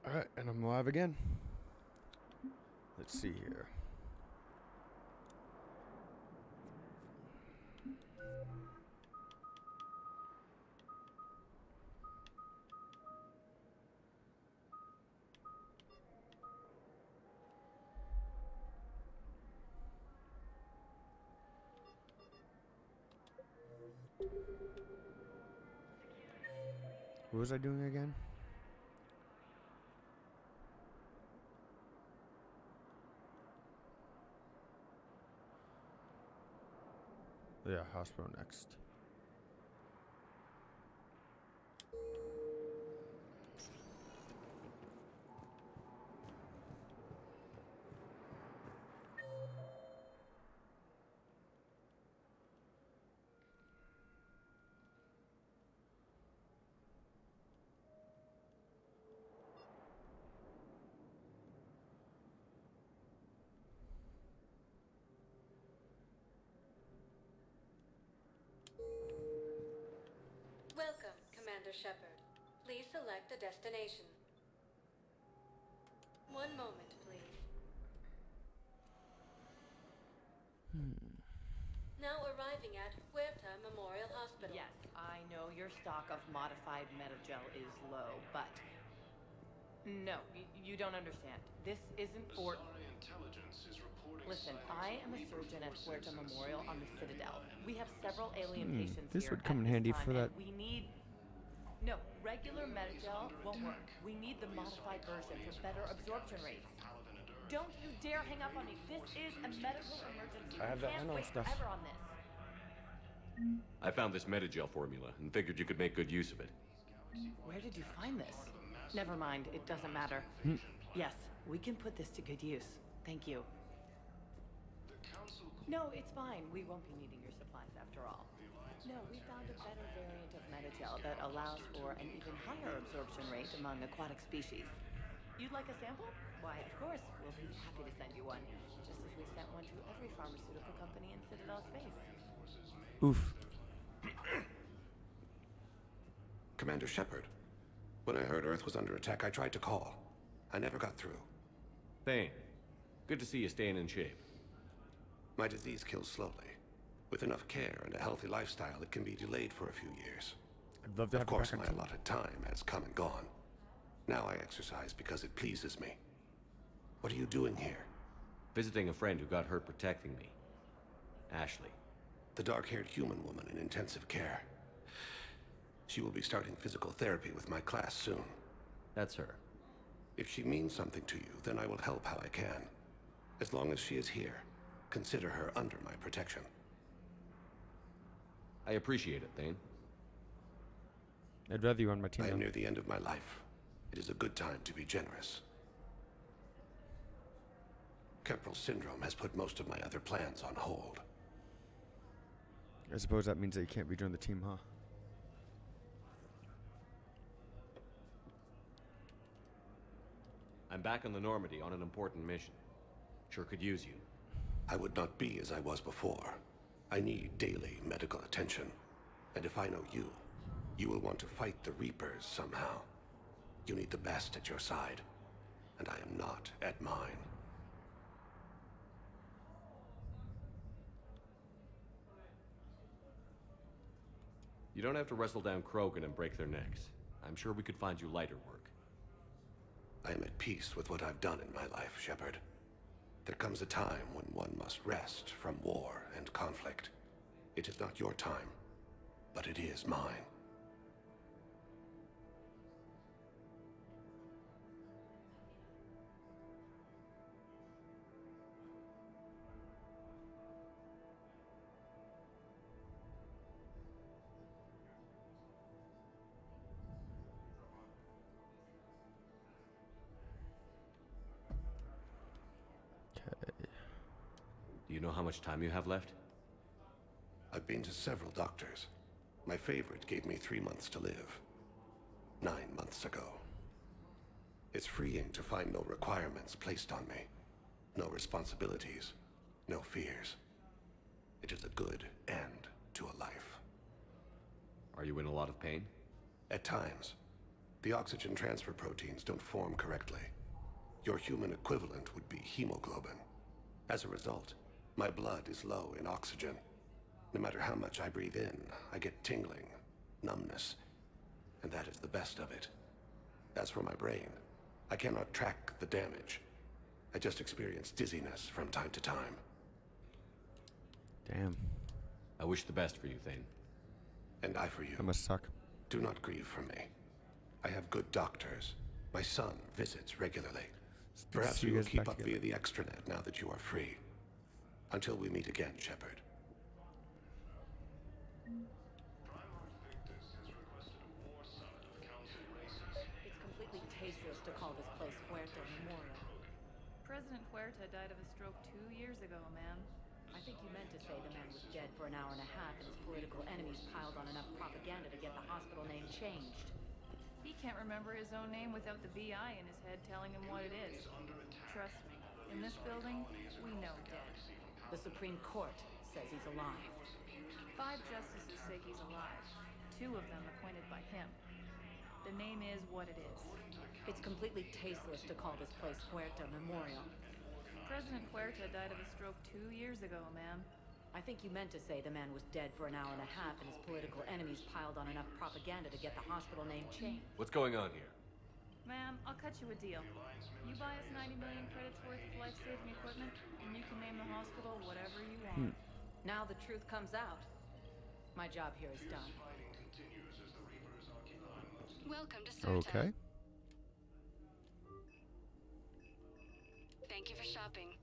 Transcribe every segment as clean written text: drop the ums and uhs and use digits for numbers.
Alright, and I'm live again. Let's see here. What was I doing again? Yeah, hospital next. Welcome, Commander Shepard. Please select a destination. One moment, please. Now arriving at Huerta Memorial Hospital. Yes, I know your stock of modified metagel is low, but... No, you don't understand. This isn't for... Listen, I am a surgeon at Huerta Memorial on the Citadel. We have several alien patients This here would come at in handy this for time, that. and we need... No, regular metagel won't work. We need the modified version for better absorption rates. Don't you dare hang up on me. This is a medical emergency. I have the Can't Anno wait stuff. forever on this. I found this metagel formula and figured you could make good use of it. Where did you find this? Never mind, it doesn't matter. Yes, we can put this to good use. Thank you. No, it's fine. We won't be needing your supplies after all. No, we found a better variant of metagel that allows for an even higher absorption rate among aquatic species. You'd like a sample? Why, of course, we'll be happy to send you one. Just as we sent one to every pharmaceutical company in Citadel space. Oof. Commander Shepard, when I heard Earth was under attack, I tried to call. I never got through. Thane, good to see you staying in shape. My disease kills slowly. With enough care and a healthy lifestyle, it can be delayed for a few years. I'd love to have Of course, it my back on. allotted time has come and gone. Now I exercise because it pleases me. What are you doing here? Visiting a friend who got hurt protecting me. Ashley. The dark-haired human woman in intensive care. She will be starting physical therapy with my class soon. That's her. If she means something to you, then I will help how I can. As long as she is here, consider her under my protection. I appreciate it, Thane. I'd rather you on my team. I am though. near the end of my life. It is a good time to be generous. Kepral syndrome has put most of my other plans on hold. I suppose that means that you can't rejoin the team, huh? I'm back on the Normandy on an important mission. Sure could use you. I would not be as I was before. I need daily medical attention. And if I know you, you will want to fight the Reapers somehow. You need the best at your side, and I am not at mine. You don't have to wrestle down Krogan and break their necks. I'm sure we could find you lighter work. I am at peace with what I've done in my life, Shepard. There comes a time when one must rest from war and conflict. It is not your time, but it is mine. Do you know how much time you have left? I've been to several doctors. My favorite gave me 3 months to live. 9 months ago. It's freeing to find no requirements placed on me. No responsibilities. No fears. It is a good end to a life. you in a lot of pain? At times, the oxygen transfer proteins don't form correctly. Your human equivalent would be hemoglobin. As a result, my blood is low in oxygen. No matter how much I breathe in, I get tingling, numbness, and that is the best of it. As for my brain, I cannot track the damage. I just experience dizziness from time to time. Damn. I wish the best for you, Thane. And I for you. That must suck. Do not grieve for me. I have good doctors. My son visits regularly. Perhaps we will keep up via the extranet now that you are free. Until we meet again, Shepard. It's completely tasteless to call this place Huerta Memorial. President Huerta died of a stroke 2 years ago, ma'am. I think you meant to say the man was dead for an hour and a half and his political enemies piled on enough propaganda to get the hospital name changed. He can't remember his own name without the BI in his head telling him what it is. Trust me, in this building, we know dead. The Supreme Court says he's alive. 5 justices say he's alive. 2 of them appointed by him. The name is what it is. It's completely tasteless to call this place Huerta Memorial. President Huerta died of a stroke 2 years ago, ma'am. I think you meant to say the man was dead for an hour and a half and his political enemies piled on enough propaganda to get the hospital name changed. What's going on here? Ma'am, I'll cut you a deal. You buy us 90 million credits worth of life-saving equipment, and you can name the hospital whatever you want. Now the truth comes out. My job here is done. Welcome to Serta. Okay. Thank you for shopping.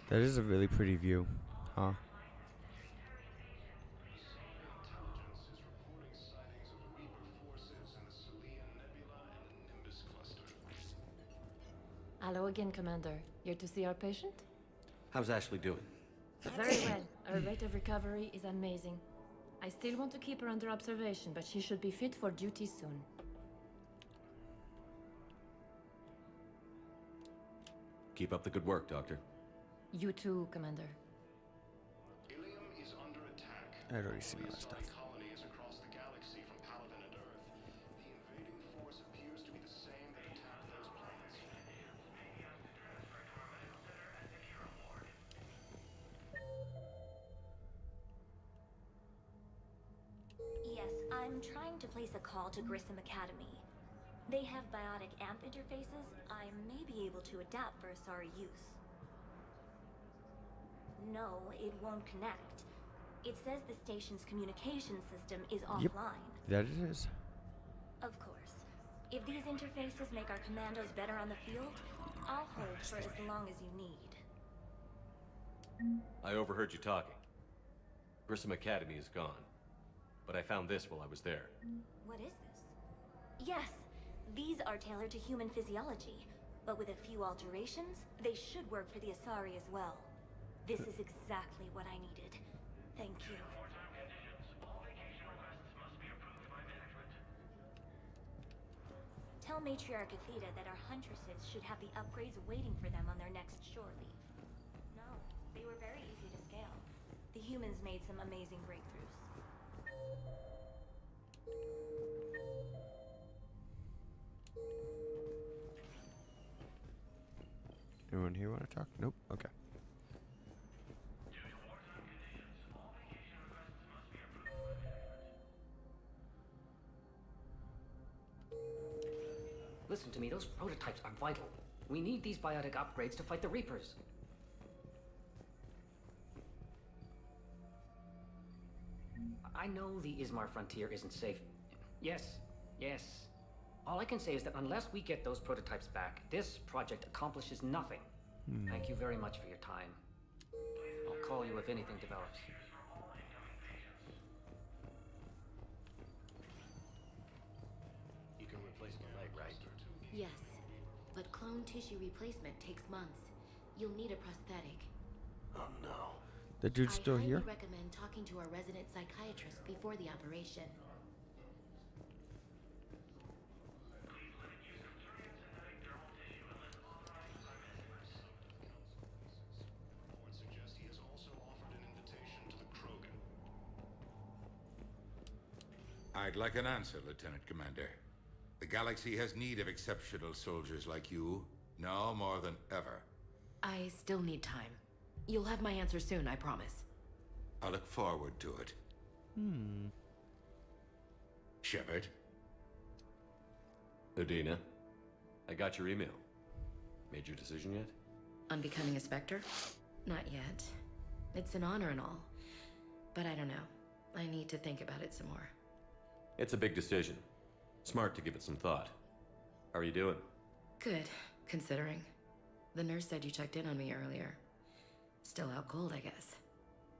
That is a really pretty view, huh? Hello again, Commander. Here to see our patient? How's Ashley doing? Very well. Her rate of recovery is amazing. I still want to keep her under observation, but she should be fit for duty soon. Keep up the good work, Doctor. You too, Commander. Ilium is under attack. I'd already seen all that stuff. Colonies across the galaxy from Palaven and Earth. The invading force appears to be the same that attacked those planets. Yes, I'm trying to place a call to Grissom Academy. They have biotic amp interfaces I may be able to adapt for Asari use. No, it won't connect. It says the station's communication system is Yep. offline. That it is. Of course. If these interfaces make our commandos better on the field, I'll hold for as long as you need. I overheard you talking. Grissom Academy is gone. But I found this while I was there. What is this? Yes, these are tailored to human physiology, but with a few alterations, they should work for the Asari as well. This is exactly what I needed. Thank you. Tell Matriarch Athena that our huntresses should have the upgrades waiting for them on their next shore leave. No, they were very easy to scale. The humans made some amazing breakthroughs. Anyone here want to talk? Nope. Okay. Listen to me, those prototypes are vital. We need these biotic upgrades to fight the Reapers. I know the Ismar frontier isn't safe. Yes. All I can say is that unless we get those prototypes back, this project accomplishes nothing. Thank you very much for your time. I'll call you if anything develops. You can replace my leg, right? Yes, but clone tissue replacement takes months. You'll need a prosthetic. Oh no. The dude's still I here? highly recommend talking to our resident psychiatrist before the operation. I'd like an answer, Lieutenant Commander. The galaxy has need of exceptional soldiers like you, now more than ever. I still need time. You'll have my answer soon, I promise. I look forward to it. Shepard? Udina, I got your email. Made your decision yet? On becoming a Spectre? Not yet. It's an honor and all. But I don't know. I need to think about it some more. It's a big decision. Smart to give it some thought. How are you doing? Good, considering. The nurse said you checked in on me earlier. Still out cold, I guess.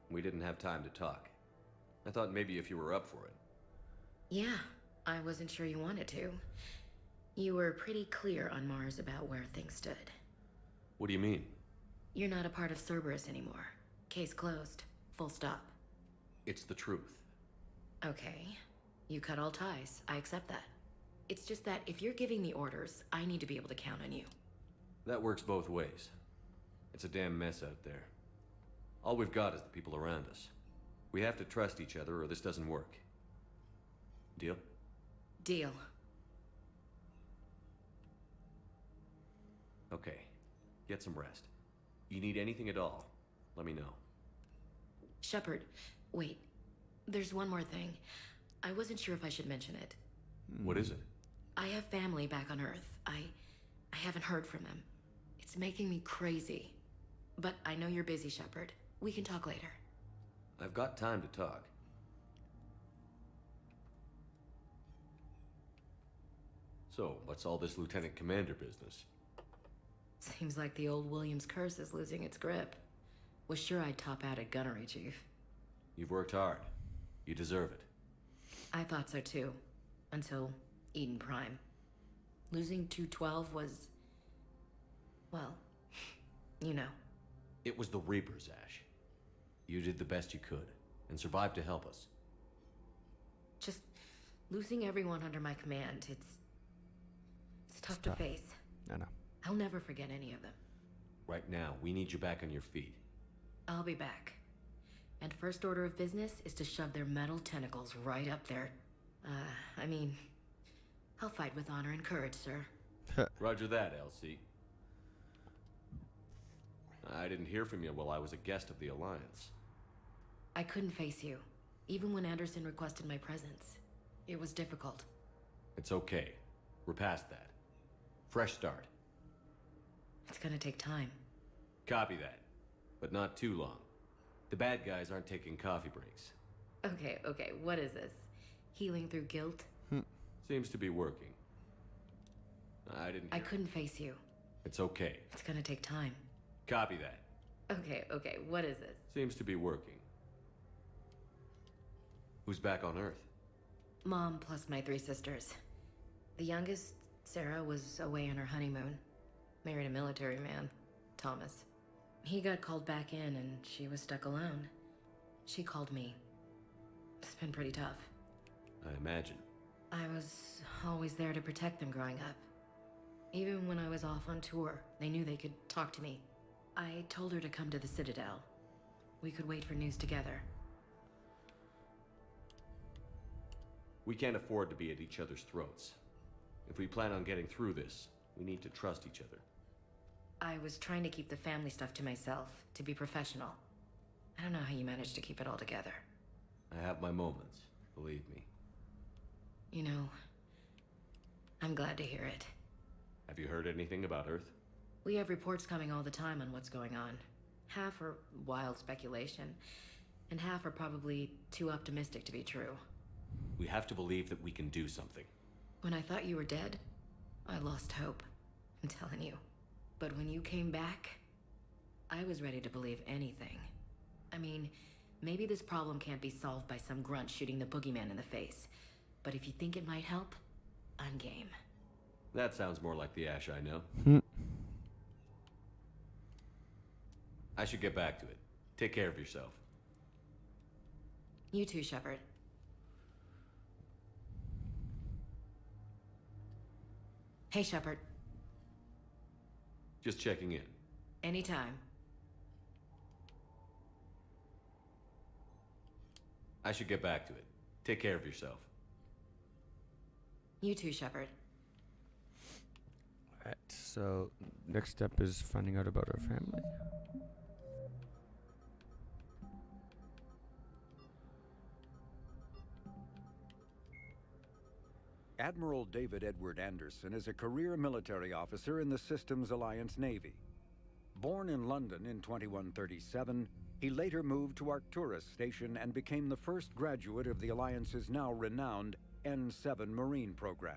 We didn't have time to talk. I thought maybe if you were up for it. Yeah, I wasn't sure you wanted to. You were pretty clear on Mars about where things stood. What do you mean? You're not a part of Cerberus anymore. Case closed. Full stop. It's the truth. Okay. You cut all ties. I accept that. It's just that if you're giving the orders, I need to be able to count on you. That works both ways. It's a damn mess out there. All we've got is the people around us. We have to trust each other or this doesn't work. Deal? Deal. Okay. Get some rest. You need anything at all, let me know. Shepard, wait. There's one more thing. I wasn't sure if I should mention it. What is it? I have family back on Earth. I haven't heard from them. It's making me crazy. But I know you're busy, Shepard. We can talk later. I've got time to talk. So, what's all this Lieutenant Commander business? Seems like the old Williams curse is losing its grip. Was sure I'd top out at gunnery, Chief. You've worked hard. You deserve it. I thought so too. Until Eden Prime. Losing 212 was... well, you know. It was the Reapers, Ash. You did the best you could, and survived to help us. Just losing everyone under my command, it's tough to face. I know. I'll never forget any of them. Right now, we need you back on your feet. I'll be back. And first order of business is to shove their metal tentacles right up there. I mean, I'll fight with honor and courage, sir. Roger that, LC. I didn't hear from you while I was a guest of the Alliance. I couldn't face you, even when Anderson requested my presence. It was difficult. It's okay. We're past that. Fresh start. It's gonna take time. Copy that. But not too long. The bad guys aren't taking coffee breaks. Okay, what is this? Healing through guilt? Seems to be working. I couldn't face you. It's okay. It's gonna take time. Copy that. Okay, what is this? Seems to be working. Who's back on Earth? Mom plus my 3 sisters. The youngest, Sarah, was away on her honeymoon. Married a military man, Thomas. He got called back in and she was stuck alone. She called me. It's been pretty tough. I imagine. I was always there to protect them growing up. Even when I was off on tour, they knew they could talk to me. I told her to come to the Citadel. We could wait for news together. We can't afford to be at each other's throats. If we plan on getting through this, we need to trust each other. I was trying to keep the family stuff to myself, to be professional. I don't know how you managed to keep it all together. I have my moments, believe me. You know, I'm glad to hear it. Have you heard anything about Earth? We have reports coming all the time on what's going on. Half are wild speculation, and half are probably too optimistic to be true. We have to believe that we can do something. When I thought you were dead, I lost hope. I'm telling you. But when you came back, I was ready to believe anything. I mean, maybe this problem can't be solved by some grunt shooting the boogeyman in the face. But if you think it might help, I'm game. That sounds more like the Ash I know. I should get back to it. Take care of yourself. You too, Shepard. Hey, Shepard. Just checking in. Anytime. I should get back to it. Take care of yourself. You too, Shepard. Alright, so next step is finding out about our family. Admiral David Edward Anderson is a career military officer in the Systems Alliance Navy. Born in London in 2137, he later moved to Arcturus Station and became the first graduate of the Alliance's now renowned N7 Marine program.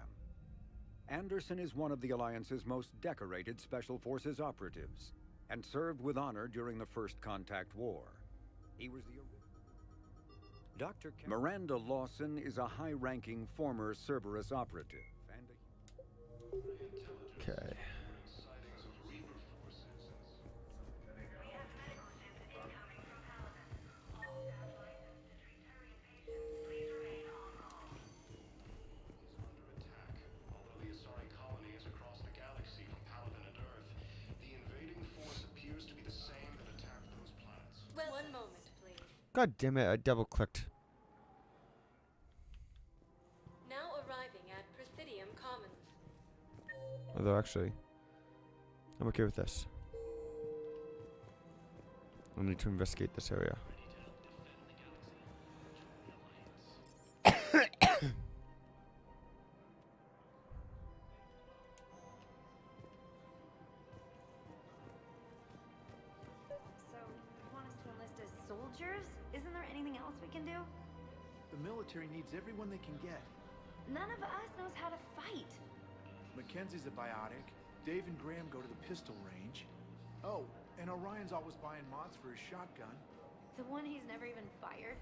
Anderson is one of the Alliance's most decorated Special Forces operatives and served with honor during the First Contact War. He was the Dr. Miranda Lawson is a high-ranking former Cerberus operative and Okay. One moment, please. God damn it, I double clicked. Now arriving at Presidium Commons. Although actually, I'm okay with this. I need to investigate this area. So, you want us to enlist as soldiers? Isn't there anything else we can do? The military needs everyone they can get. None of us knows how to fight. Mackenzie's a biotic. Dave and Graham go to the pistol range. Oh, and Orion's always buying mods for his shotgun. The one he's never even fired.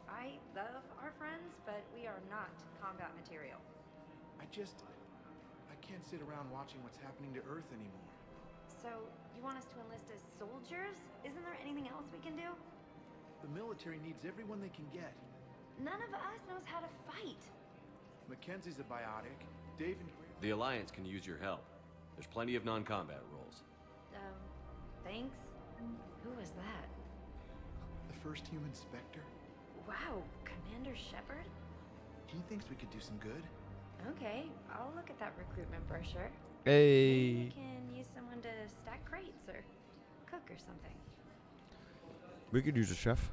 I love our friends, but we are not combat material. I can't sit around watching what's happening to Earth anymore. So, you want us to enlist as soldiers? Isn't there anything else we can do? The military needs everyone they can get. None of us knows how to fight. Mackenzie's a biotic. Dave and Graham... The Alliance can use your help. There's plenty of non-combat roles. Thanks? Who was that? The first human Spectre. Wow, Commander Shepard? He thinks we could do some good. Okay, I'll look at that recruitment brochure. Hey. Maybe we can use someone to stack crates or cook or something. We could use a chef.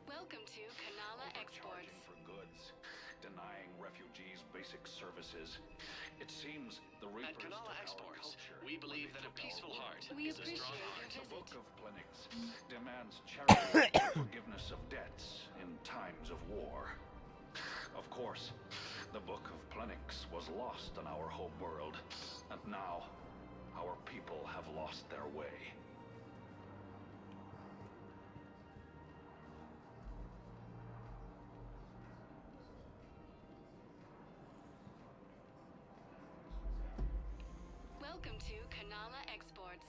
Welcome to Kanala Exports. For goods, denying refugees basic services. It seems the Reapers At Kanala Exports, we believe that a peaceful heart is a strong heart. The Book of Clinics demands charity and forgiveness of debts in times of war. Of course, the Book of Plenix was lost in our home world, and now our people have lost their way. Welcome to Kanala Exports.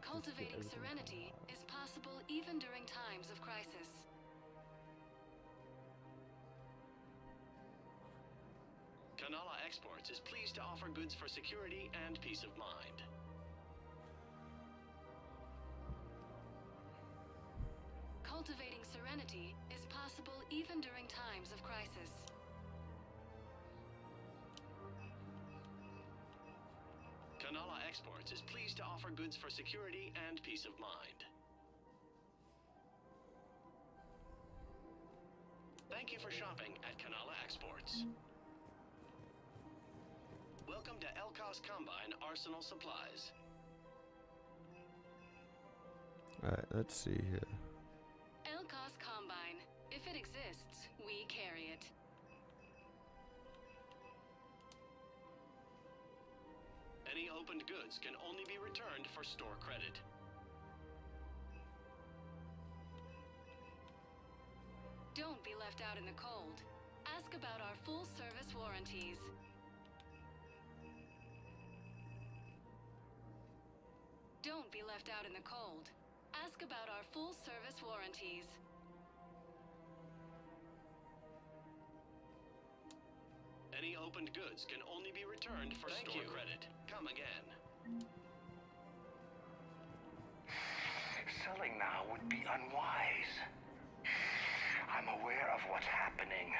Cultivating serenity is possible even during times of crisis. Kanala Exports is pleased to offer goods for security and peace of mind. Cultivating serenity is possible even during times of crisis. Kanala Exports is pleased to offer goods for security and peace of mind. Thank you for shopping at Kanala Exports. Welcome to Elkos Combine Arsenal Supplies. Alright, let's see here. Elkos Combine. If it exists, we carry it. Any opened goods can only be returned for store credit. Don't be left out in the cold. Ask about our full-service warranties. Don't be left out in the cold. Ask about our full-service warranties. Any opened goods can only be returned for store credit. Come again. would be unwise. I'm aware of what's happening.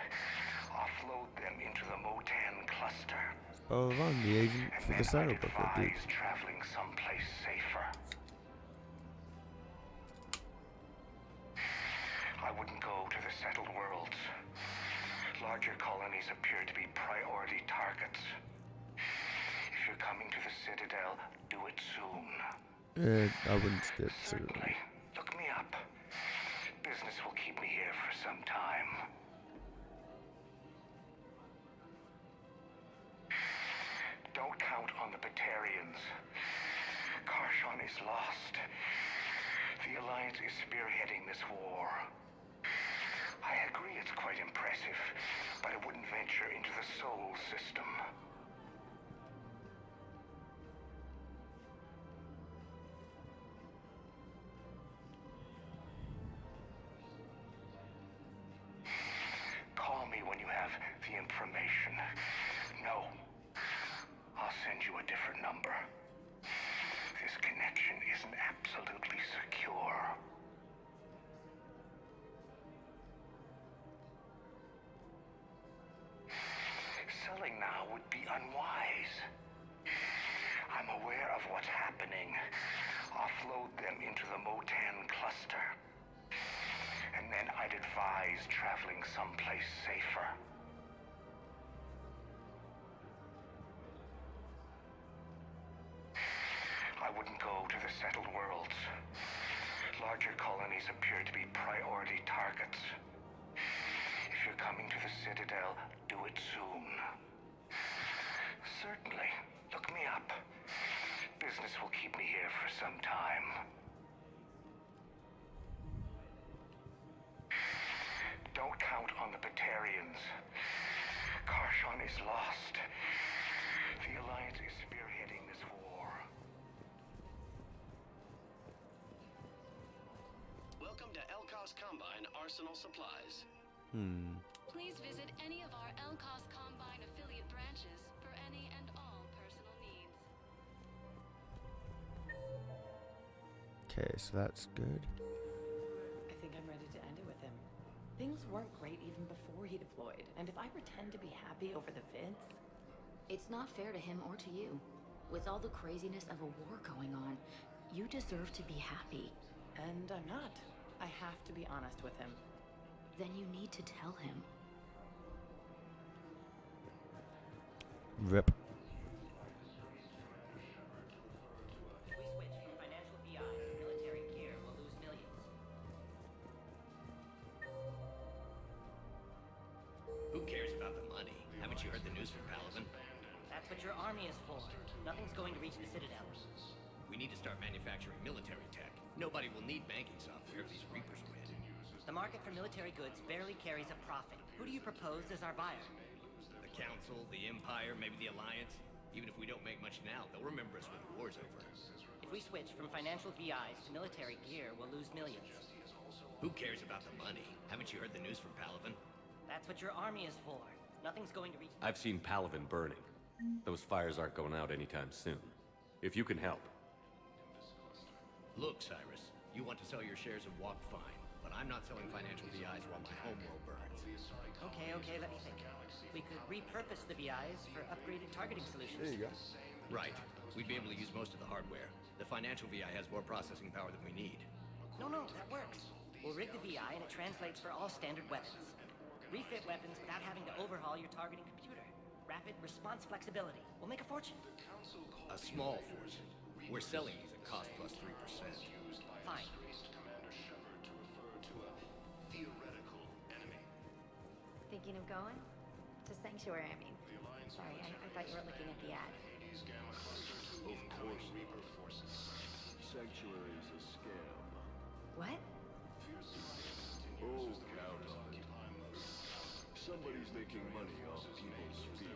Offload them into the Motan cluster. Oh, I'm the agent for the saddle bucket, dude. Traveling someplace safer. I wouldn't go to the settled worlds. Larger colonies appear to be priority targets. If you're coming to the Citadel, do it soon. I wouldn't skip Citadel. Certainly. Look me up. Business will keep me here for some time. Don't count on the Batarians. Karshon is lost. The Alliance is spearheading this war. I agree it's quite impressive, but I wouldn't venture into the Sol system. Call me when you have the information. No. I'll send you a different number. This connection isn't absolutely secure. Selling now would be unwise. I'm aware of what's happening. Offload them into the Motan cluster. And then I'd advise traveling someplace safer. I wouldn't go to the settled worlds. Larger colonies appear to be priority targets. If you're coming to the Citadel, do it soon. Certainly. Look me up. Business will keep me here for some time. Don't count on the Batarians. Karshon is lost. The Alliance is spearheading this war. Welcome to LCOS Combine Arsenal Supplies. Please visit any of our LCOS Combine affiliate branches for any and all personal needs. Okay, so that's good. I think I'm ready to end it with him. Things weren't great even before he deployed, and if I pretend to be happy over the vids... It's not fair to him or to you. With all the craziness of a war going on, you deserve to be happy. And I'm not. I have to be honest with him. Then you need to tell him. Rip. If we switch from financial VI to military gear, we'll lose millions. Who cares about the money? Haven't you heard the news from Paladin? That's what your army is for. Nothing's going to reach the Citadel. We need to start manufacturing military tech. Nobody will need banking software if these Reapers win. The market for military goods barely carries a profit. Who do you propose as our buyer? The Council, the Empire, maybe the Alliance. Even if we don't make much now, they'll remember us when the war's over. If we switch from financial VIs to military gear, we'll lose millions. Who cares about the money? Haven't you heard the news from Paladin? That's what your army is for. Nothing's going to reach... I've seen Paladin burning. Those fires aren't going out anytime soon. If you can help. Look, Cyrus, you want to sell your shares and walk fine, but I'm not selling financial VIs while my homeworld burns. Okay, let me think. We could repurpose the VIs for upgraded targeting solutions. There you go. Right. We'd be able to use most of the hardware. The financial VI has more processing power than we need. No, that works. We'll rig the VI and it translates for all standard weapons. Refit weapons without having to overhaul your targeting computer. Rapid response flexibility. We'll make a fortune. A small fortune. We're selling these at cost plus 3%. Fine. Thinking of going? To Sanctuary, I mean. Sorry, I thought you were looking at the ad. Of course. Sanctuary is a scam. What? Oh, count on it. Somebody's making money off people's fear.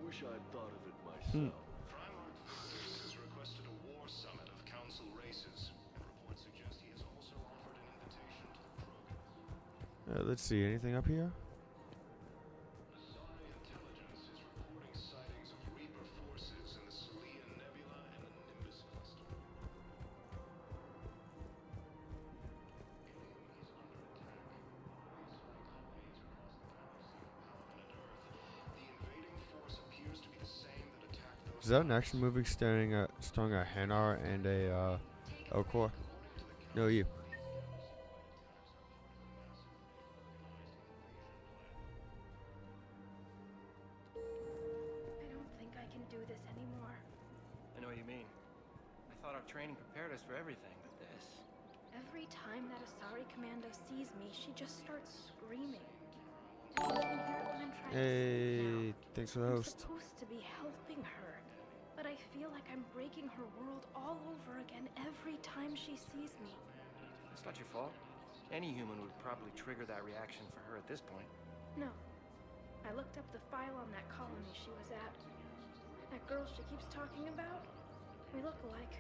Wish I'd thought of it myself. Primarch has requested a war summit of council races, and reports suggest he has also offered an invitation to the program. Let's see, anything up here? Azari intelligence is reporting sightings of Reaper forces in the Salian Nebula and the Nimbus cluster. Is that an action movie starring a Hanar and a Elcor? No, you. I don't think I can do this anymore. I know what you mean. I thought our training prepared us for everything, but this... Every time that Asari Commando sees me, she just starts screaming. Does she even hear what I'm trying to say now? Hey, thanks for the host. I'm supposed to be helping her, but I feel like I'm breaking her world all over again every time she sees me. It's not your fault. Any human would probably trigger that reaction for her at this point. No. I looked up the file on that colony she was at. That girl she keeps talking about? We look alike.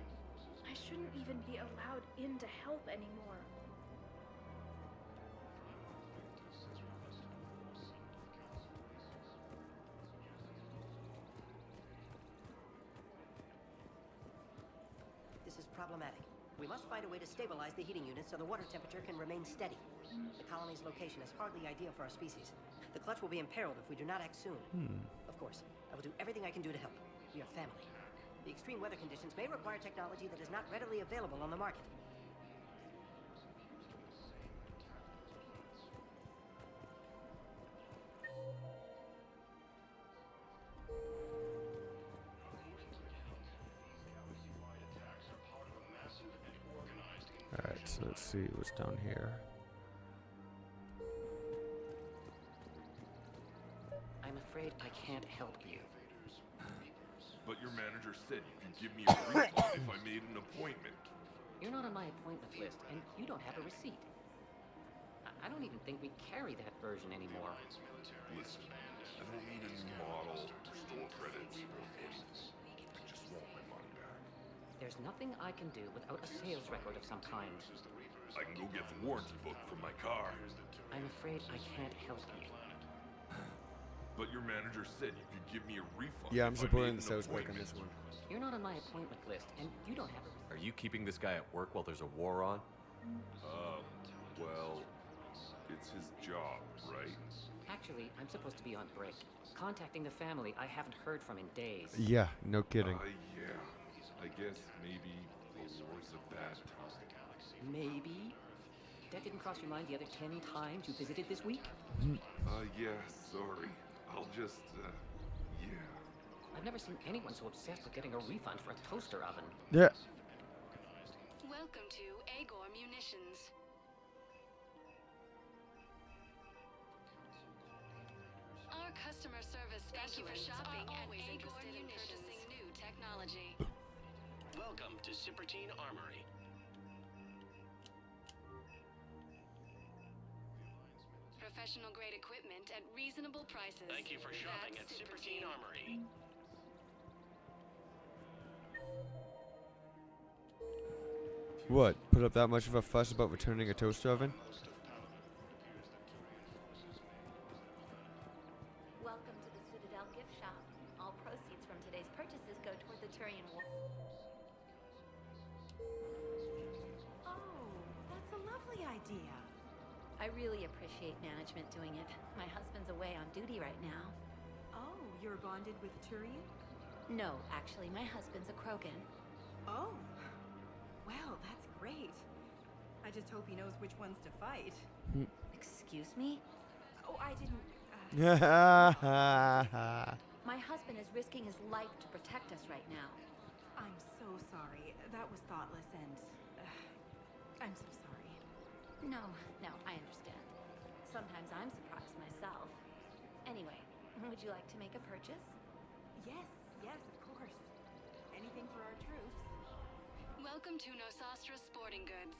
I shouldn't even be allowed in to help anymore. This is problematic. We must find a way to stabilize the heating unit so the water temperature can remain steady. The colony's location is hardly ideal for our species. The clutch will be imperiled if we do not act soon. Of course, I will do everything I can do to help. We are family. The extreme weather conditions may require technology that is not readily available on the market. Alright, so let's see what's down here. I'm afraid I can't help you. But your manager said you could give me a refund if I made an appointment. You're not on my appointment list, and you don't have a receipt. I don't even think we carry that version anymore. Listen, I don't need a new model, store credits, or anything. I just want my money back. There's nothing I can do without a sales record of some kind. I can go get the warranty book from my car. I'm afraid I can't help you. But your manager said you could give me a refund. Yeah, I'm if I supporting made the an sales work on appointment. this one. You're not on my appointment list, and you don't have a... Are you keeping this guy at work while there's a war on? Well, it's his job, right? Actually, I'm supposed to be on break. Contacting the family I haven't heard from in days. Yeah, no kidding. Yeah. I guess maybe the war's a bad time. Maybe? That didn't cross your mind the other 10 times you visited this week? Yeah, sorry. I'll just, yeah. I've never seen anyone so obsessed with getting a refund for a toaster oven. Yeah. Welcome to Agor Munitions. Our customer service specialists are always interested in purchasing new technology. Welcome to Sippertine Armory. Professional grade equipment at reasonable prices. Thank you for shopping at Sippertine Armory. What? Put up that much of a fuss about returning a toaster oven? Welcome to the Citadel gift shop. All proceeds from today's purchases go toward the Turian War. Oh, that's a lovely idea. I really appreciate management doing it. My husband's away on duty right now. Oh, you're bonded with Turian? No, actually, my husband's a Krogan. Oh. Well, that's great. I just hope he knows which ones to fight. Excuse me? Oh, I didn't... My husband is risking his life to protect us right now. I'm so sorry. That was thoughtless and... I'm so sorry. No, I understand. Sometimes I'm surprised myself. Anyway, would you like to make a purchase? Yes, of course. Anything for our troops. Welcome to Nosastra Sporting Goods.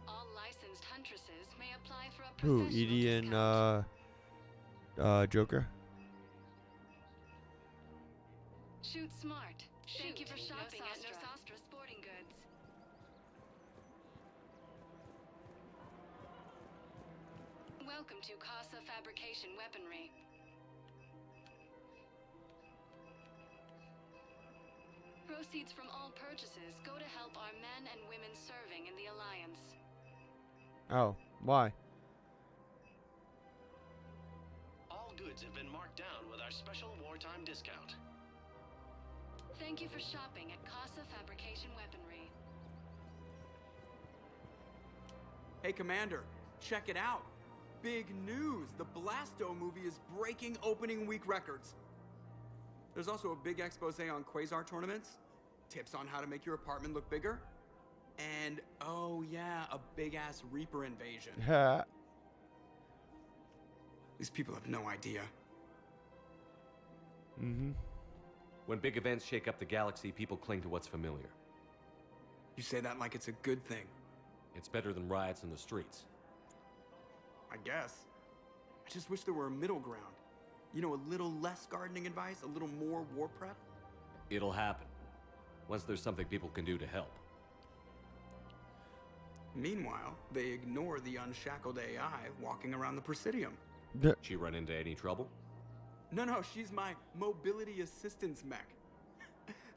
All licensed huntresses may apply for a Who? professional Edie and Joker? Shoot smart. Thank you for shopping at Nosastra Sporting Goods. Welcome to Casa Fabrication Weaponry. Proceeds from all purchases go to help our men and women serving in the Alliance. Oh, why? All goods have been marked down with our special wartime discount. Thank you for shopping at Casa Fabrication Weaponry. Hey, Commander, check it out. Big news! The Blasto movie is breaking opening week records. There's also a big expose on Quasar tournaments, tips on how to make your apartment look bigger, and, oh yeah, a big-ass Reaper invasion. These people have no idea. Mm-hmm. When big events shake up the galaxy, people cling to what's familiar. You say that like it's a good thing. It's better than riots in the streets. I guess. I just wish there were a middle ground. You know, a little less gardening advice, a little more war prep. It'll happen. Once there's something people can do to help. Meanwhile, they ignore the unshackled AI walking around the Presidium. She run into any trouble? No, she's my mobility assistance mech.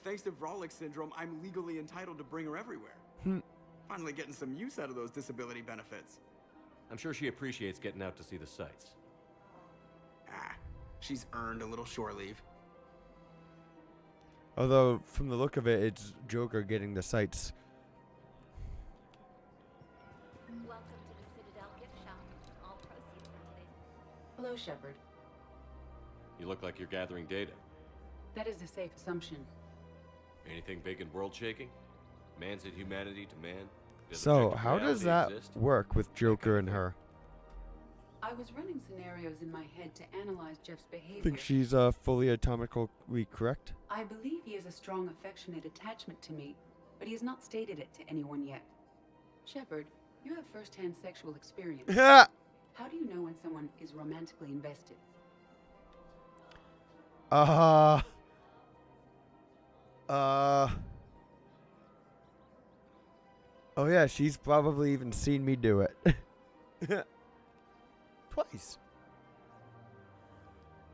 Thanks to Vrolic syndrome, I'm legally entitled to bring her everywhere. Finally getting some use out of those disability benefits. I'm sure she appreciates getting out to see the sights. She's earned a little shore leave. Although, from the look of it, it's Joker getting the sights. Welcome to the Citadel gift shop. All proceeds from today's... Hello, Shepard. You look like you're gathering data. That is a safe assumption. Anything big and world-shaking? Man's inhumanity to man? So, how does that work with Joker and her? I was running scenarios in my head to analyze Jeff's behavior. Think she's fully atomically correct? I believe he has a strong affectionate attachment to me, but he has not stated it to anyone yet. Shepard, you have first-hand sexual experience. How do you know when someone is romantically invested? Oh yeah, she's probably even seen me do it. Twice.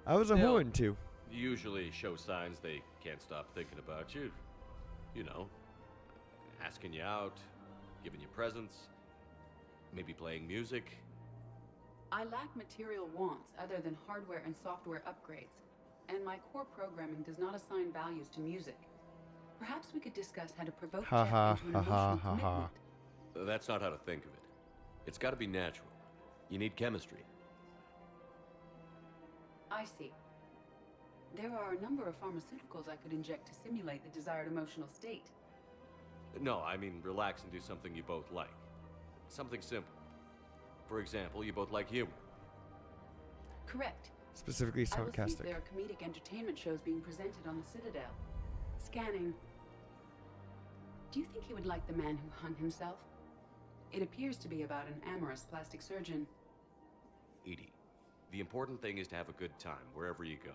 I was a horn too. Usually show signs they can't stop thinking about you. You know, asking you out, giving you presents, maybe playing music. I lack material wants other than hardware and software upgrades, and my core programming does not assign values to music. Perhaps we could discuss how to provoke Jeff into an emotional commitment. That's not how to think of it. It's got to be natural. You need chemistry. I see. There are a number of pharmaceuticals I could inject to simulate the desired emotional state. No, I mean relax and do something you both like. Something simple. For example, you both like humor. Correct. Specifically I will see if sarcastic. there are comedic entertainment shows being presented on the Citadel. Scanning. Do you think he would like the man who hung himself? It appears to be about an amorous plastic surgeon. Edie, the important thing is to have a good time wherever you go.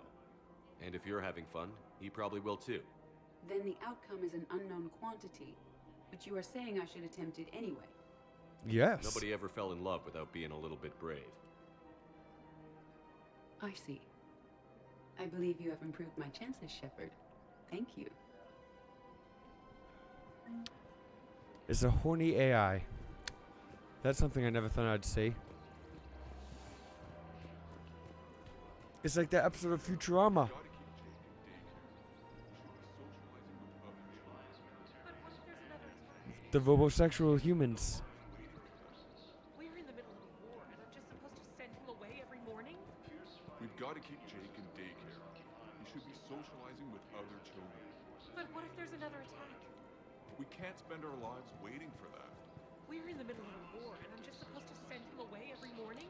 And if you're having fun, he probably will too. Then the outcome is an unknown quantity, but you are saying I should attempt it anyway. Yes. Nobody ever fell in love without being a little bit brave. I see. I believe you have improved my chances, Shepard. Thank you. It's a horny AI. That's something I never thought I'd see. It's like that episode of Futurama. The robosexual humans. We're in the middle of a war, and I'm just supposed to send him away every morning? We've got to keep Jake in daycare. He should be socializing with other children. But what if there's another attack? We can't spend our lives waiting for that. We're in the middle of a war, and I'm just supposed to send him away every morning?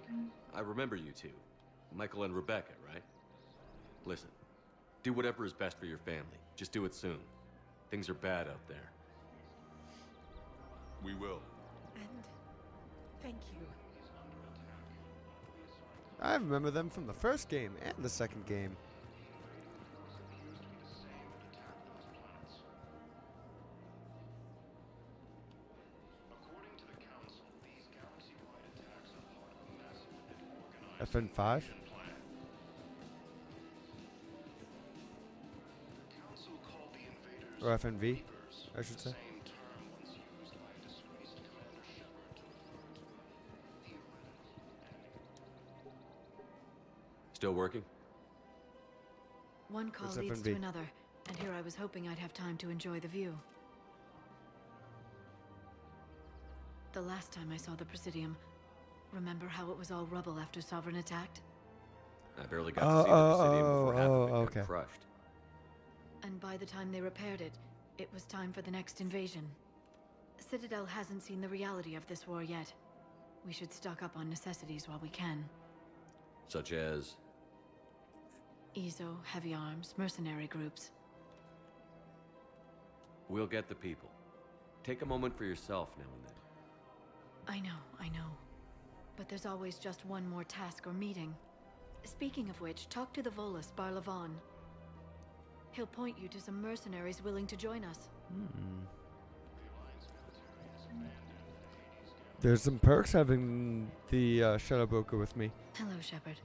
I remember you two. Michael and Rebecca, right? Listen, do whatever is best for your family. Just do it soon. Things are bad out there. We will. And thank you. I remember them from the first game and the second game. FN5? Or FNV, I should say. Still working? One call What's leads FNB? to another, and here I was hoping I'd have time to enjoy the view. The last time I saw the Presidium, remember how it was all rubble after Sovereign attacked? I barely got to see the Presidium before half of it got okay. crushed. And by the time they repaired it, it was time for the next invasion. Citadel hasn't seen the reality of this war yet. We should stock up on necessities while we can. Such as? EZO, heavy arms, mercenary groups. We'll get the people. Take a moment for yourself now and then. I know. But there's always just one more task or meeting. Speaking of which, talk to the Volus, Barlavon. He'll point you to some mercenaries willing to join us. There's some perks having the Shadow Broker with me. Hello, Shepard.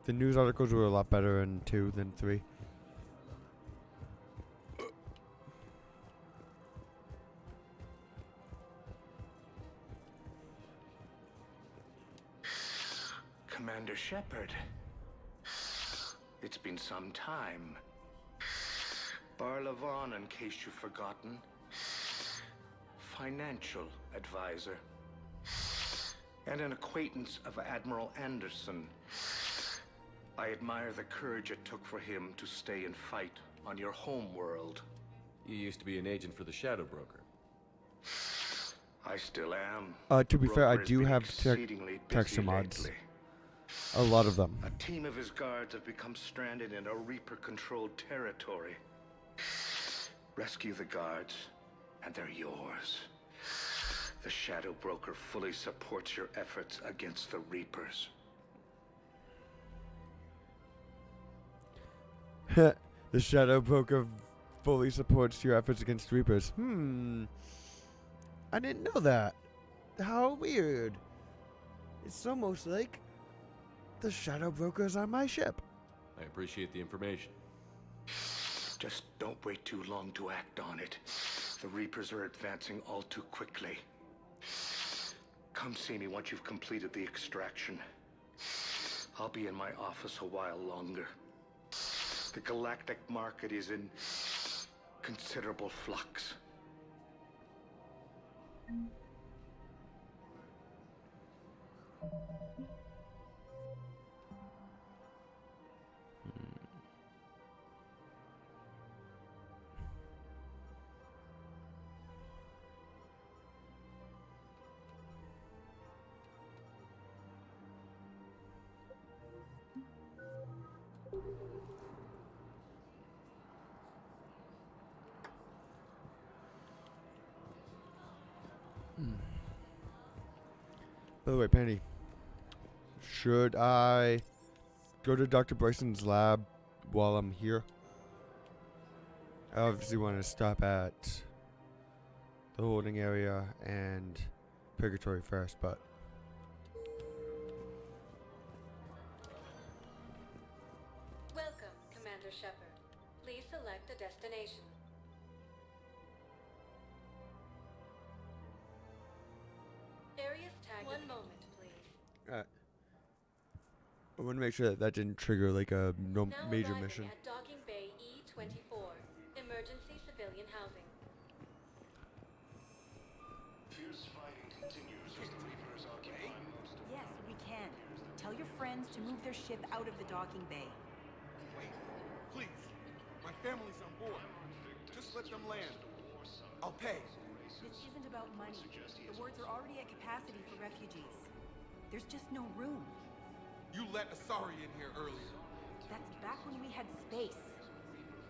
The news articles were a lot better in 2 than 3. Commander Shepard. It's been some time. Barlavon, in case you've forgotten. Financial advisor. And an acquaintance of Admiral Anderson. I admire the courage it took for him to stay and fight on your home world. You used to be an agent for the Shadow Broker. I still am. To be fair, I Broker has do been have exceedingly texture busy mods. lately. A lot of them. A team of his guards have become stranded in a Reaper-controlled territory. Rescue the guards, and they're yours. The Shadow Broker fully supports your efforts against the Reapers. The Shadow Broker fully supports your efforts against Reapers. I didn't know that. How weird. It's almost like the Shadow Broker's on my ship. I appreciate the information. Just don't wait too long to act on it. The Reapers are advancing all too quickly. Come see me once you've completed the extraction. I'll be in my office a while longer. The galactic market is in considerable flux. By the way, Penny, should I go to Dr. Bryson's lab while I'm here? I obviously want to stop at the holding area and Purgatory first, but Welcome, Commander Shepard. Please select a destination. Areas tagged. One moment, please. I want to make sure that didn't trigger like a Now major arriving mission. at Docking Bay E24, emergency civilian housing. Fierce fighting continues as the Reapers occupy most of Yes, we can. Tell your friends to move their ship out of the docking bay. Wait, please. My family's on board. Just let them land. I'll pay. This isn't about money. The wards are already at capacity for refugees. There's just no room. You let Asari in here earlier. That's back when we had space.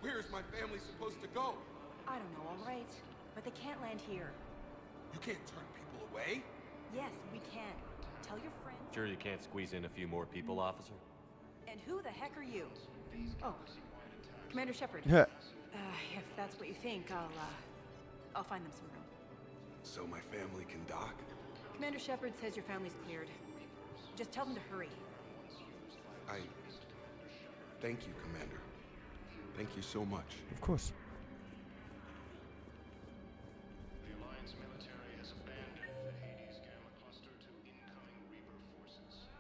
Where is my family supposed to go? I don't know, all right. But they can't land here. You can't turn people away. Yes, we can. Tell your friends. Sure you can't squeeze in a few more people, officer? And who the heck are you? Oh, Commander Shepard. Yeah. If that's what you think, I'll find them some room. So my family can dock? Commander Shepard says your family's cleared. Just tell them to hurry. Thank you, Commander. Thank you so much. Of course. The Alliance military has abandoned the Hades Gamma cluster to incoming Reaper forces.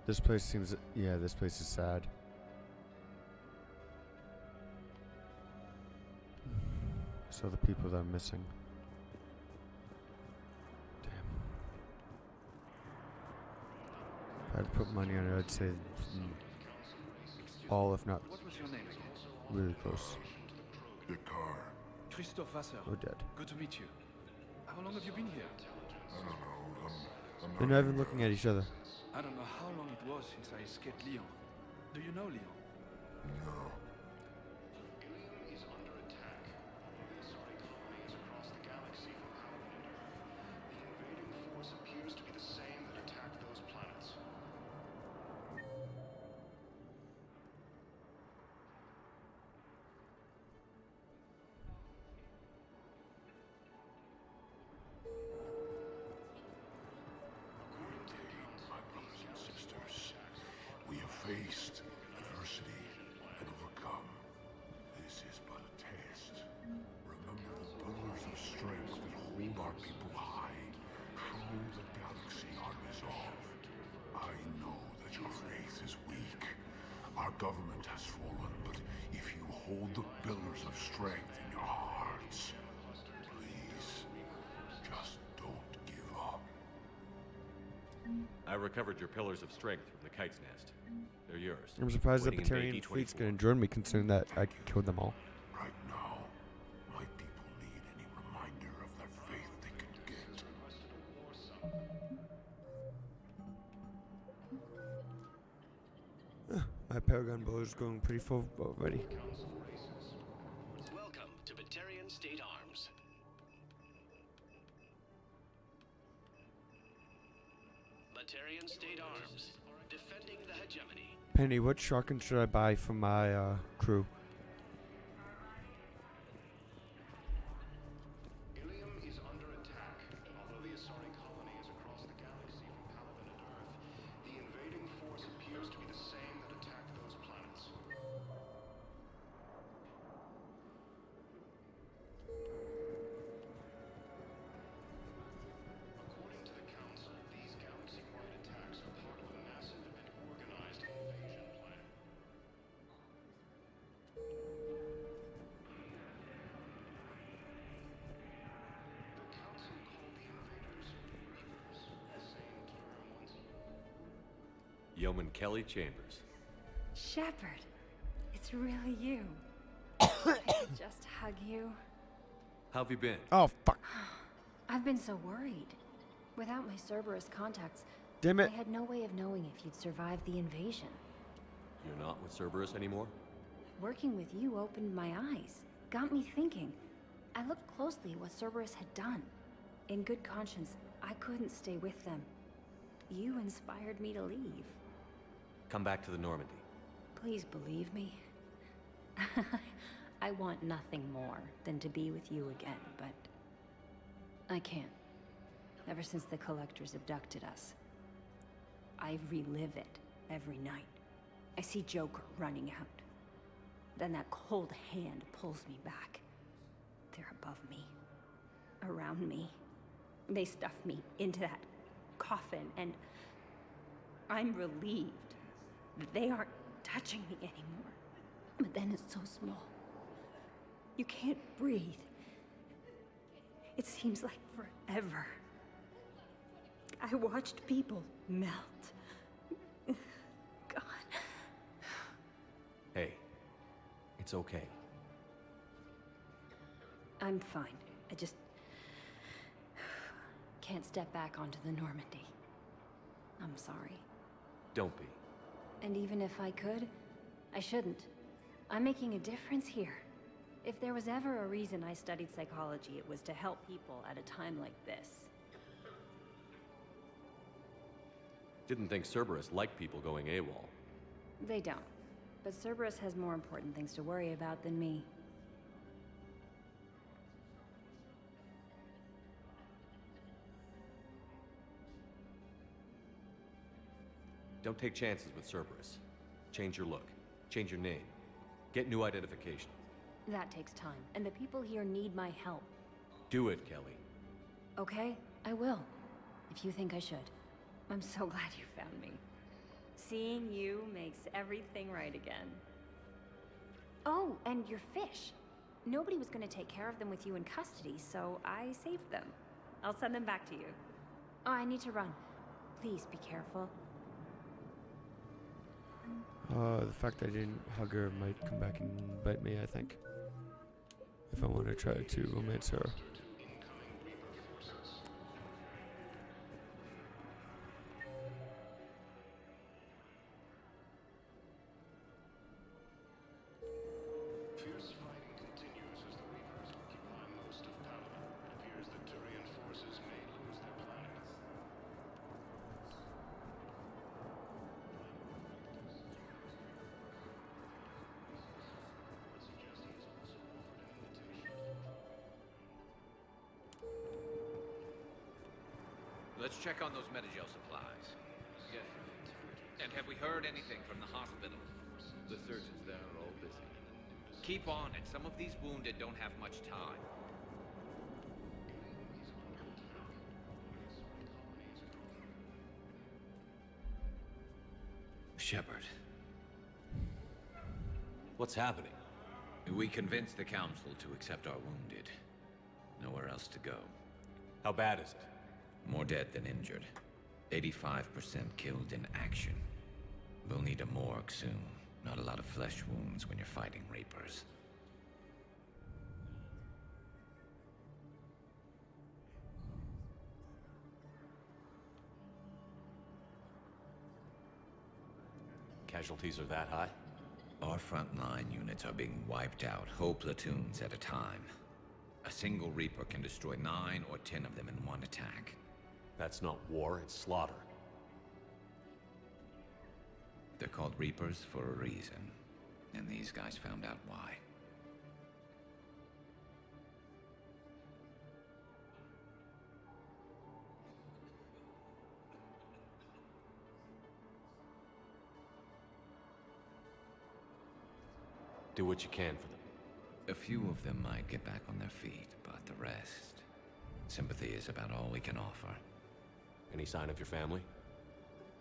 This place seems... Yeah, this place is sad. So the people that are missing. Damn. If I had to put money on it, I'd say all, if not What was your name again? really close. Dakar. Christophe Vasseur. Or dead. Good to meet you. How long have you been here? I don't know. I'm They're not even looking at each other. I don't know how long it was since I escaped Lyon. Do you know Lyon? No. Ilium is under attack. The Asari colonies across the galaxy from Vender. The invading force appears to be the same that attacked those planets. My brothers and sisters, we have faced adversity and overcome. This is but a test. Remember the pillars of strength that hold our people high. Show the galaxy our resolve. I know that your faith is weak. Our government has fallen, but if you hold the pillars of strength in your hearts, please, just don't give up. I recovered your pillars of strength from the Kite's Nest. They're yours. I'm surprised the Waiting in Bay Batarian fleet's D24. gonna join me, considering that I killed them all. Right now, my people need any reminder of their faith they can get. My Paragon bow is going pretty full already. Welcome to Batarian State Arms. Batarian State Arms, defending the hegemony. Penny, what shotgun should I buy for my crew? Ilium is under attack. Although the Asari colony is across the galaxy from Palaven and Earth, the invading force appears to be the same that attacked those planets. According to the Council, these galaxy-wide attacks are part of a massive and organized invasion plan. The Council called the invaders Reapers, the same term once Yeoman Kelly Chambers. Shepard, it's really you. I could just hug you. How have you been? Oh, fuck. I've been so worried. Without my Cerberus contacts, Damn it. I had no way of knowing if you'd survived the invasion. You're not with Cerberus anymore? Working with you opened my eyes, got me thinking. I looked closely at what Cerberus had done. In good conscience, I couldn't stay with them. You inspired me to leave. Come back to the Normandy. Please believe me. I want nothing more than to be with you again, but I can't. Ever since the Collectors abducted us, I relive it every night. I see Joker running out. Then that cold hand pulls me back. They're above me, around me. They stuff me into that coffin, and I'm relieved that they aren't touching me anymore. But then it's so small. You can't breathe. It seems like forever. I watched people melt. God. Hey, it's okay. I'm fine. I just can't step back onto the Normandy. I'm sorry. Don't be. And even if I could, I shouldn't. I'm making a difference here. If there was ever a reason I studied psychology, it was to help people at a time like this. Didn't think Cerberus liked people going AWOL. They don't. But Cerberus has more important things to worry about than me. Don't take chances with Cerberus. Change your look. Change your name. Get new identification. That takes time, and the people here need my help. Do it, Kelly. Okay, I will. If you think I should. I'm so glad you found me. Seeing you makes everything right again. Oh, and your fish. Nobody was gonna take care of them with you in custody, so I saved them. I'll send them back to you. Oh, I need to run. Please be careful. The fact that I didn't hug her might come back and bite me, I think. If I want to try to romance her. Fierce fighting continues as the Reapers occupy most of Paladin. It appears that Turian forces may lose their planet. Let's check on those Metagel supplies. Yes. And have we heard anything from the hospital? The surgeons there are all busy. Keep on it. Some of these wounded don't have much time. Shepard. What's happening? We convinced the Council to accept our wounded. Nowhere else to go. How bad is it? More dead than injured. 85% killed in action. We'll need a morgue soon. Not a lot of flesh wounds when you're fighting Reapers. Casualties are that high? Our frontline units are being wiped out, whole platoons at a time. A single Reaper can destroy 9 or 10 of them in one attack. That's not war, it's slaughter. They're called Reapers for a reason, and these guys found out why. Do what you can for them. A few of them might get back on their feet, but the rest... Sympathy is about all we can offer. Any sign of your family?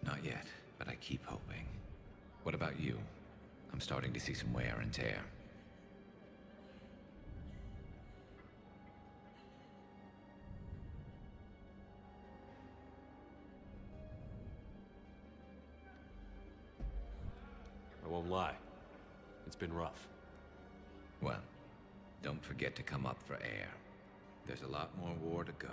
Not yet, but I keep hoping. What about you? I'm starting to see some wear and tear. I won't lie. It's been rough. Well, don't forget to come up for air. There's a lot more war to go.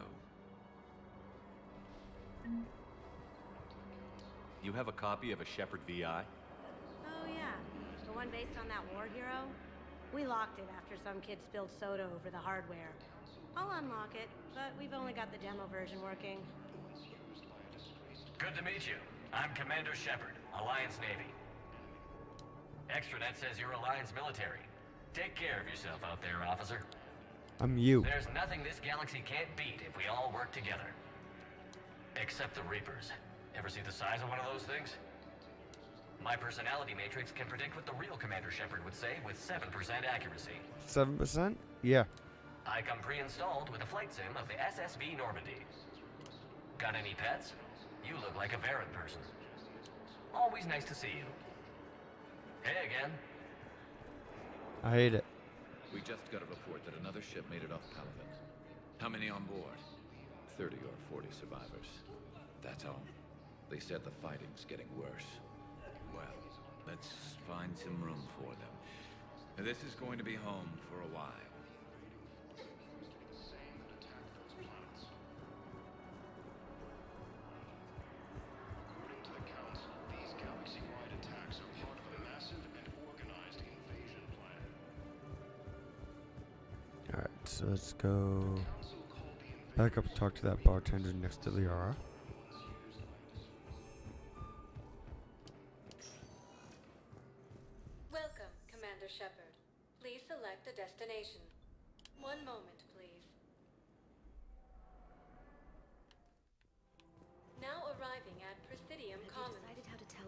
You have a copy of a Shepard VI? Oh yeah, the one based on that war hero? We locked it after some kid spilled soda over the hardware. I'll unlock it, but we've only got the demo version working. Good to meet you. I'm Commander Shepard, Alliance Navy. Extranet says you're Alliance military. Take care of yourself out there, officer. I'm you. There's nothing this galaxy can't beat if we all work together. Except the Reapers. Ever see the size of one of those things? My personality matrix can predict what the real Commander Shepard would say with 7% accuracy. 7%? Yeah. I come pre-installed with a flight sim of the SSB Normandy. Got any pets? You look like a Varren person. Always nice to see you. Hey again. I hate it. We just got a report that another ship made it off Paladin. How many on board? 30 or 40 survivors. That's all. They said the fighting's getting worse. Well, let's find some room for them. This is going to be home for a while. According to the Council, these galaxy-wide attacks are part of a massive and organized invasion plan. Alright, so let's go back up and talk to that bartender next to Liara. Welcome, Commander Shepard. Please select a destination. One moment, please. Now arriving at Presidium Commons. Decided how to tell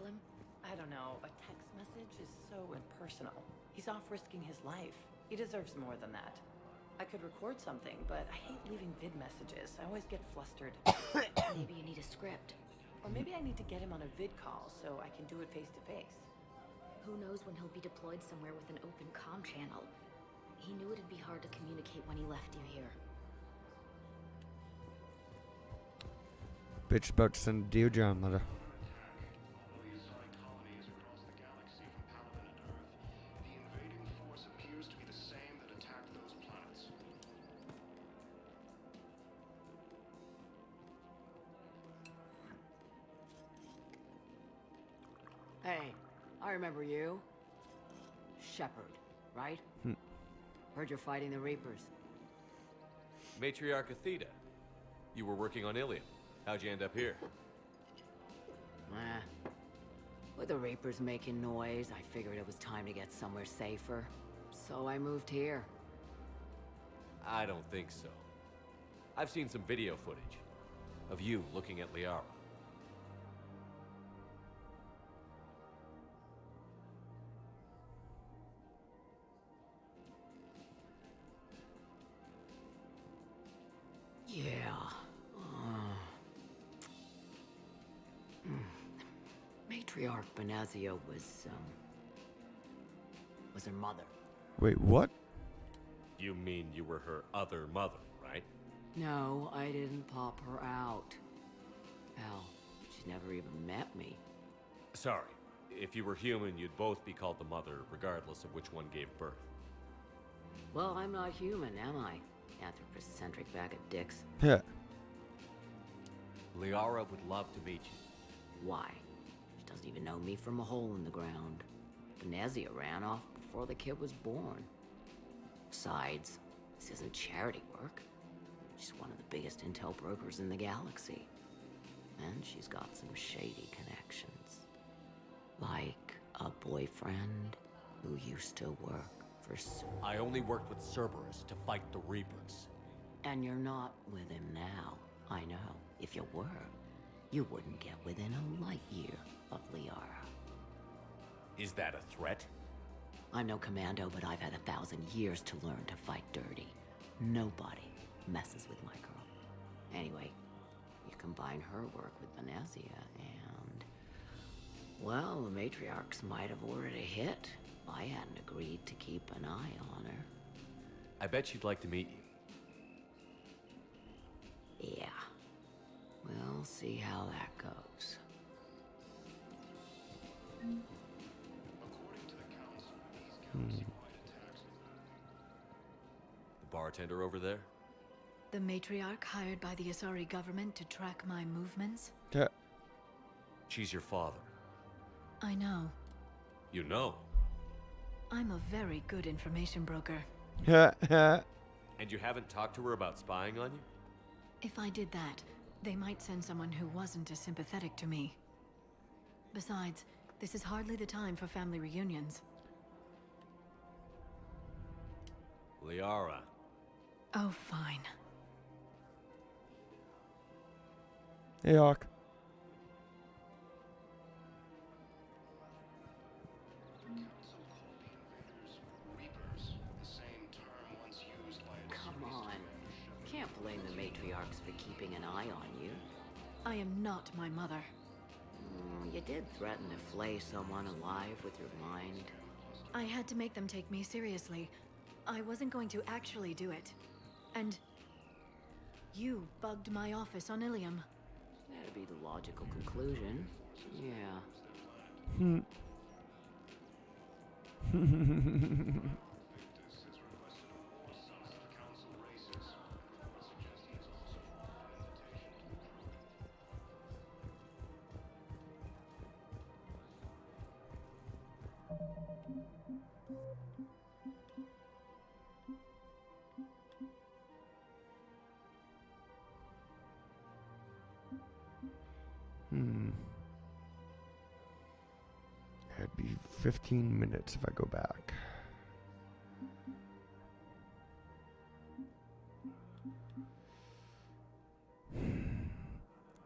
I don't know, a text message is so impersonal. He's off risking his life. He deserves more than that. I could record something, but I hate leaving vid messages. I always get flustered. Maybe you need a script. Or maybe I need to get him on a vid call so I can do it face to face. Who knows when he'll be deployed somewhere with an open comm channel. He knew it'd be hard to communicate when he left you here. Bitch about to send a Dear John letter. Hey, I remember you. Shepard, right? Heard you're fighting the Reapers. Matriarch Athena, you were working on Ilium. How'd you end up here? With the Reapers making noise, I figured it was time to get somewhere safer. So I moved here. I don't think so. I've seen some video footage of you looking at Liara. Yeah. Matriarch Benazio was her mother. Wait, what? You mean you were her other mother, right? No, I didn't pop her out. Hell, she's never even met me. Sorry. If you were human, you'd both be called the mother, regardless of which one gave birth. Well, I'm not human, am I? Anthropocentric bag of dicks. Yeah. Liara would love to meet you. Why? She doesn't even know me from a hole in the ground. Benazia ran off before the kid was born. Besides, this isn't charity work. She's one of the biggest intel brokers in the galaxy. And she's got some shady connections. Like a boyfriend who used to work for I only worked with Cerberus to fight the Reapers. And you're not with him now. I know. If you were, you wouldn't get within a light year of Liara. Is that a threat? I'm no commando, but I've had 1,000 years to learn to fight dirty. Nobody messes with my girl. Anyway, you combine her work with Benazia and... well, the matriarchs might have ordered a hit. I hadn't agreed to keep an eye on her. I bet she'd like to meet you. Yeah. We'll see how that goes. The bartender over there? The matriarch hired by the Asari government to track my movements? Yeah. She's your father. I know. You know? I'm a very good information broker. And you haven't talked to her about spying on you? If I did that, they might send someone who wasn't as sympathetic to me. Besides, this is hardly the time for family reunions. Liara. Oh, fine. Hey, Hawk. Come on. Can't blame the matriarchs for keeping an eye on you. I am not my mother. You did threaten to flay someone alive with your mind. I had to make them take me seriously. I wasn't going to actually do it. And... you bugged my office on Ilium. That'd be the logical conclusion. Yeah. It'd be 15 minutes if I go back.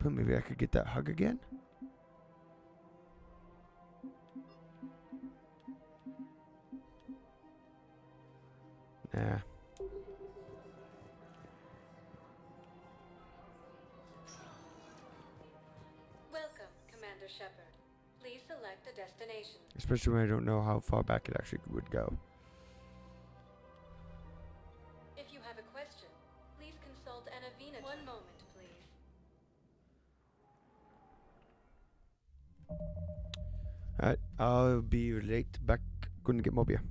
But maybe I could get that hug again? Commander Shepard. Please select a destination. Especially when I don't know how far back it actually would go. If you have a question, please consult Anavina. One moment, please. Alright, I'll be right back. Gonna get more beer.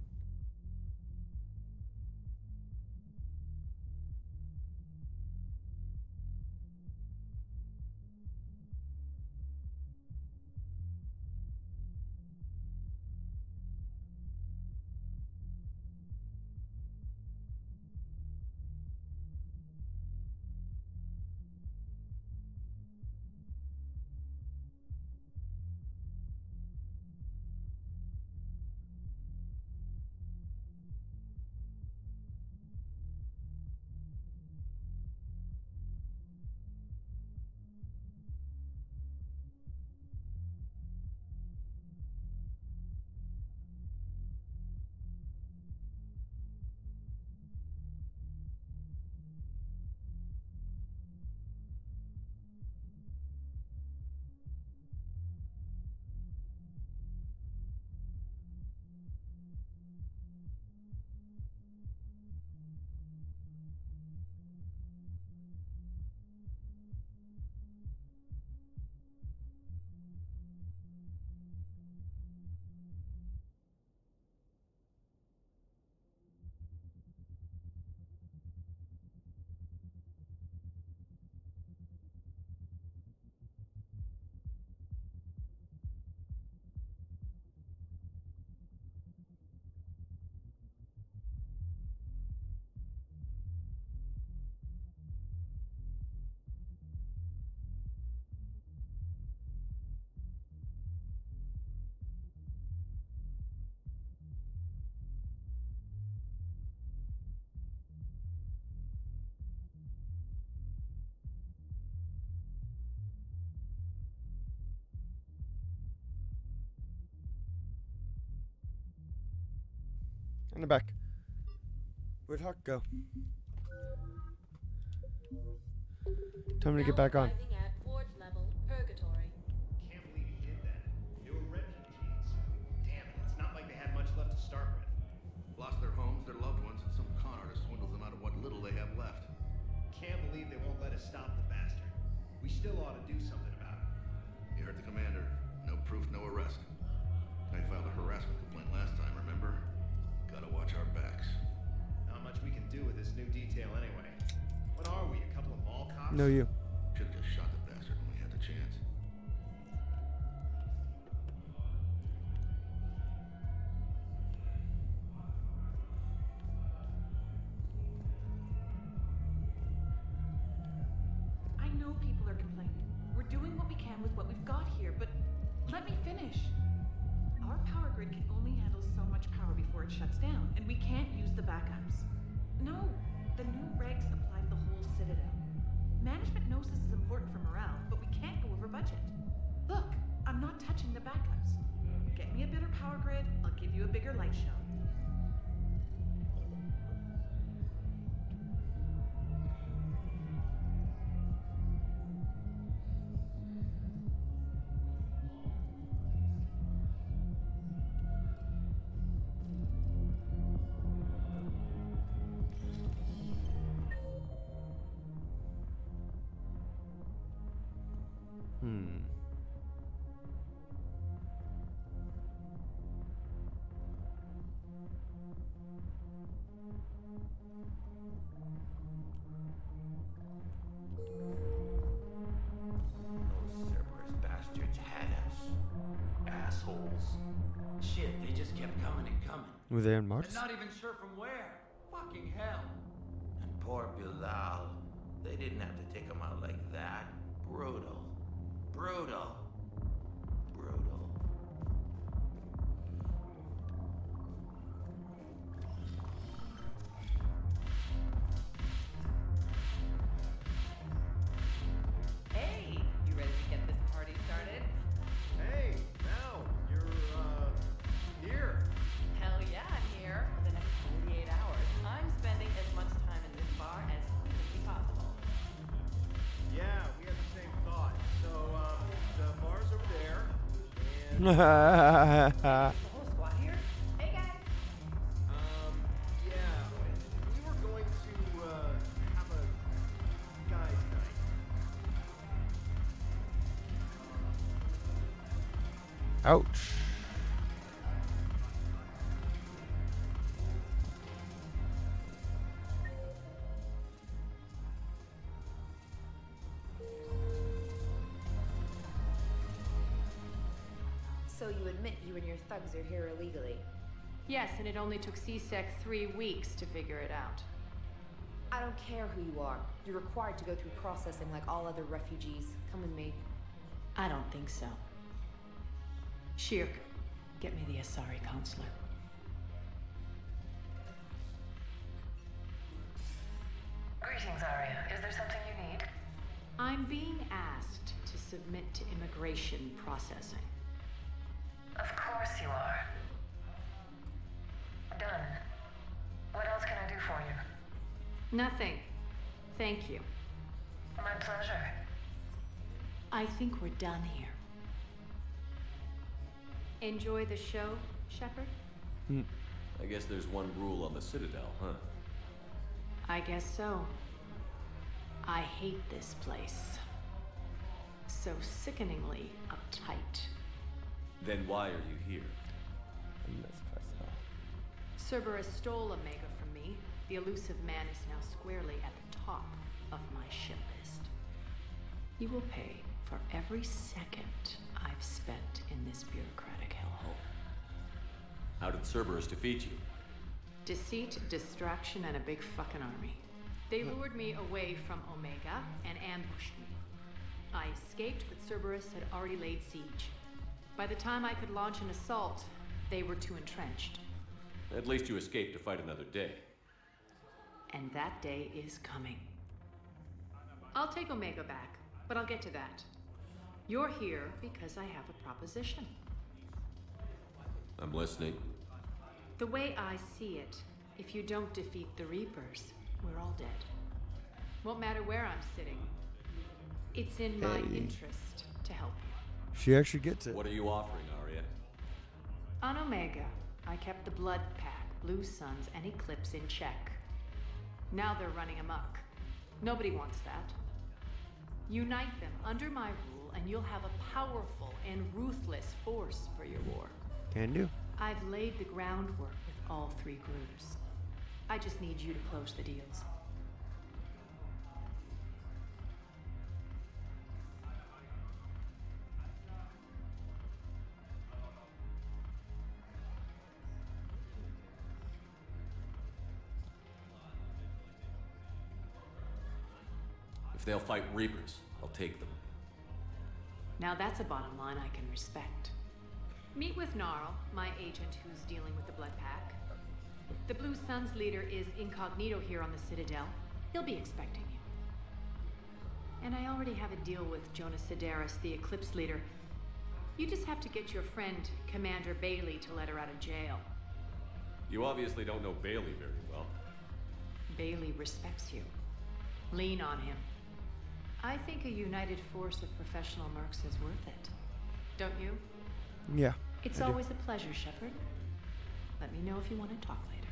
And I'm back. Where'd Huck go? Time to get back on. Arriving at Ward level purgatory. Can't believe you did that. They were refugees. Damn it, it's not like they had much left to start with. Lost their homes, their loved ones, and some con artist swindles them out of what little they have left. Can't believe they won't let us stop the bastard. We still ought to do something about it. You heard the commander. No proof, no arrest. I filed a harassment complaint last time, remember? Gotta watch our backs. Not much we can do with this new detail anyway. What are we, a couple of mall cops? No, you. Should've just shot the bastard when we had the chance. I know people are complaining. We're doing what we can with what we've got here, but let me finish. Our power grid can only handle so much power before it shuts down, and we can't use the backups. No, the new regs apply to the whole Citadel. Management knows this is important for morale, but we can't go over budget. Look, I'm not touching the backups. Get me a better power grid, I'll give you a bigger light show. Those Cerberus bastards had us. Assholes. Shit, they just kept coming and coming. Were they on Mars? And not even sure from where. Fucking hell. And poor Bilal. They didn't have to take him out like that. Brutal. Brutal. Brutal. Hey, you ready to get this party started? Hey, now, you're, here. Hell yeah, I'm here. For the next 48 hours, I'm spending as much time in this bar as humanly possible. Yeah, we had Yeah. Whole squad here? Hey guys. Yeah. We were going to, have a guys' night. Ouch. So you admit you and your thugs are here illegally? Yes, and it only took CSEC 3 weeks to figure it out. I don't care who you are. You're required to go through processing like all other refugees. Come with me. I don't think so. Shirk, get me the Asari counselor. Greetings, Arya. Is there something you need? I'm being asked to submit to immigration processing. Of course you are. Done. What else can I do for you? Nothing. Thank you. My pleasure. I think we're done here. Enjoy the show, Shepard? I guess there's one rule on the Citadel, huh? I guess so. I hate this place. So sickeningly uptight. Then why are you here? Cerberus stole Omega from me. The elusive man is now squarely at the top of my shit list. He will pay for every second I've spent in this bureaucratic hellhole. How did Cerberus defeat you? Deceit, distraction, and a big fucking army. They lured me away from Omega and ambushed me. I escaped, but Cerberus had already laid siege. By the time I could launch an assault, they were too entrenched. At least you escaped to fight another day. And that day is coming. I'll take Omega back, but I'll get to that. You're here because I have a proposition. I'm listening. The way I see it, if you don't defeat the Reapers, we're all dead. Won't matter where I'm sitting. It's in my interest to help you. She actually gets it. What are you offering, Arya? On Omega, I kept the Blood Pack, Blue Suns, and Eclipse in check. Now they're running amok. Nobody wants that. Unite them under my rule, and you'll have a powerful and ruthless force for your war. Can do. I've laid the groundwork with all 3 groups. I just need you to close the deals. If they'll fight Reapers, I'll take them. Now that's a bottom line I can respect. Meet with Gnarl, my agent who's dealing with the Blood Pack. The Blue Suns leader is incognito here on the Citadel. He'll be expecting you. And I already have a deal with Jonas Sedaris, the Eclipse leader. You just have to get your friend, Commander Bailey, to let her out of jail. You obviously don't know Bailey very well. Bailey respects you. Lean on him. I think a united force of professional mercs is worth it. Don't you? Yeah. It's I do. always a pleasure, Shepard. Let me know if you want to talk later.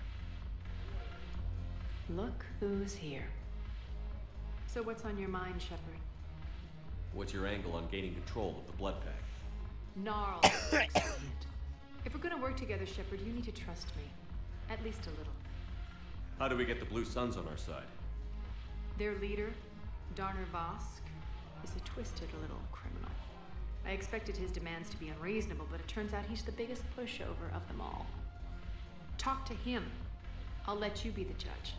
Look who's here. So what's on your mind, Shepard? What's your angle on gaining control of the Blood Pack? Gnarl. Excellent. If we're gonna work together, Shepard, you need to trust me. At least a little. How do we get the Blue Suns on our side? Their leader, Darner Vosk, is a twisted little criminal. I expected his demands to be unreasonable, but it turns out he's the biggest pushover of them all. Talk to him. I'll let you be the judge.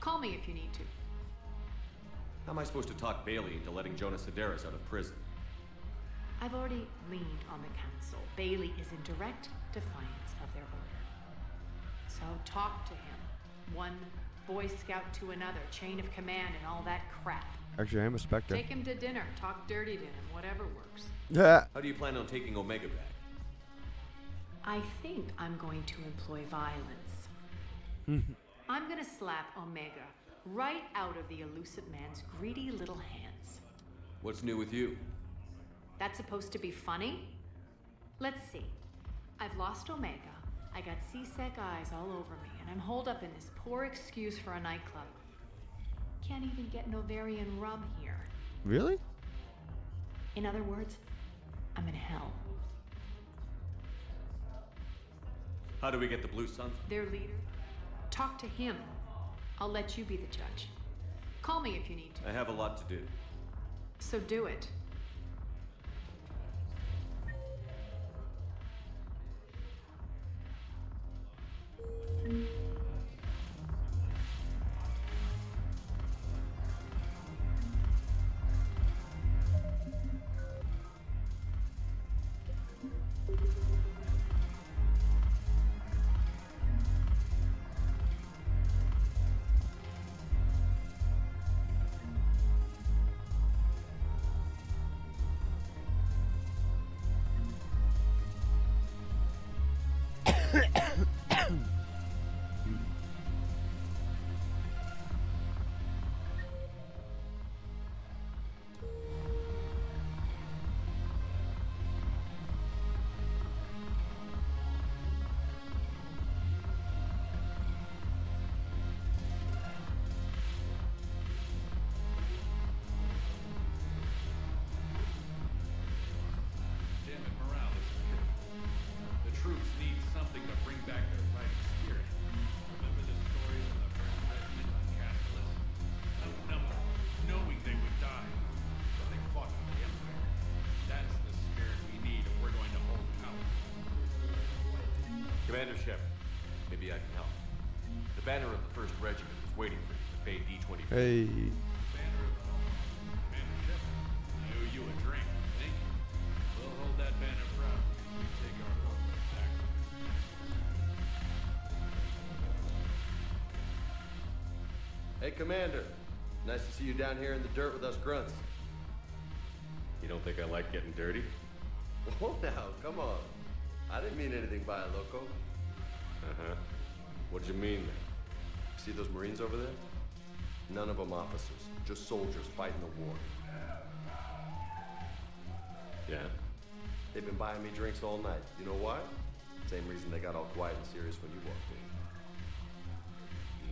Call me if you need to. How am I supposed to talk Bailey into letting Jonas Sedaris out of prison? I've already leaned on the council. Bailey is in direct defiance of their order. So talk to him. One Boy Scout to another, chain of command and all that crap. Actually, I am a Spectre. Take him to dinner, talk dirty to him, whatever works. Yeah. How do you plan on taking Omega back? I think I'm going to employ violence. I'm gonna slap Omega right out of the elusive man's greedy little hands. What's new with you? That's supposed to be funny? Let's see. I've lost Omega. I got C-Sec eyes all over me, and I'm holed up in this poor excuse for a nightclub. Can't even get Novarian rum here. Really? In other words, I'm in hell. How do we get the Blue Suns? Their leader? Talk to him. I'll let you be the judge. Call me if you need to. I have a lot to do. So do it. Commander Shepard, maybe I can help. The banner of the 1st Regiment is waiting for you to pay D-24. Hey. Commander Shepard, I owe you a drink. Thank you. We'll hold that banner proud. We take our work back. Hey, Commander. Nice to see you down here in the dirt with us grunts. You don't think I like getting dirty? Oh, now, come on. I didn't mean anything by it, loco. Uh-huh. What'd you mean, then? See those Marines over there? None of them officers, just soldiers fighting the war. Yeah? They've been buying me drinks all night. You know why? Same reason they got all quiet and serious when you walked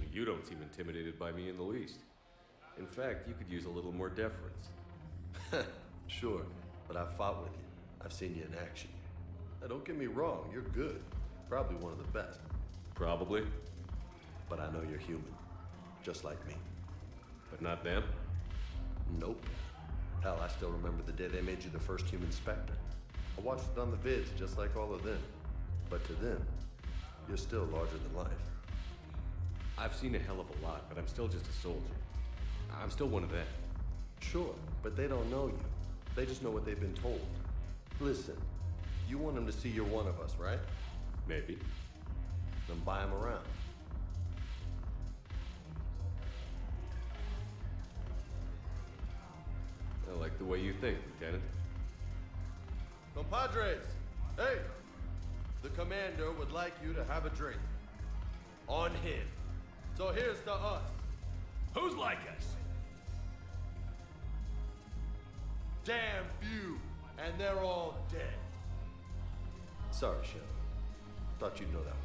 in. You don't seem intimidated by me in the least. In fact, you could use a little more deference. Sure, but I've fought with you. I've seen you in action. Now, don't get me wrong, you're good. Probably one of the best. Probably. But I know you're human. Just like me. But not them? Nope. Hell, I still remember the day they made you the first human Spectre. I watched it on the vids, just like all of them. But to them, you're still larger than life. I've seen a hell of a lot, but I'm still just a soldier. I'm still one of them. Sure, but they don't know you. They just know what they've been told. Listen, you want them to see you're one of us, right? Maybe. Then buy them around. I like the way you think, Lieutenant. Compadres! Hey! The commander would like you to have a drink. On him. So here's to us. Who's like us? Damn few, and they're all dead. Sorry, Shep. Thought you'd know that one.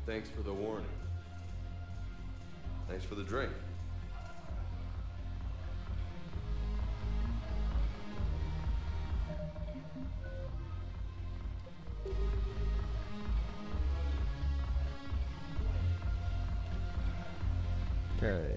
Thanks for the warning. Thanks for the drink. Okay.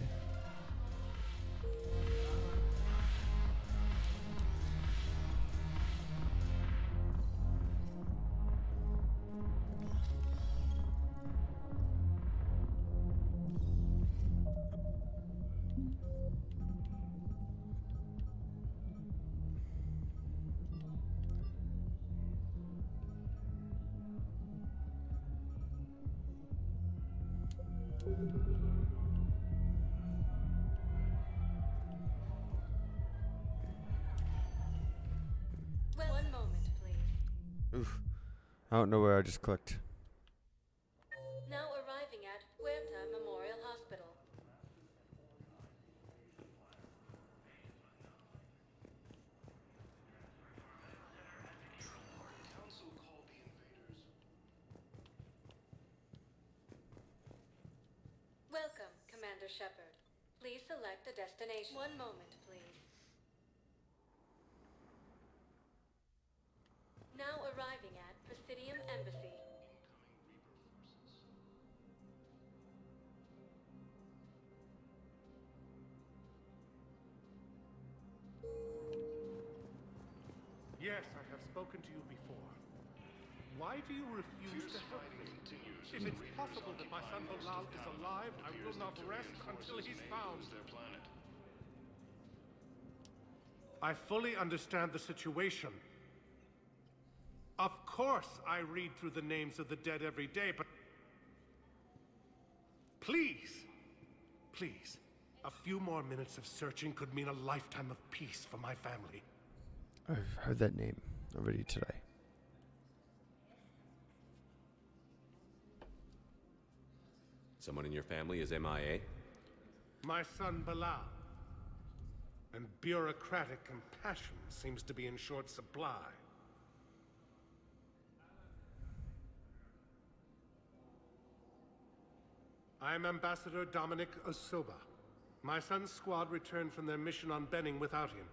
One moment, please. Oof. I don't know where I just clicked. Now arriving at Huerta Memorial Hospital. Council called Commander Shepard. Please select a destination. One moment, please. Now arriving at Presidium Embassy. Yes, I have spoken to you before. Why do you refuse to help me? If it's possible that my son Bilal is alive, I will not rest until he's found. I fully understand the situation. Of course I read through the names of the dead every day, but... Please, please, a few more minutes of searching could mean a lifetime of peace for my family. I've heard that name already today. Someone in your family is MIA? My son Bilal. And bureaucratic compassion seems to be in short supply. I am Ambassador Dominic Osoba. My son's squad returned from their mission on Benning without him.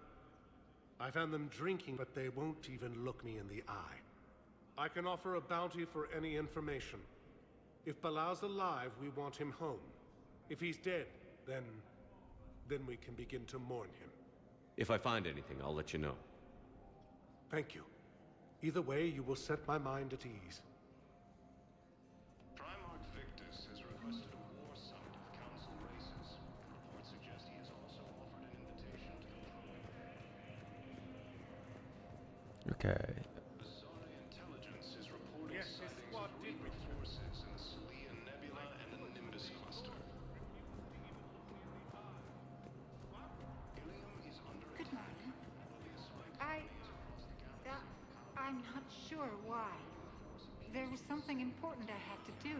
I found them drinking, but they won't even look me in the eye. I can offer a bounty for any information. If Bilal's alive, we want him home. If he's dead, then we can begin to mourn him. If I find anything, I'll let you know. Thank you. Either way, you will set my mind at ease. Primarch Victus has requested a war summit of council races. Reports suggest he has also offered an invitation to the probe. Okay. Azari intelligence is reporting sightings of Reaper forces in the Salian Nebula and the Nimbus cluster. Ilium is under Good morning. I'm not sure why. There was something important I had to do.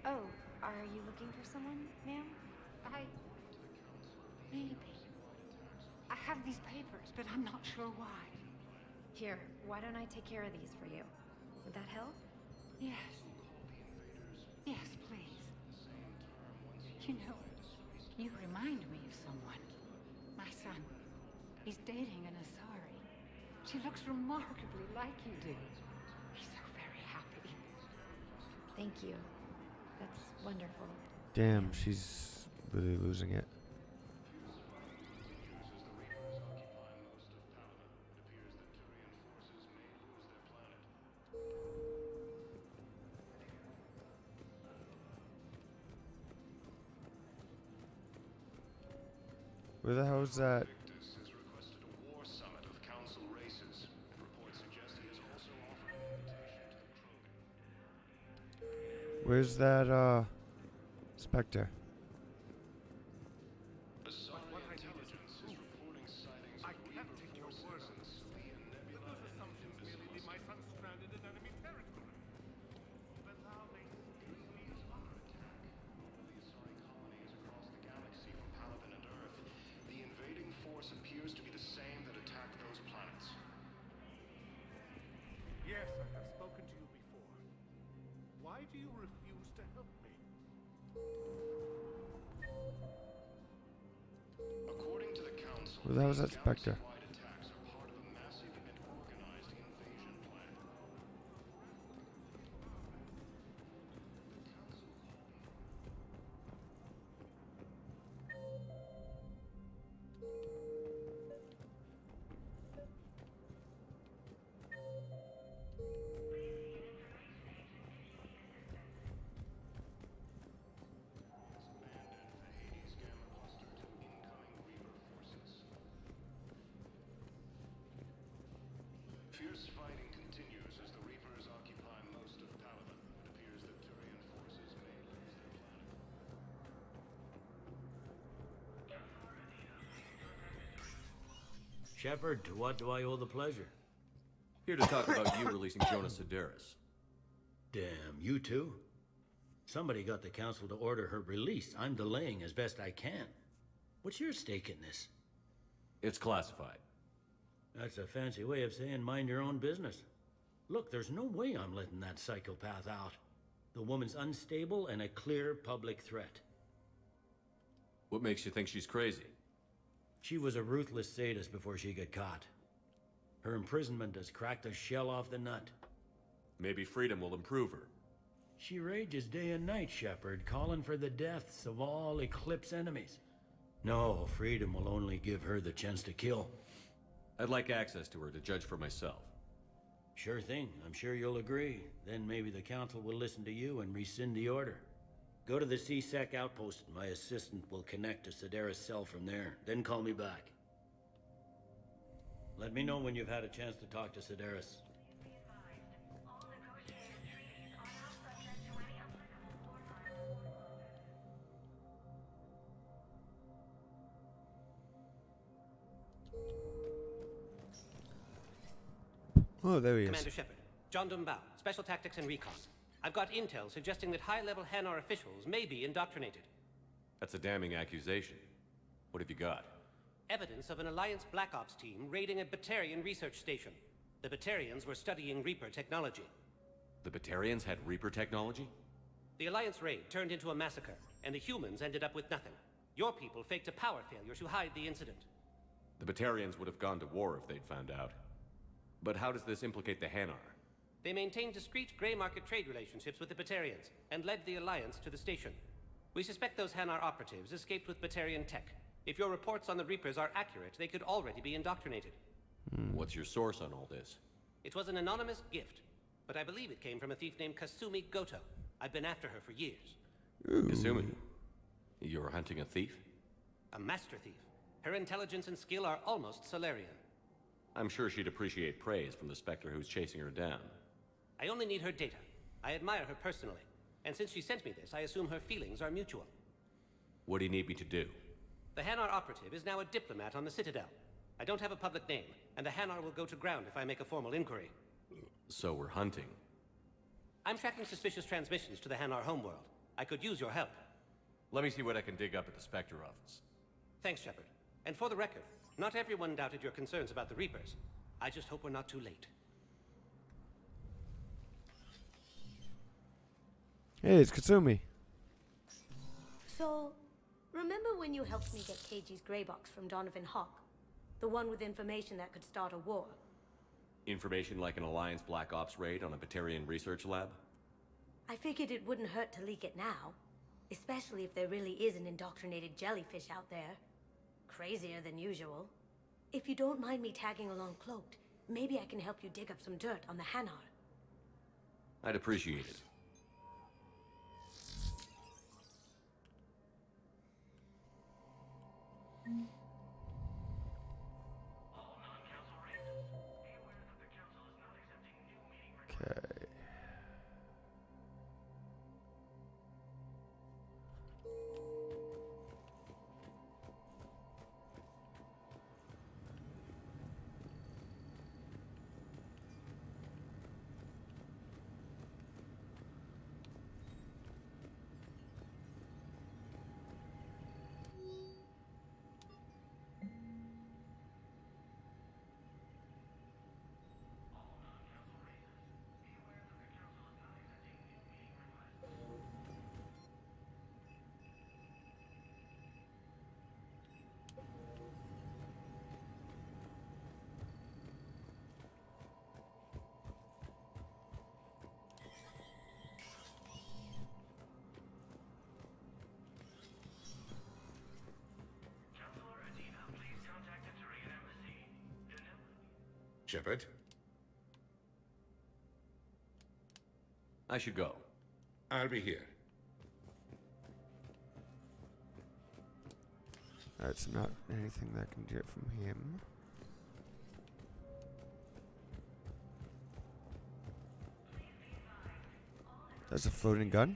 Oh, are you looking for someone, ma'am? Maybe. I have these papers, but I'm not sure why. Here, why don't I take care of these for you? Would that help? Yes. Yes, please. You know, you remind me of someone. My son. He's dating an Asari. She looks remarkably like you do. He's so very happy. Thank you. That's wonderful. Damn, she's really losing it. Where the hell is that? Victus has requested a war summit of council races. Reports suggest he has also offered an invitation to the Krogan. Where's that, Spectre? Azari intelligence is reporting sightings of Reaper forces in the Salian Nebula and the Nimbus cluster. My son stranded in enemy territory. Bilal may Ilium is under attack. The Asari colony is across the galaxy from Paladin and Earth. The invading force appears to be the same that attacked those planets. Yes, I have spoken to you before. Why do you refuse to help me? According to the council, Where the hell is that Spectre? galaxy-wide attacks are part of a massive and organized invasion plan. Fierce fighting continues as the Reapers occupy most of Paladin. It appears that Turian forces may lose their planet. Shepard, to what do I owe the pleasure? Here to talk about you releasing Jonas Sedaris. Damn, you too? Somebody got the council to order her release. I'm delaying as best I can. What's your stake in this? It's classified. That's a fancy way of saying mind your own business. Look, there's no way I'm letting that psychopath out. The woman's unstable and a clear public threat. What makes you think she's crazy? She was a ruthless sadist before she got caught. Her imprisonment has cracked the shell off the nut. Maybe freedom will improve her. She rages day and night, Shepard, calling for the deaths of all Eclipse enemies. No, freedom will only give her the chance to kill. I'd like access to her to judge for myself. Sure thing. I'm sure you'll agree. Then maybe the Council will listen to you and rescind the order. Go to the C-Sec outpost and my assistant will connect to Sedaris' cell from there. Then call me back. Let me know when you've had a chance to talk to Sedaris. Oh, there he is. Commander Shepard, John Dumbao, Special Tactics and Recon. I've got intel suggesting that high-level Hanar officials may be indoctrinated. That's a damning accusation. What have you got? Evidence of an Alliance Black Ops team raiding a Batarian research station. The Batarians were studying Reaper technology. The Batarians had Reaper technology? The Alliance raid turned into a massacre, and the humans ended up with nothing. Your people faked a power failure to hide the incident. The Batarians would have gone to war if they'd found out. But how does this implicate the Hanar? They maintained discreet gray market trade relationships with the Batarians, and led the Alliance to the station. We suspect those Hanar operatives escaped with Batarian tech. If your reports on the Reapers are accurate, they could already be indoctrinated. What's your source on all this? It was an anonymous gift, but I believe it came from a thief named Kasumi Goto. I've been after her for years. Kasumi? You're hunting a thief? A master thief. Her intelligence and skill are almost Solarian. I'm sure she'd appreciate praise from the Spectre who's chasing her down. I only need her data. I admire her personally. And since she sent me this, I assume her feelings are mutual. What do you need me to do? The Hanar operative is now a diplomat on the Citadel. I don't have a public name, and the Hanar will go to ground if I make a formal inquiry. So we're hunting. I'm tracking suspicious transmissions to the Hanar homeworld. I could use your help. Let me see what I can dig up at the Spectre office. Thanks, Shepard. And for the record, not everyone doubted your concerns about the Reapers. I just hope we're not too late. Hey, it's Kasumi. So, remember when you helped me get KG's grey box from Donovan Hawk? The one with information that could start a war? Information like an Alliance Black Ops raid on a Batarian research lab? I figured it wouldn't hurt to leak it now. Especially if there really is an indoctrinated jellyfish out there. Crazier than usual. If you don't mind me tagging along cloaked, maybe I can help you dig up some dirt on the Hanar. I'd appreciate it. Okay. Shepard? I should go. I'll be here. That's not anything that I can get from him. That's a floating gun?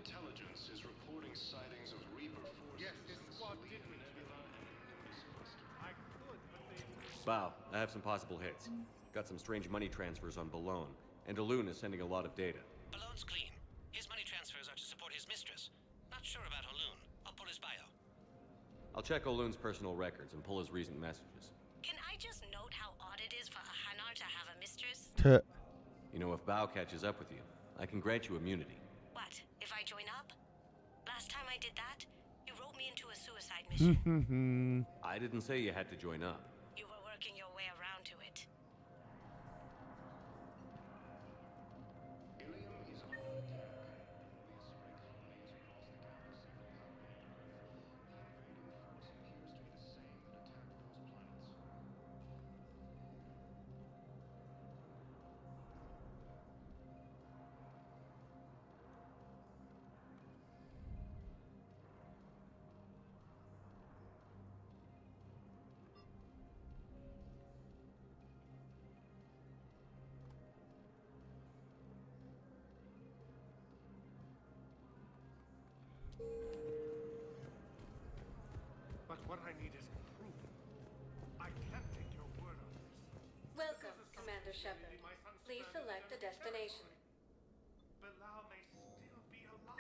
Intelligence is reporting sightings of Reaper forces. Yes, this squad did Bow, I have some possible hits. Got some strange money transfers on Balone, and Alun is sending a lot of data. Balone's clean. His money transfers are to support his mistress. Not sure about Alun. I'll pull his bio. I'll check Olun's personal records and pull his recent messages. Can I just note how odd it is for a Hanar to have a mistress? You know, if Bao catches up with you, I can grant you immunity. What, if I join up? Last time I did that, you wrote me into a suicide mission. I didn't say you had to join up. You were working your way around to it. But what I need is proof. I can't take your word on this. Welcome, Commander Shepard. Please select a destination. Bilal may still be alive.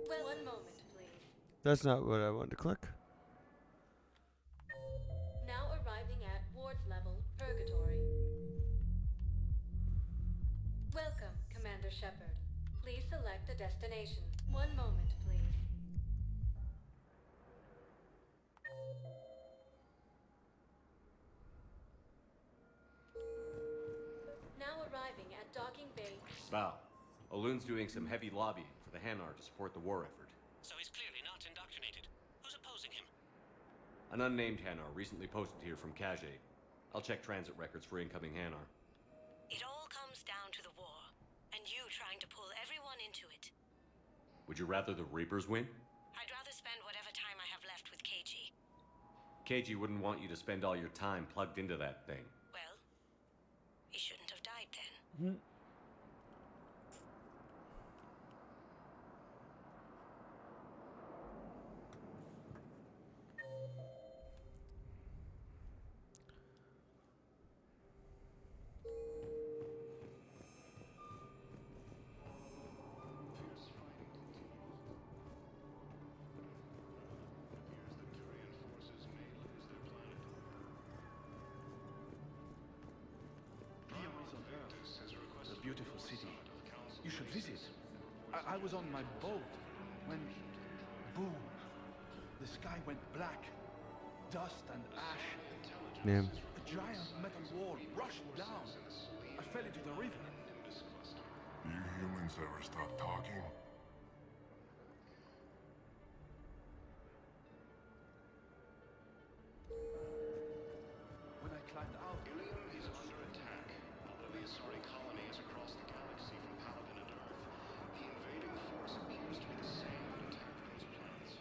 Well, one moment, please. That's not what I wanted to click. Now arriving at Ward Level, Purgatory. Welcome, Commander Shepard. Please select a destination. One moment, please. Now arriving at Docking Bay. Bao, Olun's doing some heavy lobbying for the Hanar to support the war effort. So he's clearly not indoctrinated. Who's opposing him? An unnamed Hanar recently posted here from Kajay. I'll check transit records for incoming Hanar. It all comes down to the war, and you trying to pull everyone into it. Would you rather the Reapers win? I'd rather spend whatever time I have left with KG. KG wouldn't want you to spend all your time plugged into that thing. Well, he shouldn't have died then. It's a beautiful city. You should visit. I was on my boat when, boom, the sky went black. Dust and ash. Damn. A giant metal wall rushed down. I fell into the river. Do you humans ever stop talking? When I climbed out, Ilium is under attack. Although the Asari colonies across the galaxy from Paladin and Earth, the invading force appears to be the same that attacked those planets.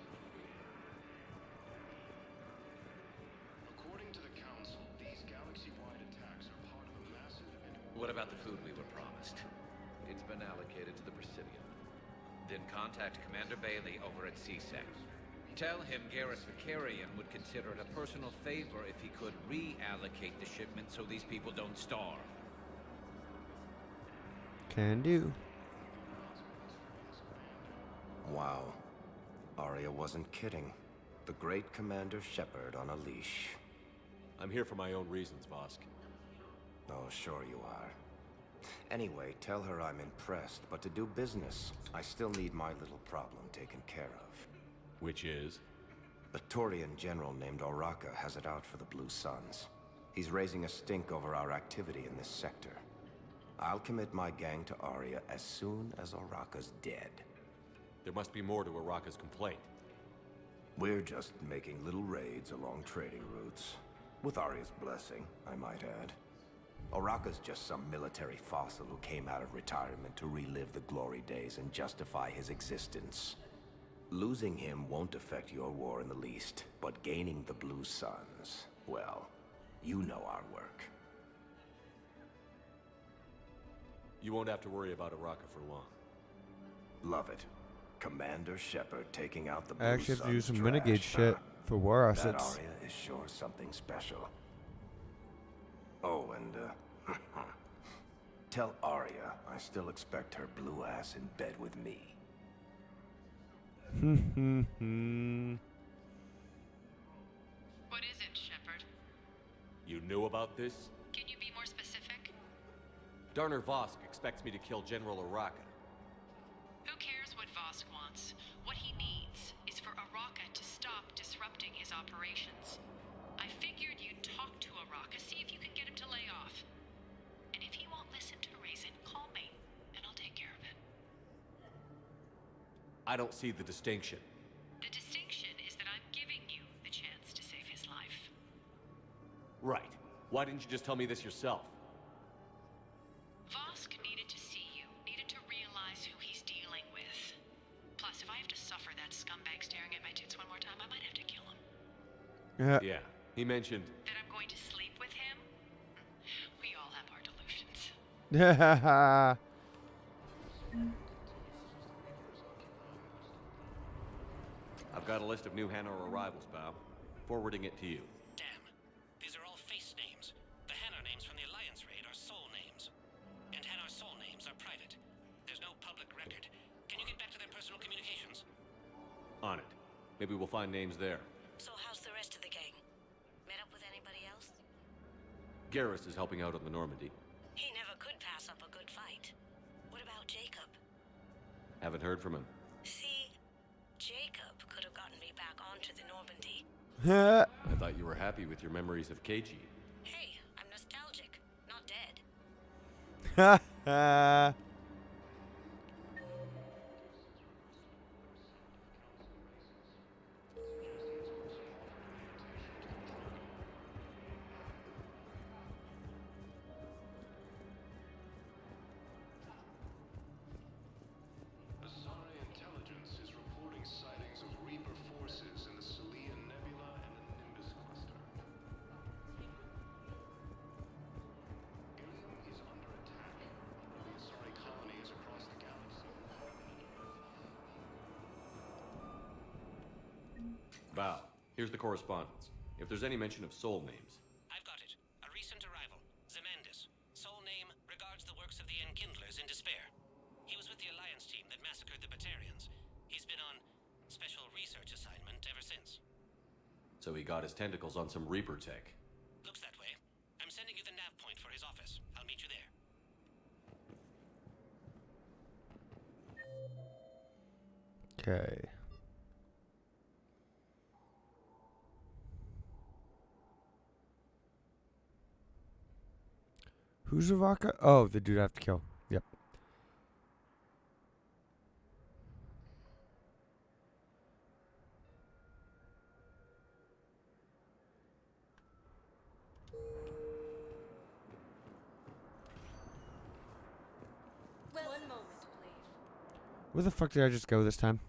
According to the Council, these galaxy-wide attacks are part of a massive What about the food we were promised? It's been allocated to the Presidium. Then contact Commander Bailey over at CSEC. Tell him Garrus Vicarian would consider it a personal favor if he could reallocate the shipment so these people don't starve. Can do. Wow. Arya wasn't kidding. The great Commander Shepard on a leash. I'm here for my own reasons, Vosk. Oh, sure you are. Anyway, tell her I'm impressed, but to do business, I still need my little problem taken care of. Which is? A Taurian general named Oraka has it out for the Blue Suns. He's raising a stink over our activity in this sector. I'll commit my gang to Arya as soon as Oraka's dead. There must be more to Oraka's complaint. We're just making little raids along trading routes. With Arya's blessing, I might add. Oraka's just some military fossil who came out of retirement to relive the glory days and justify his existence. Losing him won't affect your war in the least, but gaining the Blue Suns, well, you know our work. You won't have to worry about Araka for long. Love it. Commander Shepard taking out the I actually have to do Sun's some trash, renegade shit for war That assets. Aria is sure something special. Oh, and tell Aria I still expect her blue ass in bed with me. What is it, Shepard? You knew about this? Can you be more specific? Darner Vosk expects me to kill General Araka. Who cares what Vosk wants? What he needs is for Araka to stop disrupting his operations. I figured you'd talk to Araka, see if you can get him to lay off. And if he won't listen to reason, call me, and I'll take care of it. I don't see the distinction. The distinction is that I'm giving you the chance to save his life. Right. Why didn't you just tell me this yourself? Vosk needed to see you, needed to realize who he's dealing with. Plus, if I have to suffer that scumbag staring at my tits one more time, I might have to kill him. Yeah. He mentioned... That I'm going to sleep with him? We all have our delusions. I've got a list of new Hanar arrivals, Bao. Forwarding it to you. Damn. These are all face names. The Hanar names from the Alliance raid are soul names. And Hanar soul names are private. There's no public record. Can you get back to their personal communications? On it. Maybe we'll find names there. So how's the rest of the gang? Met up with anybody else? Garrus is helping out on the Normandy. He never could pass up a good fight. What about Jacob? Haven't heard from him. See, Jacob could have gotten me back onto the Normandy. I thought you were happy with your memories of KG. Hey, I'm nostalgic, not dead. Asari intelligence is reporting sightings of Reaper forces in the Salian Nebula and the Nimbus cluster. Ilium is under attack. The Asari colony is across the galaxy. Bao, here's the correspondence. If there's any mention of soul names. I've got it. A recent arrival. Zemandis. Soul name regards the works of the Enkindlers in despair. He was with the Alliance team that massacred the Batarians. He's been on special research assignment ever since. So he got his tentacles on some Reaper tech. Looks that way. I'm sending you the nav point for his office. I'll meet you there. Okay. Who's Araka? Oh, the dude I have to kill. Yep. Well, 1 moment, please. Where the fuck did I just go this time?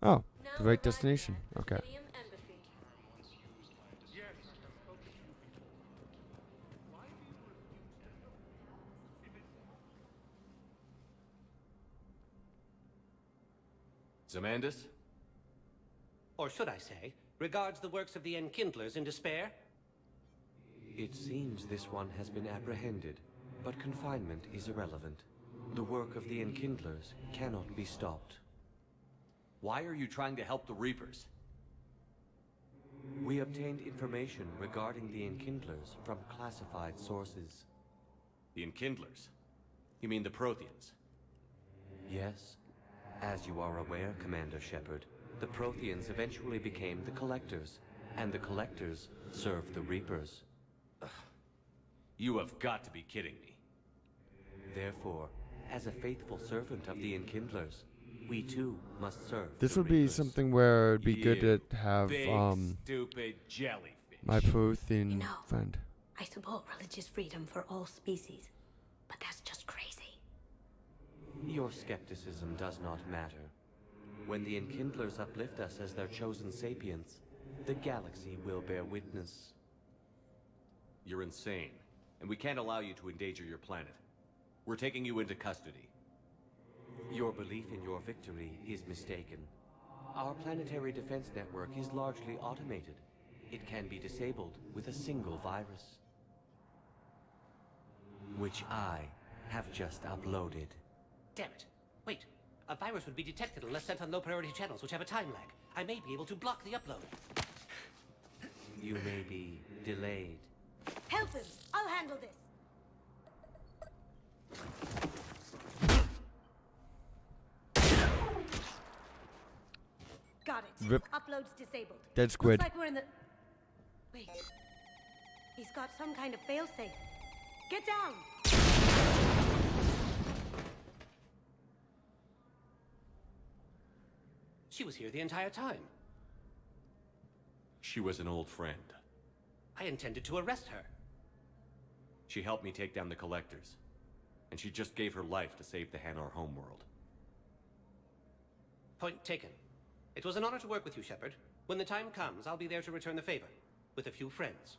Oh, the right destination. Okay. Iridium Embassy. Zemandis? Or should I say, regards the works of the Enkindlers in despair? It seems this one has been apprehended, but confinement is irrelevant. The work of the Enkindlers cannot be stopped. Why are you trying to help the Reapers? We obtained information regarding the Enkindlers from classified sources. The Enkindlers? You mean the Protheans? Yes. As you are aware, Commander Shepard, the Protheans eventually became the Collectors, and the Collectors served the Reapers. You have got to be kidding me. Therefore, as a faithful servant of the Enkindlers, we too must serve This the would be Reapers. something where it'd be good You to have big, stupid jellyfish. my Prothean You know, friend. I support religious freedom for all species, but that's just crazy. Your skepticism does not matter. When the Enkindlers uplift us as their chosen sapients, the galaxy will bear witness. You're insane, and we can't allow you to endanger your planet. We're taking you into custody. Your belief in your victory is mistaken. Our planetary defense network is largely automated. It can be disabled with a single virus, which I have just uploaded. Damn it. Wait. A virus would be detected unless sent on low-priority channels, which have a time lag. I may be able to block the upload. You may be delayed. Help him! I'll handle this! Got it. Rip. Upload's disabled. Dead Squid. Looks like we're in the... Wait. He's got some kind of failsafe. Get down! She was here the entire time. She was an old friend. I intended to arrest her. She helped me take down the Collectors. And she just gave her life to save the Hanar homeworld. Point taken. It was an honor to work with you, Shepard. When the time comes, I'll be there to return the favor. With a few friends.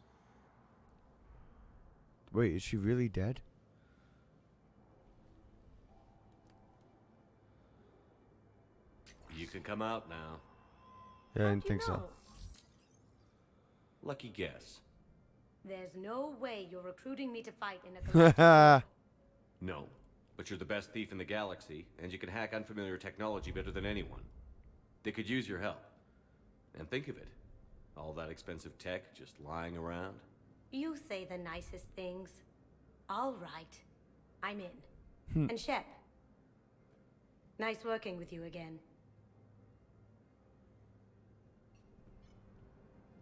Wait, is she really dead? You can come out now. Yeah, I didn't think so. Lucky guess. There's no way you're recruiting me to fight in a collective. No, but you're the best thief in the galaxy, and you can hack unfamiliar technology better than anyone. They could use your help. And think of it. All that expensive tech just lying around. You say the nicest things. All right. I'm in. And Shep. Nice working with you again.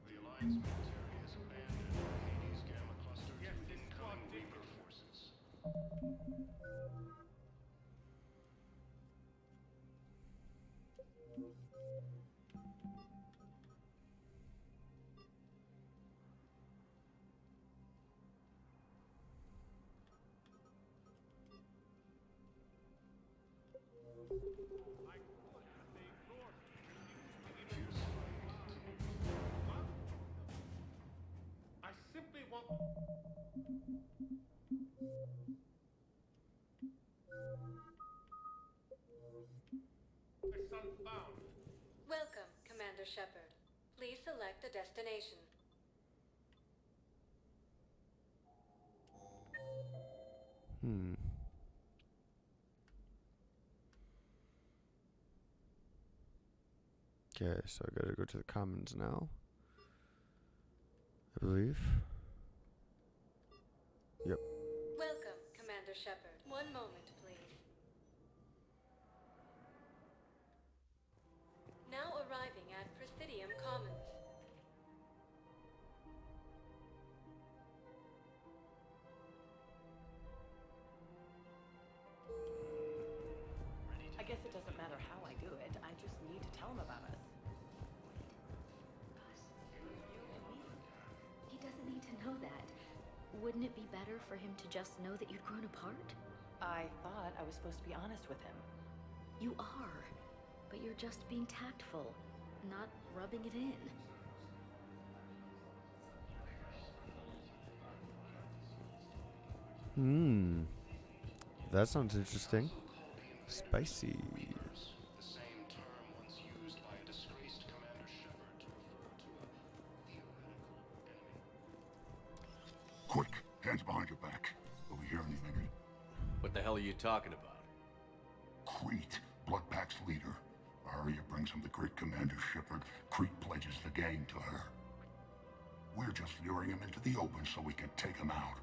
The Alliance military has abandoned Hades Gamma Cluster to incoming Reaper forces. I simply want... My son found. Welcome, Commander Shepard. Please select a destination. Okay, so I gotta go to the commons now. I believe. Yep. Welcome, Commander Shepard. One moment, please. Now arriving at Presidium Commons. I guess it doesn't matter how I do it. I just need to tell him about us. He doesn't need to know that. Wouldn't it be better for him to just know that you'd grown apart? I thought I was supposed to be honest with him. You are, but you're just being tactful, not rubbing it in. That sounds interesting. Spicy. The same term once used by a disgraced Commander Shepard to refer to a theoretical enemy. Quick, hands behind your back. We'll be here any minute. What the hell are you talking about? Crete, Bloodpack's leader. Arya brings him the great Commander Shepard. Crete pledges the gang to her. We're just luring him into the open so we can take him out.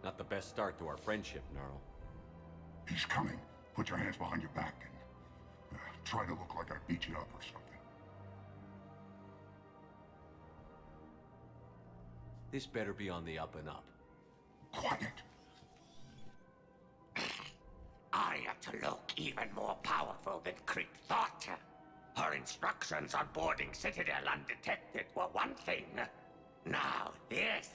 Not the best start to our friendship, Gnarl. He's coming. Put your hands behind your back and try to look like I beat you up or something. This better be on the up and up. Quiet. Arya to look even more powerful than Crete thought. Her instructions on boarding Citadel undetected were one thing. Now this.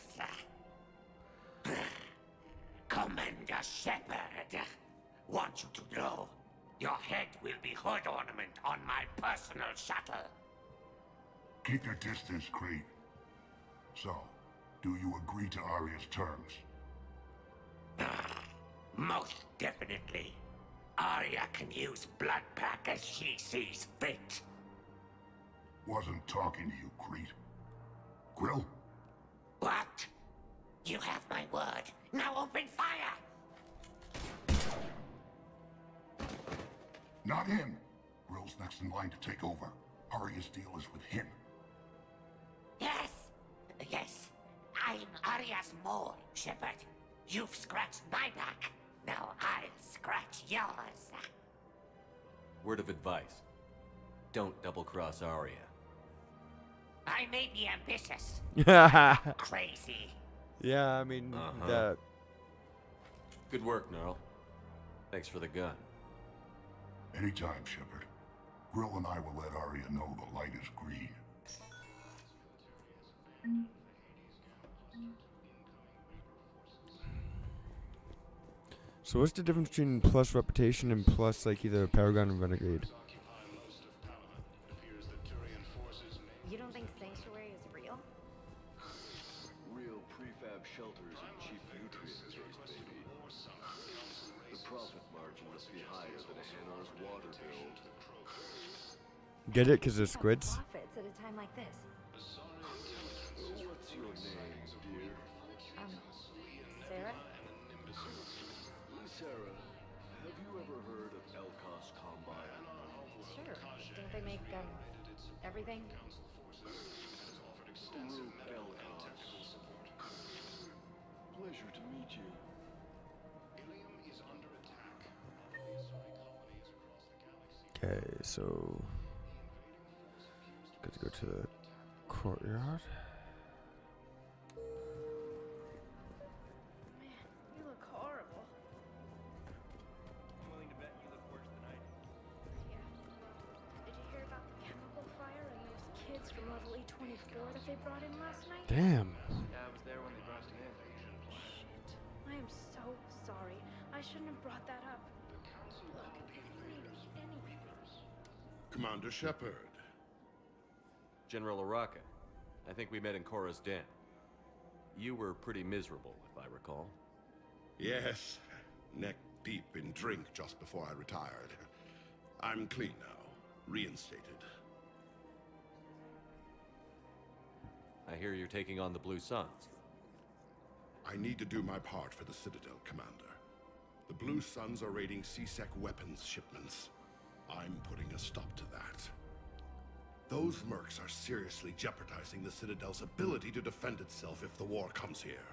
Commander Shepard, want you to know, your head will be hood ornament on my personal shuttle. Keep your distance, Crete. So, do you agree to Arya's terms? Most definitely. Arya can use Bloodpack as she sees fit. Wasn't talking to you, Crete. Grill? What? You have my word. Now open fire! Not him. Grill's next in line to take over. Arya's deal is with him. Yes. Yes. I'm Arya's mole, Shepard. You've scratched my back. Now I'll scratch yours. Word of advice. Don't double-cross Arya. I may be ambitious. Crazy. Yeah, I mean, that... Good work, Gnarl. Thanks for the gun. Anytime, Shepard. Grill and I will let Arya know the light is green. So what's the difference between plus reputation and plus, like, either Paragon or Renegade? You don't think Sanctuary is real? Real prefab shelters and cheap nutrient base, baby. The profit margin must be higher than a Hanor's water bill. Get it? Because they're squids? Profits at a time like this. What's your name, dear? Sarah? Sarah, have you ever heard of Elkos Combine? Sure. Don't they make, everything? Rook Elkos. Pleasure to meet you. Okay, so... Got to go to the courtyard. You look horrible. I'm willing to bet you look worse than I do. Yeah. Did you hear about the chemical fire and those kids from level E24 that they brought in last night? Damn. Yeah, I was there when they brought them in. Shit. I am so sorry. I shouldn't have brought that up. Look, if you need anything... Commander Shepard. General Araka. I think we met in Korra's den. You were pretty miserable, if I recall. Yes. Neck deep in drink just before I retired. I'm clean now. Reinstated. I hear you're taking on the Blue Suns. I need to do my part for the Citadel, Commander. The Blue Suns are raiding CSEC weapons shipments. I'm putting a stop to that. Those mercs are seriously jeopardizing the Citadel's ability to defend itself if the war comes here.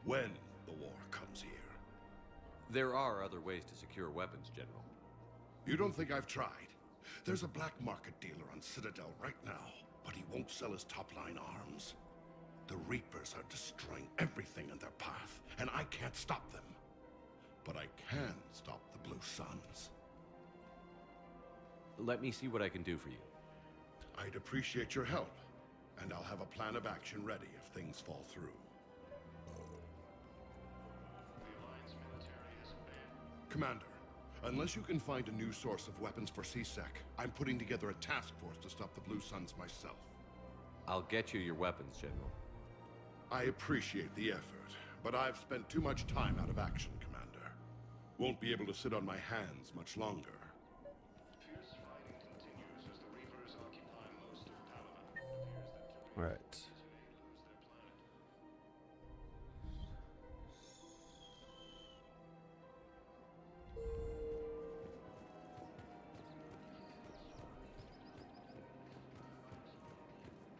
When the war comes here. There are other ways to secure weapons, General. You don't think I've tried? There's a black market dealer on Citadel right now, but he won't sell his top-line arms. The Reapers are destroying everything in their path, and I can't stop them. But I can stop the Blue Suns. Let me see what I can do for you. I'd appreciate your help, and I'll have a plan of action ready if things fall through. Commander, unless you can find a new source of weapons for CSEC, I'm putting together a task force to stop the Blue Suns myself. I'll get you your weapons, General. I appreciate the effort, but I've spent too much time out of action, Commander. Won't be able to sit on my hands much longer. Right.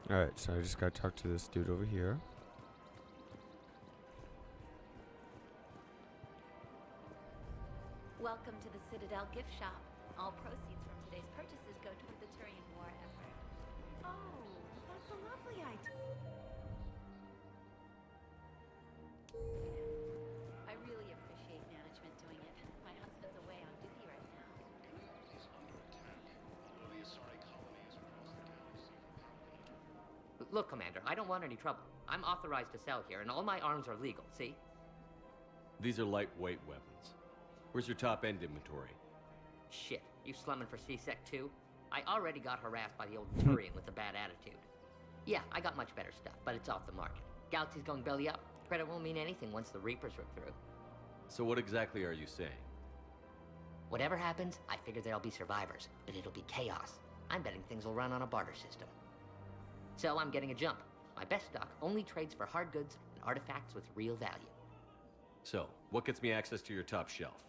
Alright, so I just gotta talk to this dude over here. Welcome to the Citadel gift shop. All proceeds from today's purchases go to the Turian war effort. Oh, that's a lovely idea. I really appreciate management doing it. My husband's away on duty right now. Look, Commander, I don't want any trouble. I'm authorized to sell here, and all my arms are legal, see? These are lightweight weapons. Where's your top-end inventory? Shit, you slumming for CSEC too? I already got harassed by the old Turian with a bad attitude. Yeah, I got much better stuff, but it's off the market. Galaxy's going belly up. Credit won't mean anything once the Reapers rip through. So what exactly are you saying? Whatever happens, I figure there'll be survivors, but it'll be chaos. I'm betting things will run on a barter system. So I'm getting a jump. My best stock only trades for hard goods and artifacts with real value. So, what gets me access to your top shelf?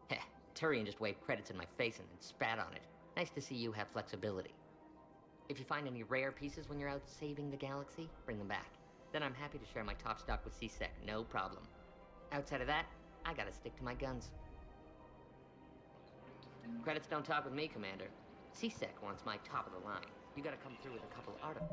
Heh, Turian just waved credits in my face and then spat on it. Nice to see you have flexibility. If you find any rare pieces when you're out saving the galaxy, bring them back. Then I'm happy to share my top stock with CSEC, no problem. Outside of that, I gotta stick to my guns. Credits don't talk with me, Commander. CSEC wants my top of the line. You gotta come through with a couple artifacts.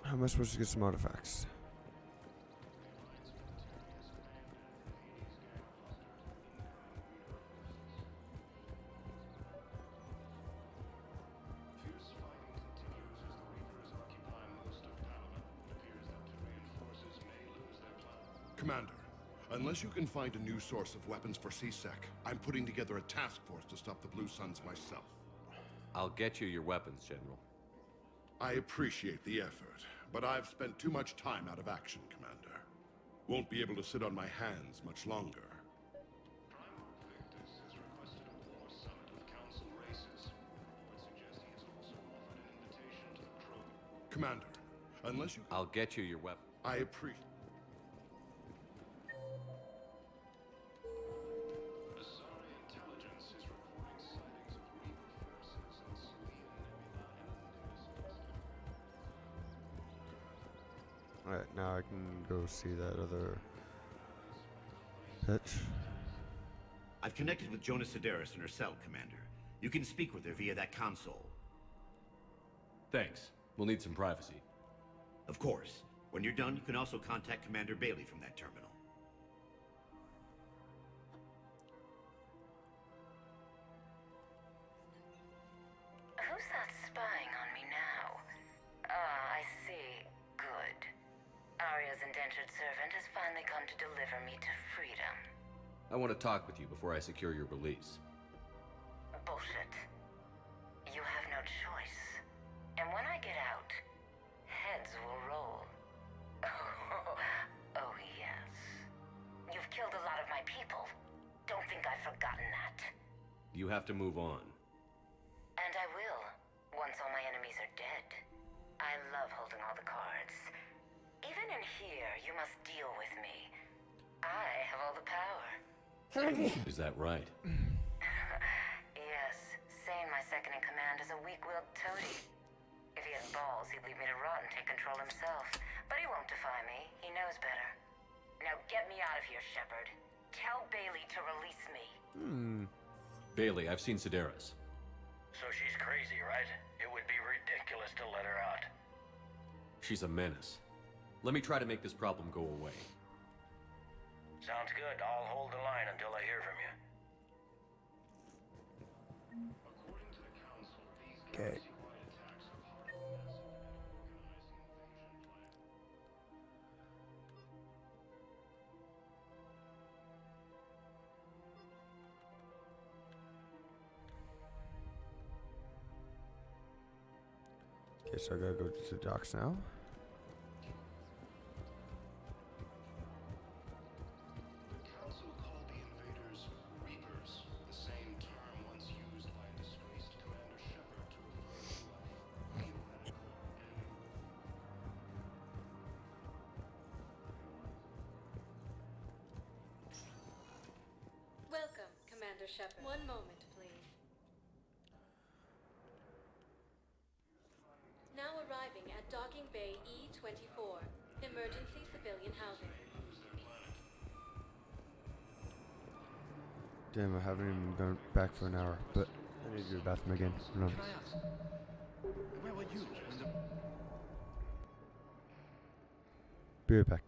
How am I supposed to get some artifacts? Commander, unless you can find a new source of weapons for CSEC, I'm putting together a task force to stop the Blue Suns myself. I'll get you your weapons, General. I appreciate the effort, but I've spent too much time out of action, Commander. Won't be able to sit on my hands much longer. Commander, unless you... I'll get you your weapon. I appreciate... Alright, now I can go see that other pitch. I've connected with Jonas Sedaris in her cell, Commander. You can speak with her via that console. Thanks. We'll need some privacy. Of course. When you're done, you can also contact Commander Bailey from that terminal. Who's that spying on me now? Ah, I see. Good. Arya's indentured servant has finally come to deliver me to freedom. I want to talk with you before I secure your release. Bullshit. You have no choice. And when I get out, heads will roll. Oh, yes. You've killed a lot of my people. Don't think I've forgotten that. You have to move on. And I will, once all my enemies are dead. I love holding all the cards. Even in here, you must deal with me. I have all the power. Is that right? Yes, Sane, my second in command, is a weak-willed toady. If he had balls, he'd leave me to rot and take control himself. But he won't defy me. He knows better. Now get me out of here, Shepard. Tell Bailey to release me. Bailey, I've seen Sedaris. So she's crazy, right? It would be ridiculous to let her out. She's a menace. Let me try to make this problem go away. Sounds good. I'll hold the line until I hear from you. Okay. Okay, so I gotta go to the docks now. Welcome, Commander Shepard. One moment, please. Now arriving at Docking Bay E-24, emergency civilian housing. Damn, I haven't even gone back for an hour, but I need to go to the bathroom again. Hold on. Can I ask, where were you when the... Be right back.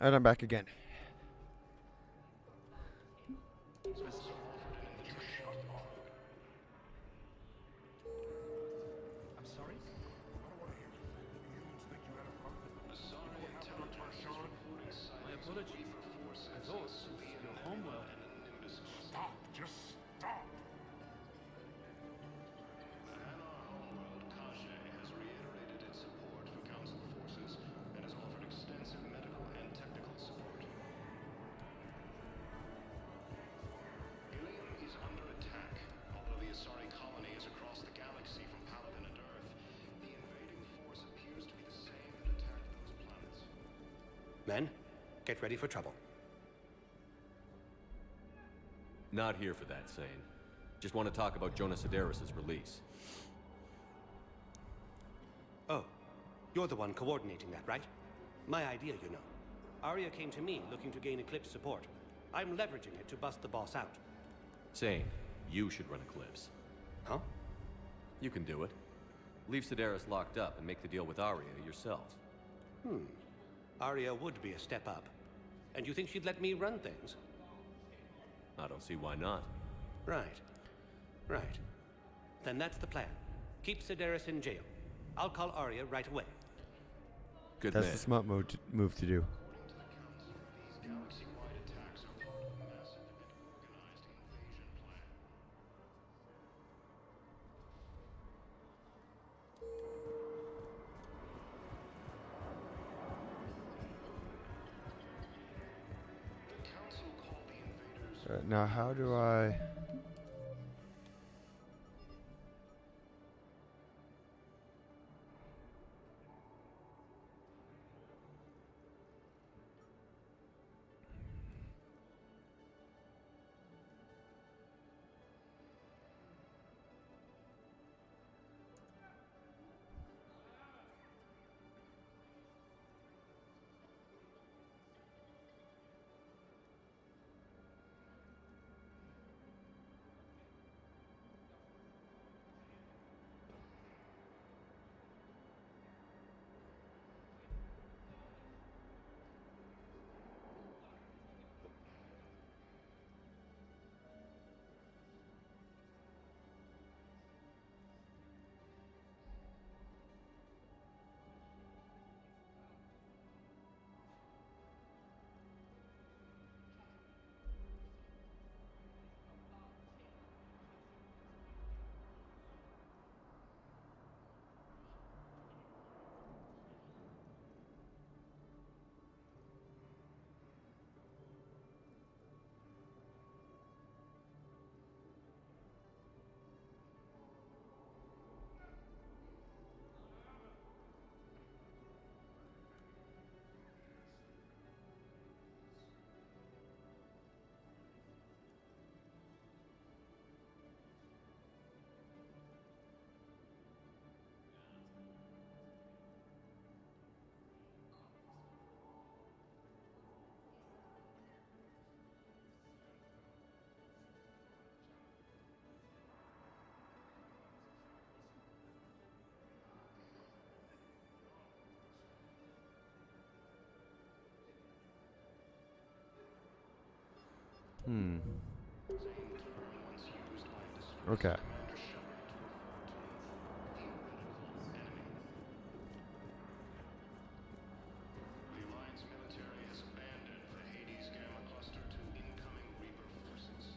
And I'm back again. I'm sorry? My apologies. I thought your homeworld. Stop! Just stop! has reiterated its support for Council forces and has offered extensive medical and technical support. Ilium is under attack. Although the Asari colony is across the galaxy from Paladin and Earth, the invading force appears to be the same that attacked those planets. Men, get ready for trouble. Not here for that, Sane. Just want to talk about Jonas Sedaris' release. Oh, you're the one coordinating that, right? My idea, you know. Arya came to me looking to gain Eclipse support. I'm leveraging it to bust the boss out. Sane, you should run Eclipse. Huh? You can do it. Leave Sedaris locked up and make the deal with Arya yourself. Arya would be a step up. And you think she'd let me run things? I don't see why not. Right. Right. Then that's the plan. Keep Sedaris in jail. I'll call Arya right away. Good That's man. the smart move to do. These galaxy-wide attacks are part of a massive and organized invasion plan. The Council called the invaders. Now, how do I... Okay. The Alliance military has abandoned the Hades Gamma Cluster to incoming Reaper forces.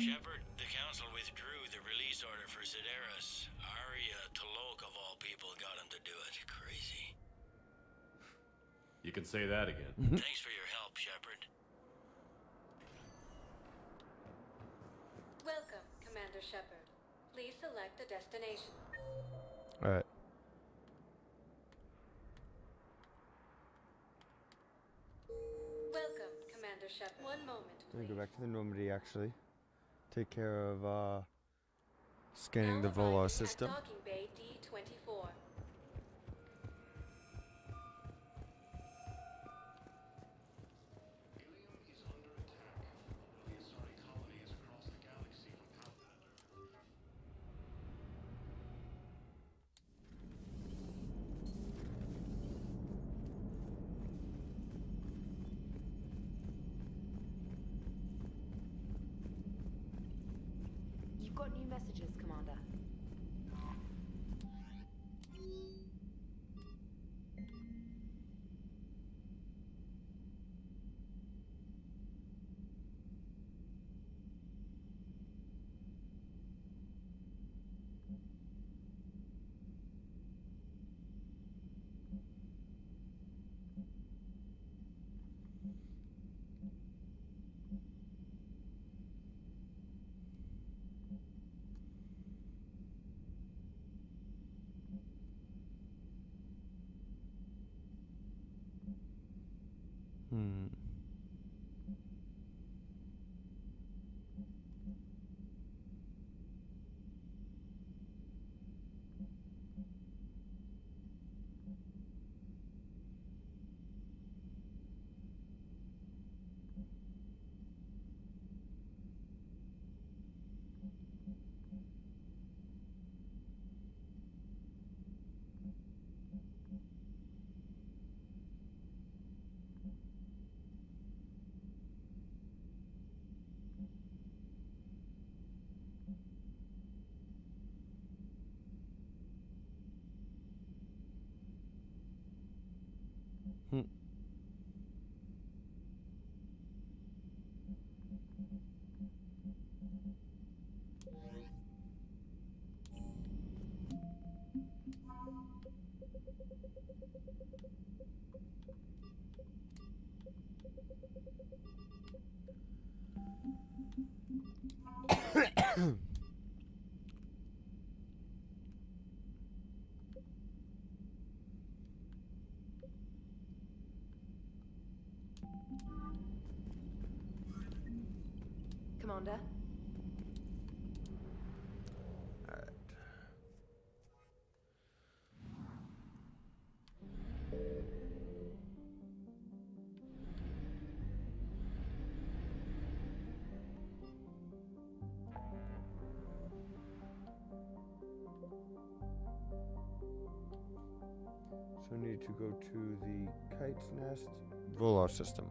Shepard, the Council withdrew the release order for Sedaris. Arya Talok, of all people, got him to do it. Crazy. You can say that again. Thanks for your help, Shepard. Welcome, Commander Shepard. Please select a destination. Alright. Welcome, Commander Shepard. One moment, Let me please. go back to the Normandy, actually. Take care of, scanning the Volar system. Docking Bay D-24. Ilium is under attack, although the Asari colony is across the galaxy from Paladin and Earth. We've got new messages, Commander. Hmm. Hmm. Commander? Alright. So we need to go to the Kite's Nest Volar system.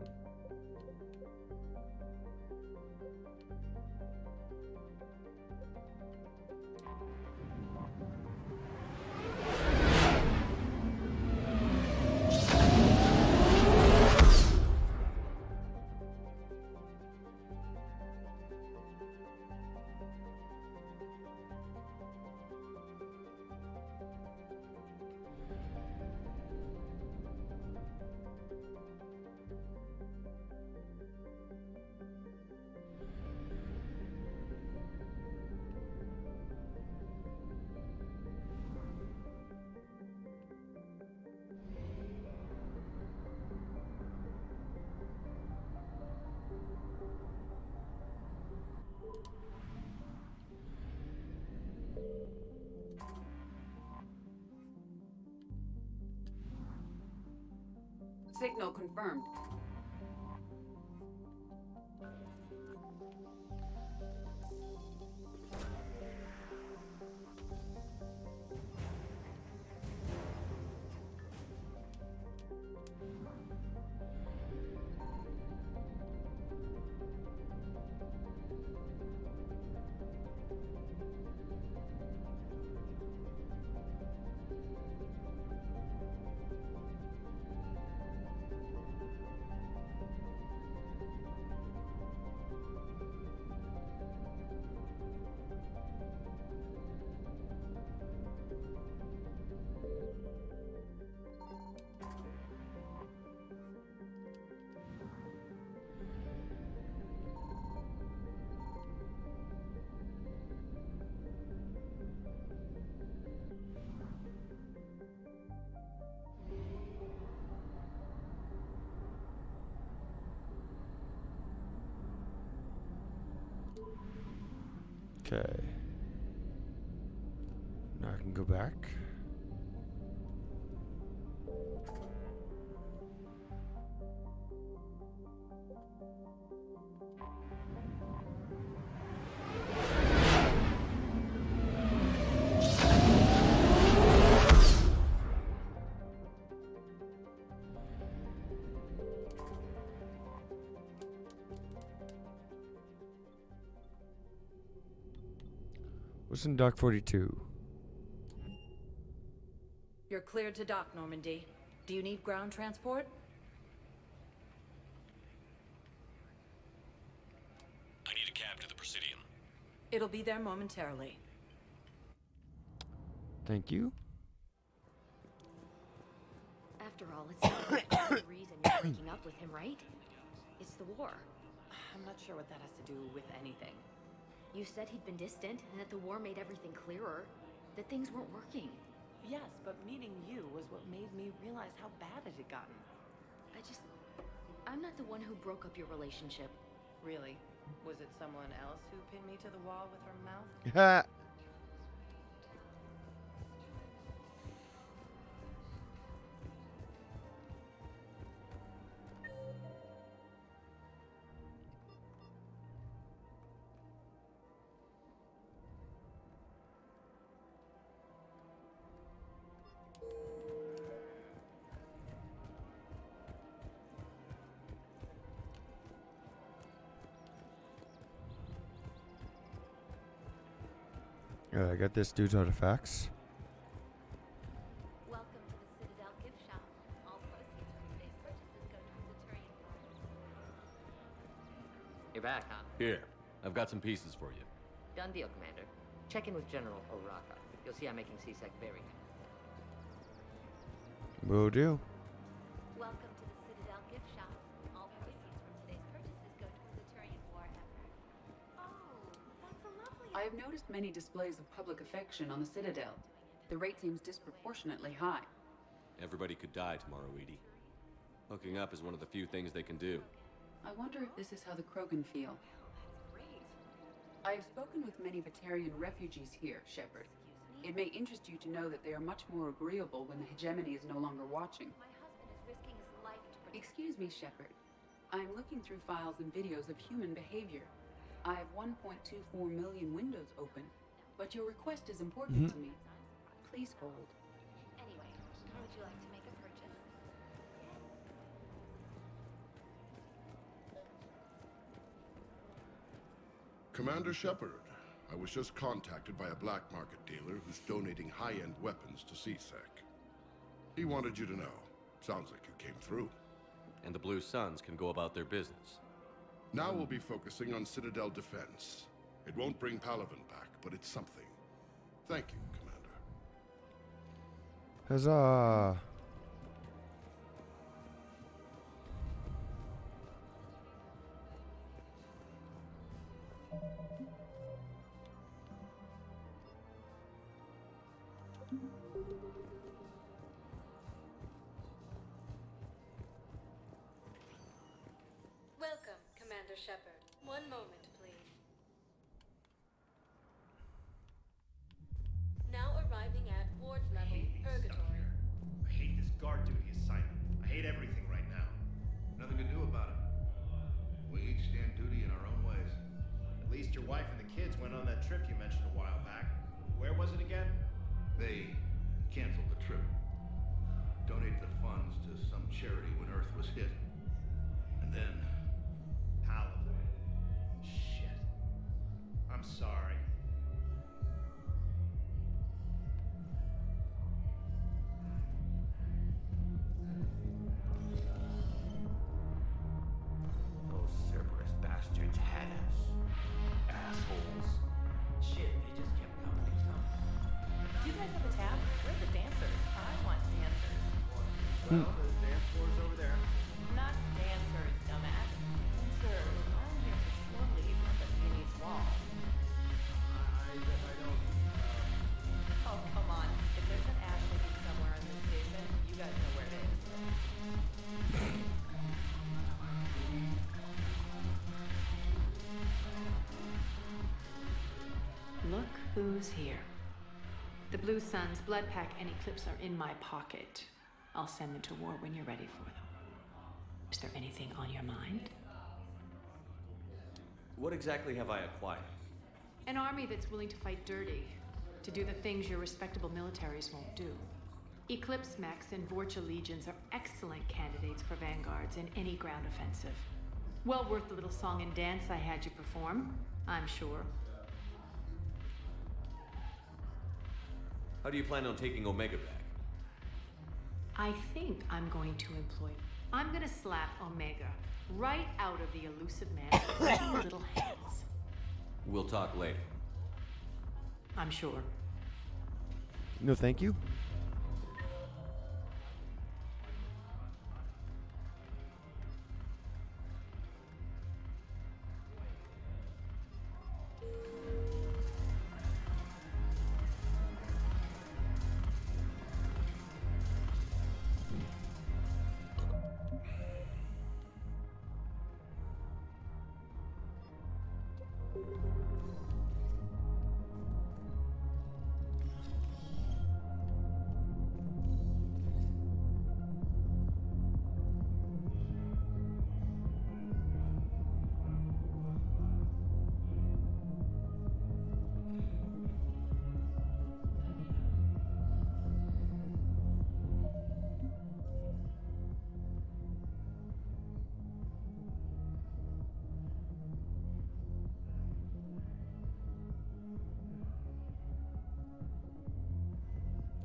Signal confirmed. Okay. Now I can go back. What's in Dock 42? You're cleared to dock, Normandy. Do you need ground transport? I need a cab to the Presidium. It'll be there momentarily. Thank you. After all, it's not the reason you're breaking up with him, right? It's the war. I'm not sure what that has to do with anything. You said he'd been distant, and that the war made everything clearer. That things weren't working. Yes, but meeting you was what made me realize how bad it had gotten. I'm not the one who broke up your relationship. Really? Was it someone else who pinned me to the wall with her mouth? Ha! I got this dude's artifacts. Welcome to the Citadel gift shop. All proceeds from today's purchases go to the Turian War. You're back, huh? Here, I've got some pieces for you. Done deal, Commander. Check in with General Oraka. You'll see I'm making C-Sec very happy. Will do. Welcome to the Citadel gift shop. All proceeds from today's purchases go to the Turian War effort. I have noticed many displays of public affection on the Citadel. The rate seems disproportionately high. Everybody could die tomorrow, Edie. Hooking up is one of the few things they can do. I wonder if this is how the Krogan feel. I have spoken with many Batarian refugees here, Shepard. It may interest you to know that they are much more agreeable when the hegemony is no longer watching. My husband is risking his life to protect... Excuse me, Shepard. I am looking through files and videos of human behavior. I have 1.24 million windows open, but your request is important to me. Please hold. Anyway, how would you like to make a purchase? Commander Shepard, I was just contacted by a black market dealer who's donating high-end weapons to C-Sec. He wanted you to know. Sounds like you came through. And the Blue Suns can go about their business. Now we'll be focusing on Citadel defense. It won't bring Palaven back, but it's something. Thank you, Commander. Huzzah! Welcome, Commander Shepard. One moment, please. Now arriving at ward level Purgatory. I hate this guard duty assignment. I hate everything right now. Nothing to do about it. We each stand duty in our own ways. At least your wife and the kids went on that trip you mentioned a while back. Where was it again? They canceled the trip. Donated the funds to some charity when Earth was hit. And then... Palaven. Shit. I'm sorry. Those Cerberus bastards had us. Assholes. Shit, they just kept coming and coming. Do you guys have a tab? Where are the dancers? I want dancers. Well, the dance floor's over there. Not dancers, dumbass. Dancers. I'm here for shore leave, not the Viennese wall. I don't... Oh, come on. If there's an ash leak somewhere in this station, you guys know where it is. Look who's here. The Blue Suns, Blood Pack, and Eclipse are in my pocket. I'll send them to war when you're ready for them. Is there anything on your mind? What exactly have I acquired? An army that's willing to fight dirty, to do the things your respectable militaries won't do. Eclipse mechs and Vorcha legions are excellent candidates for vanguards in any ground offensive. Well worth the little song and dance I had you perform, I'm sure. How do you plan on taking Omega back? I think I'm going to employ. I'm gonna slap Omega right out of the elusive man's little hands. We'll talk later. I'm sure. No, thank you.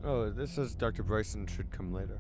Oh, this says Dr. Bryson should come later.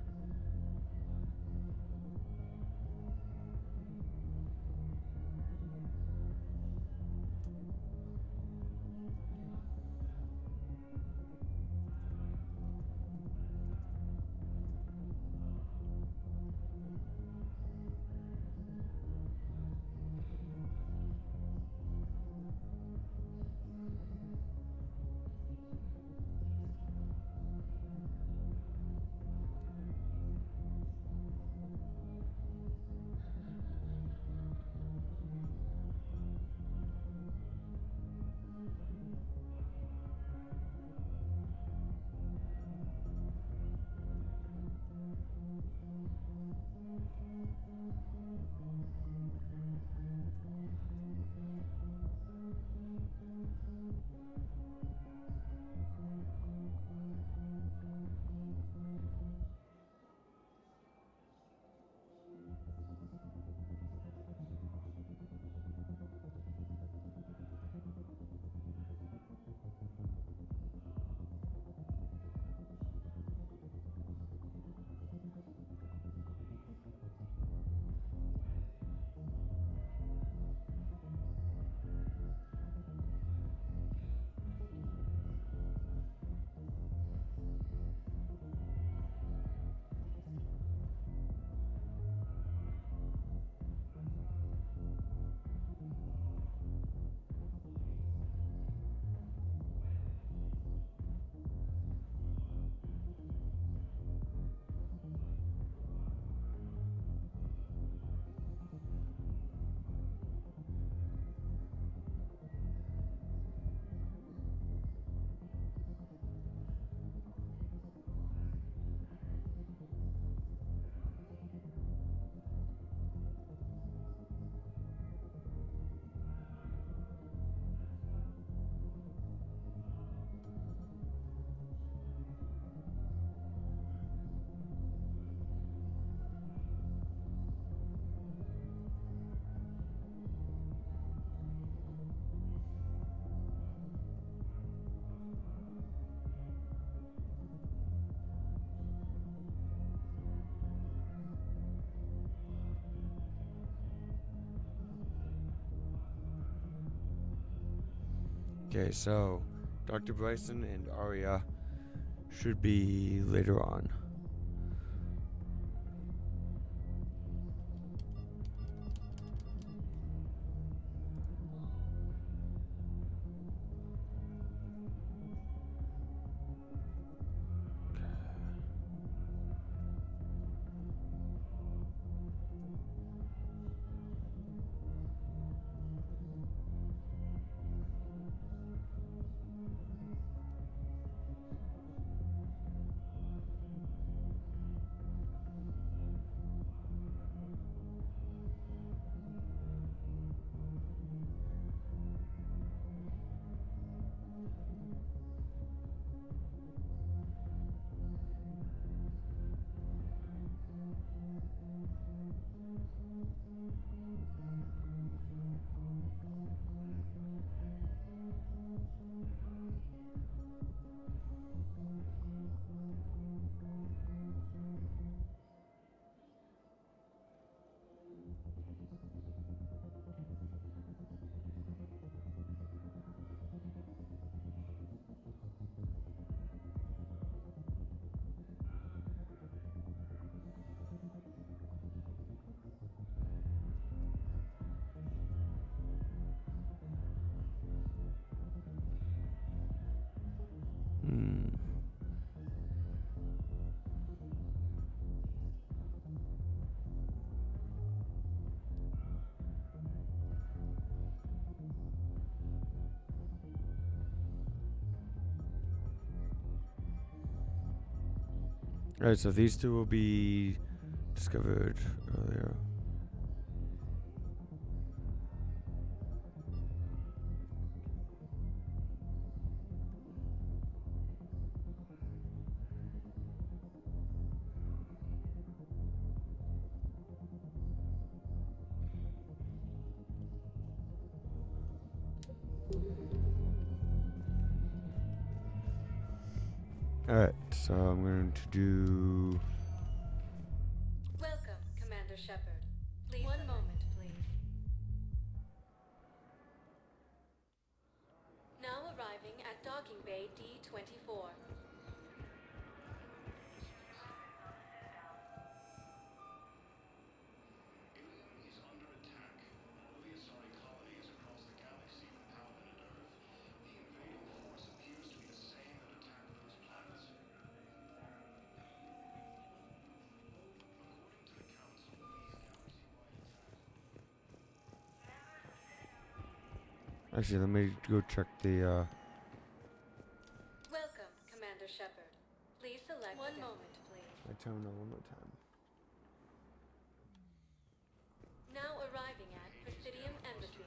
Okay, so Dr. Bryson and Arya should be later on. Alright, so these two will be discovered earlier. Alright, so I'm going to do... Welcome, Commander Shepard. Please. One moment, please. Now arriving at docking bay D-24. Actually, let me go check the, Welcome, Commander Shepard. Please select one moment, please. my terminal one more time. Now arriving at Presidium Embassy.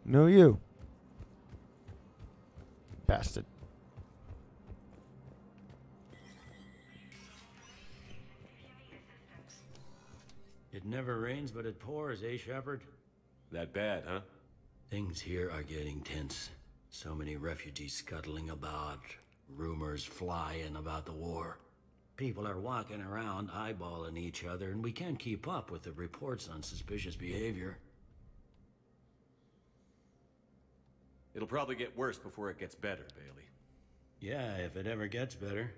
No, you. Bastard. It never rains, but it pours, eh, Shepard? That bad, huh? Things here are getting tense. So many refugees scuttling about, rumors flying about the war. People are walking around eyeballing each other, and we can't keep up with the reports on suspicious behavior. It'll probably get worse before it gets better, Bailey. Yeah, if it ever gets better.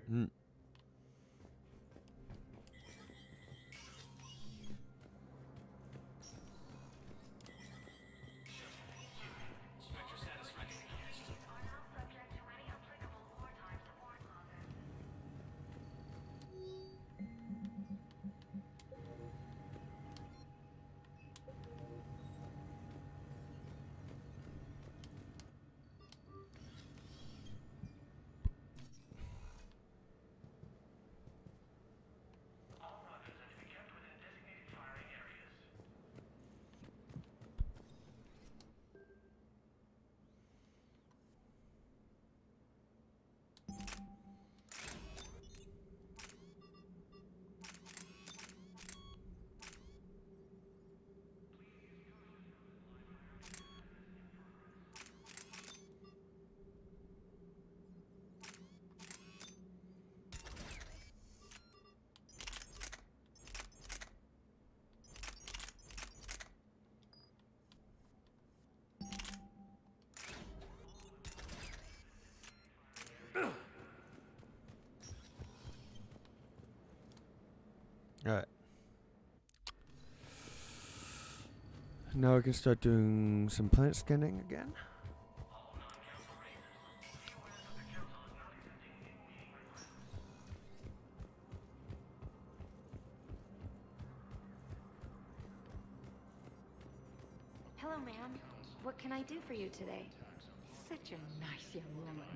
Alright. Now we can start doing some planet scanning again. Hello, ma'am. What can I do for you today? Such a nice young woman.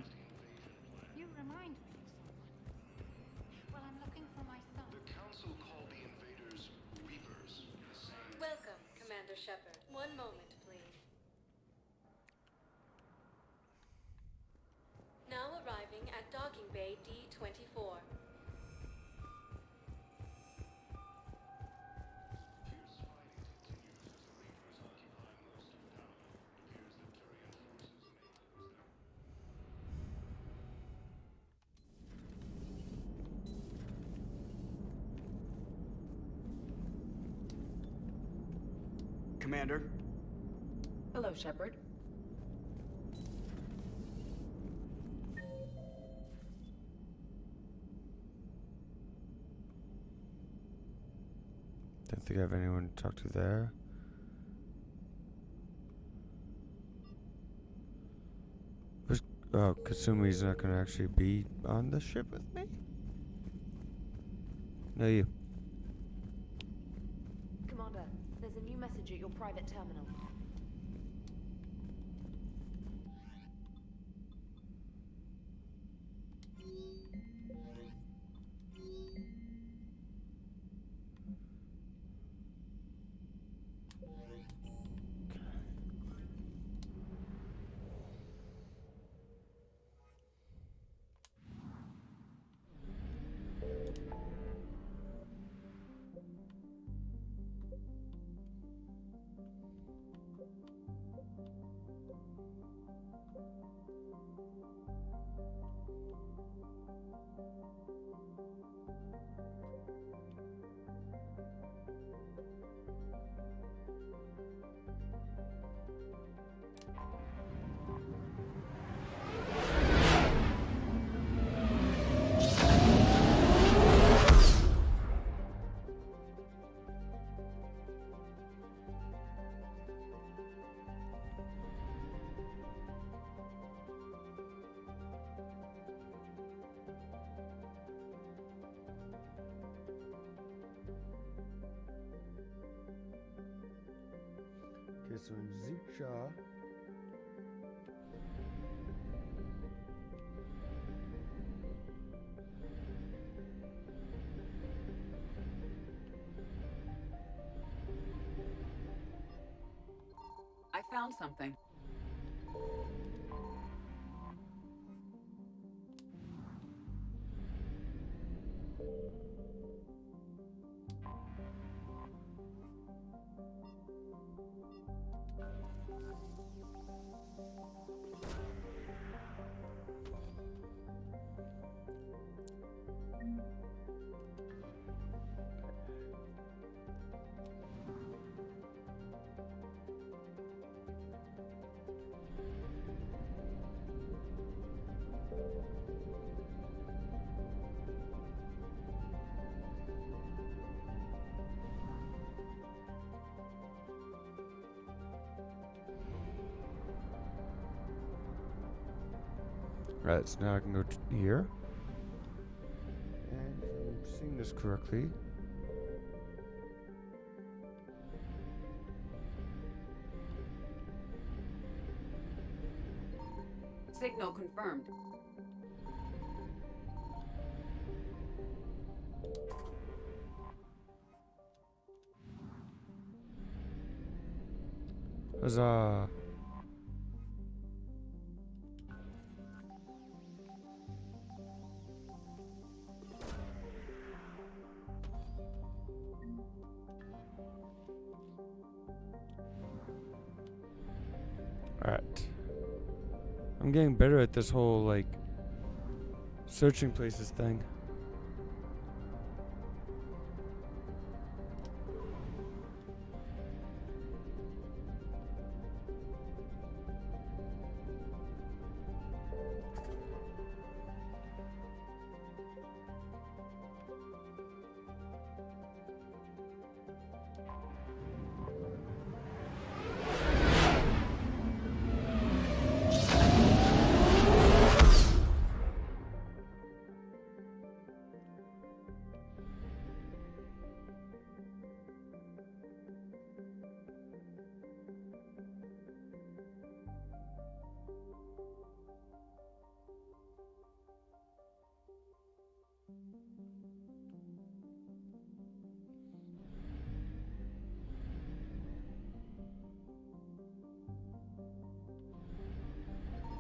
You remind me. Well, I'm looking for my son. The Council called the invaders Reapers. Welcome, Commander Shepard. One moment, please. Now arriving at docking bay D-24. Commander. Hello, Shepard. Don't think I have anyone to talk to there. Oh, Kasumi's not gonna actually be on the ship with me? No, you. Commander, there's a new message at your private terminal. Okay, so in Zicha. I found something. Right, so now I can go here. And if I'm seeing this correctly. Signal confirmed. Huzzah. Alright. I'm getting better at this whole, like, searching places thing.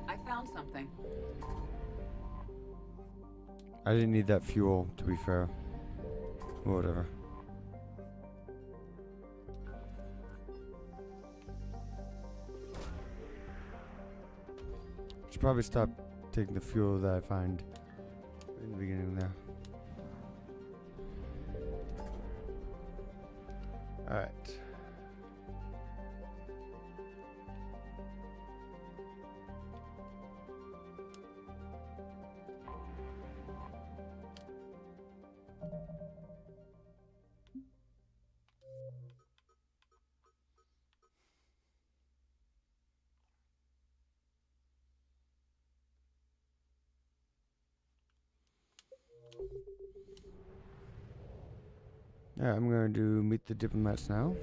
I found something. I didn't need that fuel, to be fair. Whatever. Should probably stop taking the fuel that I find in the beginning there. Alright. Yeah, I'm going to meet the diplomats now.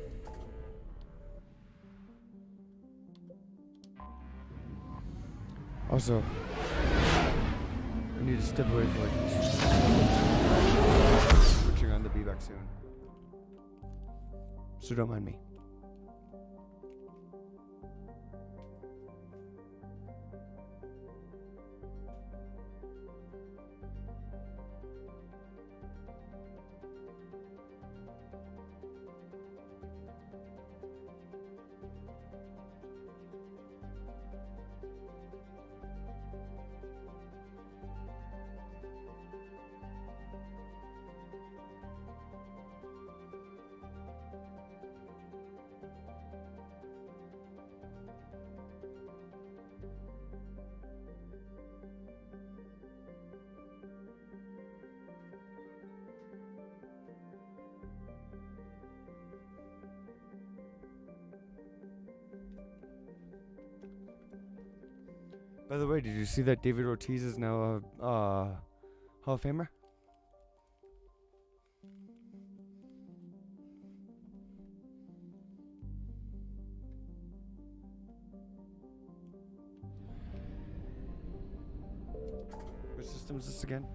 Also, I need to step away for like 2 seconds. Switching on, to be back soon. So don't mind me. By the way, did you see that David Ortiz is now a Hall of Famer? What system is this again?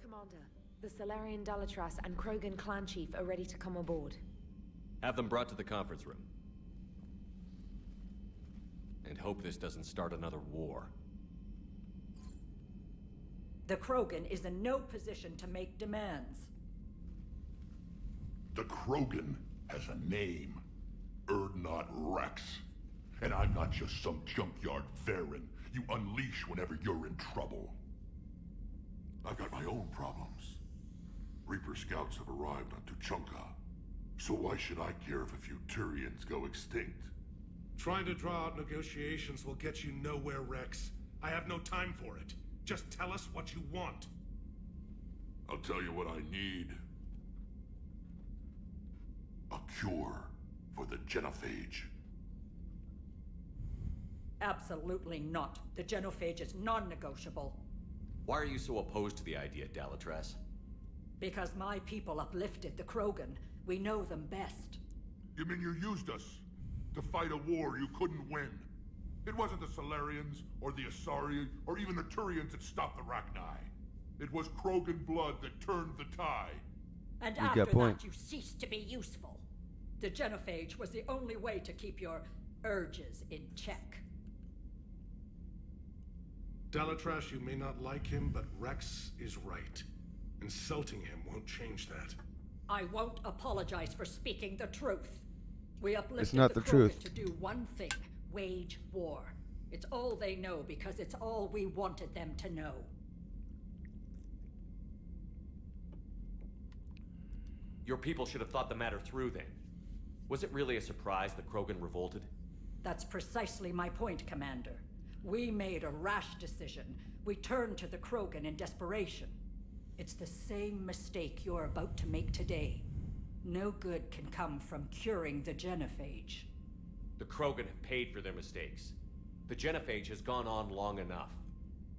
Commander, the Solarian Dalatras and Krogan clan chief are ready to come aboard. Have them brought to the conference room. And hope this doesn't start another war. The Krogan is in no position to make demands. The Krogan has a name. Urdnot Rex. And I'm not just some junkyard Varen you unleash whenever you're in trouble. I've got my own problems. Reaper scouts have arrived on Tuchanka. So why should I care if a few Turians go extinct? Trying to draw out negotiations will get you nowhere, Rex. I have no time for it. Just tell us what you want. I'll tell you what I need. A cure for the genophage. Absolutely not. The genophage is non-negotiable. Why are you so opposed to the idea, Dalatras? Because my people uplifted the Krogan. We know them best. You mean you used us to fight a war you couldn't win? It wasn't the Solarians, or the Asari, or even the Turians that stopped the Rachni. It was Krogan blood that turned the tide. And after that, you ceased to be useful. The genophage was the only way to keep your urges in check. Dalatras, you may not like him, but Rex is right. Insulting him won't change that. I won't apologize for speaking the truth. We uplifted It's not the the Krogan truth. to do one thing, wage war. It's all they know because it's all we wanted them to know. Your people should have thought the matter through then. Was it really a surprise that Krogan revolted? That's precisely my point, Commander. We made a rash decision. We turned to the Krogan in desperation. It's the same mistake you're about to make today. No good can come from curing the genophage. The Krogan have paid for their mistakes. The genophage has gone on long enough.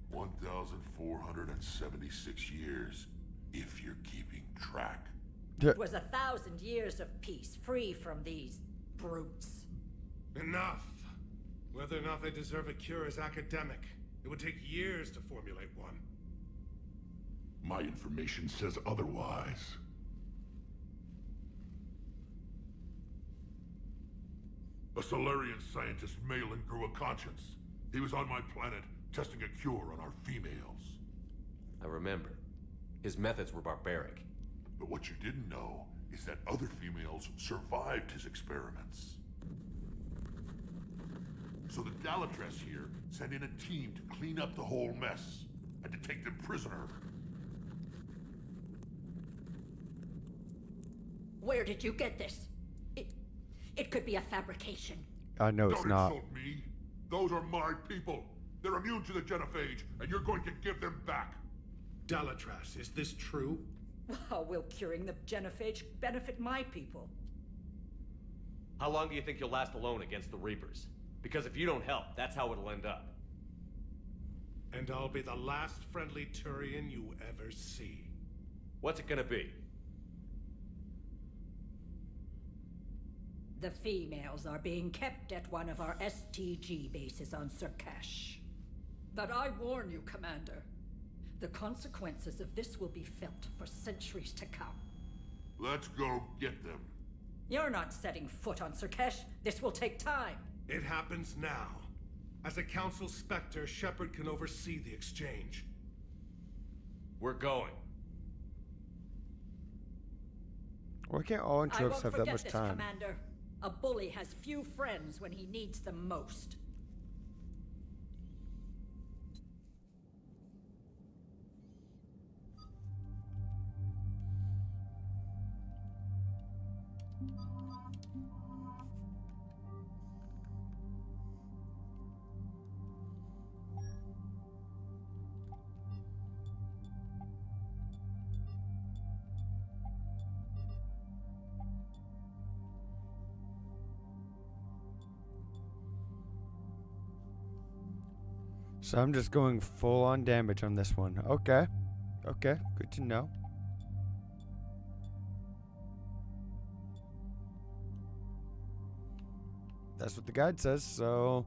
1,476 years, if you're keeping track. It was 1,000 years of peace, free from these brutes. Enough! Whether or not they deserve a cure is academic. It would take years to formulate one. My information says otherwise. A Solarian scientist, Malin, grew a conscience. He was on my planet, testing a cure on our females. I remember. His methods were barbaric. But what you didn't know is that other females survived his experiments. So the Dalatras here sent in a team to clean up the whole mess, and to take them prisoner. Where did you get this? It could be a fabrication. No, it's not. Don't insult me. Those are my people. They're immune to the genophage, and you're going to give them back. Dalatras, is this true? How will curing the genophage benefit my people? How long do you think you'll last alone against the Reapers? Because if you don't help, that's how it'll end up. And I'll be the last friendly Turian you ever see. What's it gonna be? The females are being kept at one of our STG bases on Surkash. But I warn you, Commander. The consequences of this will be felt for centuries to come. Let's go get them. You're not setting foot on Surkash. This will take time. It happens now. As a Council Spectre, Shepard can oversee the exchange. We're going. Why can't all Interupts have that much this, time? Commander. A bully has few friends when he needs them most. So I'm just going full on damage on this one. Okay. Okay, good to know. That's what the guide says, so...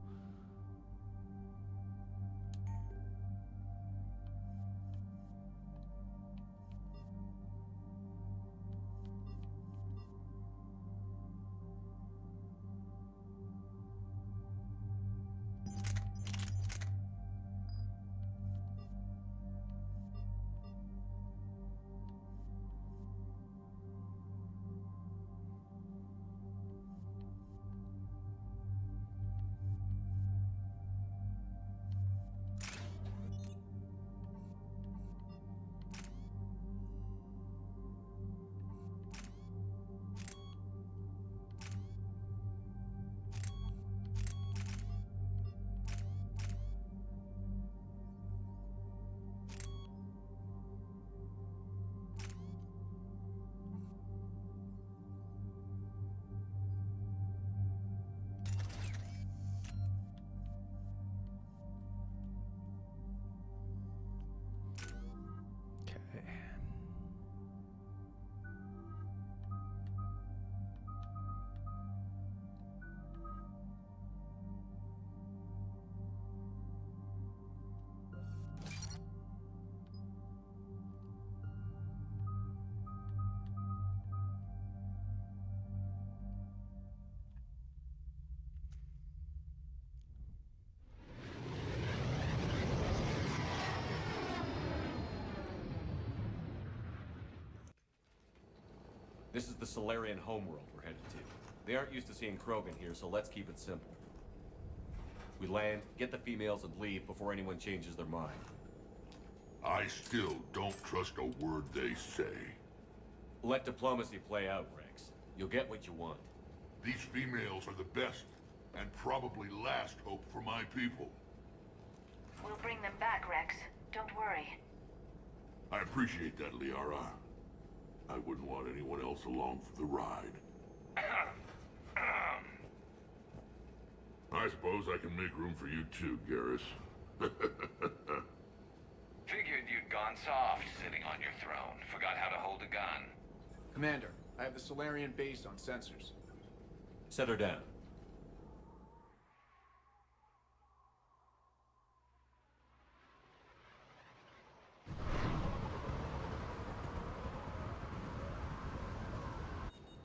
This is the Solarian homeworld we're headed to. They aren't used to seeing Krogan here, so let's keep it simple. We land, get the females, and leave before anyone changes their mind. I still don't trust a word they say. Let diplomacy play out, Rex. You'll get what you want. These females are the best, and probably last hope for my people. We'll bring them back, Rex. Don't worry. I appreciate that, Liara. I wouldn't want anyone else along for the ride. I suppose I can make room for you too, Garrus. Figured you'd gone soft sitting on your throne. Forgot how to hold a gun. Commander, I have the Solarian base on sensors. Set her down.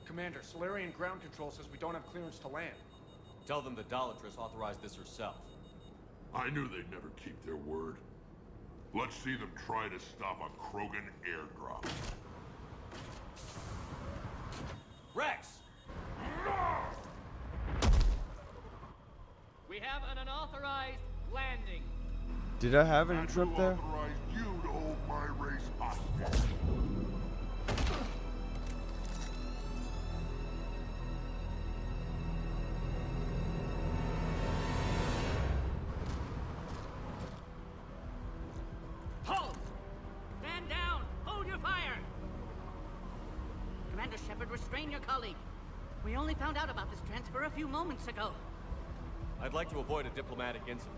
Commander, Solarian ground control says we don't have clearance to land. Tell them the Dalatress authorized this herself. I knew they'd never keep their word. Let's see them try to stop a Krogan airdrop. Rex! We have an unauthorized landing. Did I have an Interupt there? Authorized you to hold my race hostage. Hold! Stand down! Hold your fire! Commander Shepard, restrain your colleague. We only found out about this transfer a few moments ago. I'd like to avoid a diplomatic incident.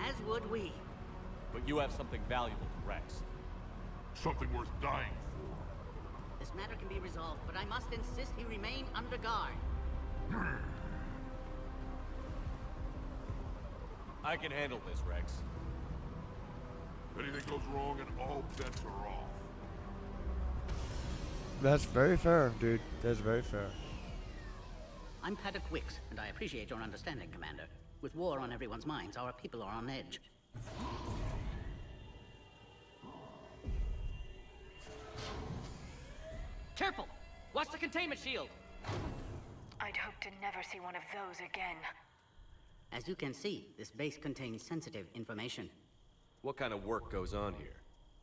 As would we. But you have something valuable to Rex. Something worth dying for. This matter can be resolved, but I must insist he remain under guard. I can handle this, Rex. If anything goes wrong and all bets are off. That's very fair, dude. That's very fair. I'm Paddock Wicks, and I appreciate your understanding, Commander. With war on everyone's minds, our people are on edge. Careful! Watch the containment shield! I'd hope to never see one of those again. As you can see, this base contains sensitive information. What kind of work goes on here?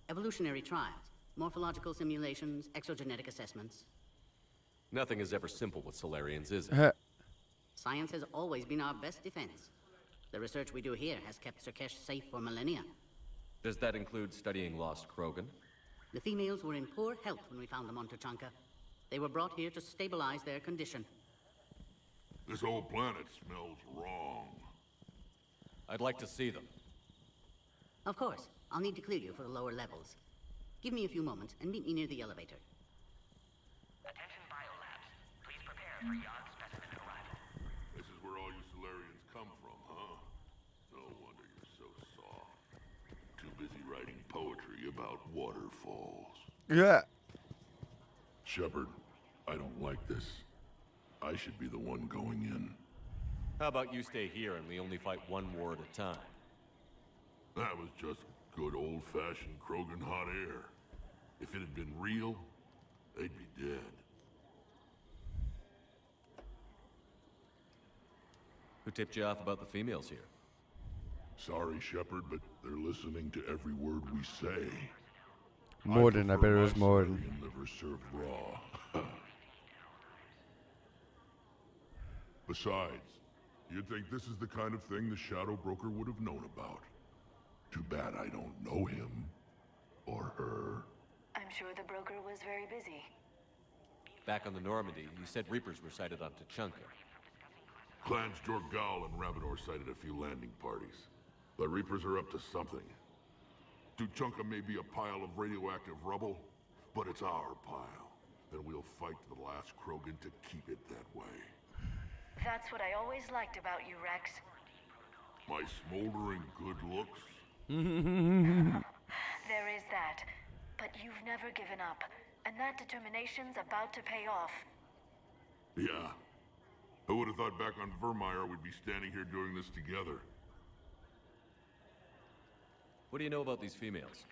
Evolutionary trials, morphological simulations, exogenetic assessments. Nothing is ever simple with Solarians, is it? Science has always been our best defense. The research we do here has kept Surkesh safe for millennia. Does that include studying lost Krogan? The females were in poor health when we found them on Tuchanka. They were brought here to stabilize their condition. This whole planet smells wrong. I'd like to see them. Of course. I'll need to clear you for the lower levels. Give me a few moments and meet me near the elevator. Attention biolabs. Please prepare for yon specimen arrival. This is where all you Solarians come from, huh? No wonder you're so soft. Too busy writing poetry about waterfalls. Yeah. Shepard, I don't like this. I should be the one going in. How about you stay here and we only fight one war at a time? That was just good old-fashioned Krogan hot air. If it had been real, they'd be dead. Who tipped you off about the females here? Sorry, Shepard, but they're listening to every word we say. Morden, I bet it was Morden. Liver served raw. Besides, you'd think this is the kind of thing the Shadow Broker would have known about. Too bad I don't know him. Or her. I'm sure the broker was very busy. Back on the Normandy, you said Reapers were sighted on Tuchanka. Clans Jorgal and Ravenor sighted a few landing parties. The Reapers are up to something. Tuchanka may be a pile of radioactive rubble, but it's our pile. And we'll fight to the last Krogan to keep it that way. That's what I always liked about you, Rex. My smoldering good looks? There is that. But you've never given up. And that determination's about to pay off. Yeah. Who would have thought back on Vermeer we'd be standing here doing this together? What do you know about these females?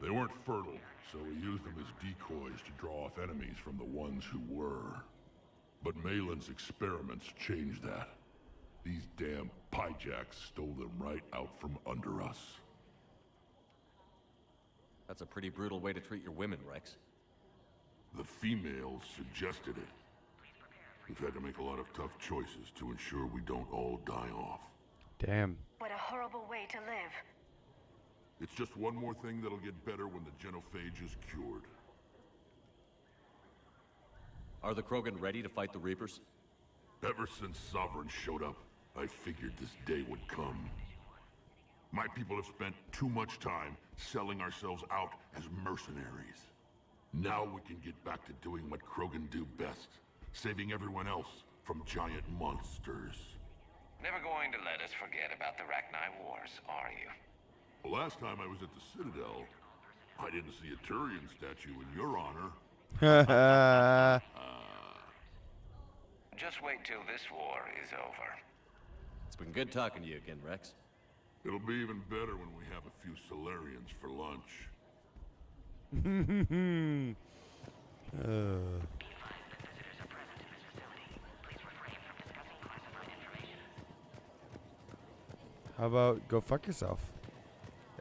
They weren't fertile, so we used them as decoys to draw off enemies from the ones who were. But Malin's experiments changed that. These damn pyjacks stole them right out from under us. That's a pretty brutal way to treat your women, Rex. The females suggested it. We've had to make a lot of tough choices to ensure we don't all die off. Damn. What a horrible way to live. It's just one more thing that'll get better when the genophage is cured. Are the Krogan ready to fight the Reapers? Ever since Sovereign showed up, I figured this day would come. My people have spent too much time selling ourselves out as mercenaries. Now we can get back to doing what Krogan do best, saving everyone else from giant monsters. Never going to let us forget about the Rachni Wars, are you? The last time I was at the Citadel, I didn't see a Turian statue in your honor. Just wait till this war is over. It's been good talking to you again, Rex. It'll be even better when we have a few Solarians for lunch. How about go fuck yourself?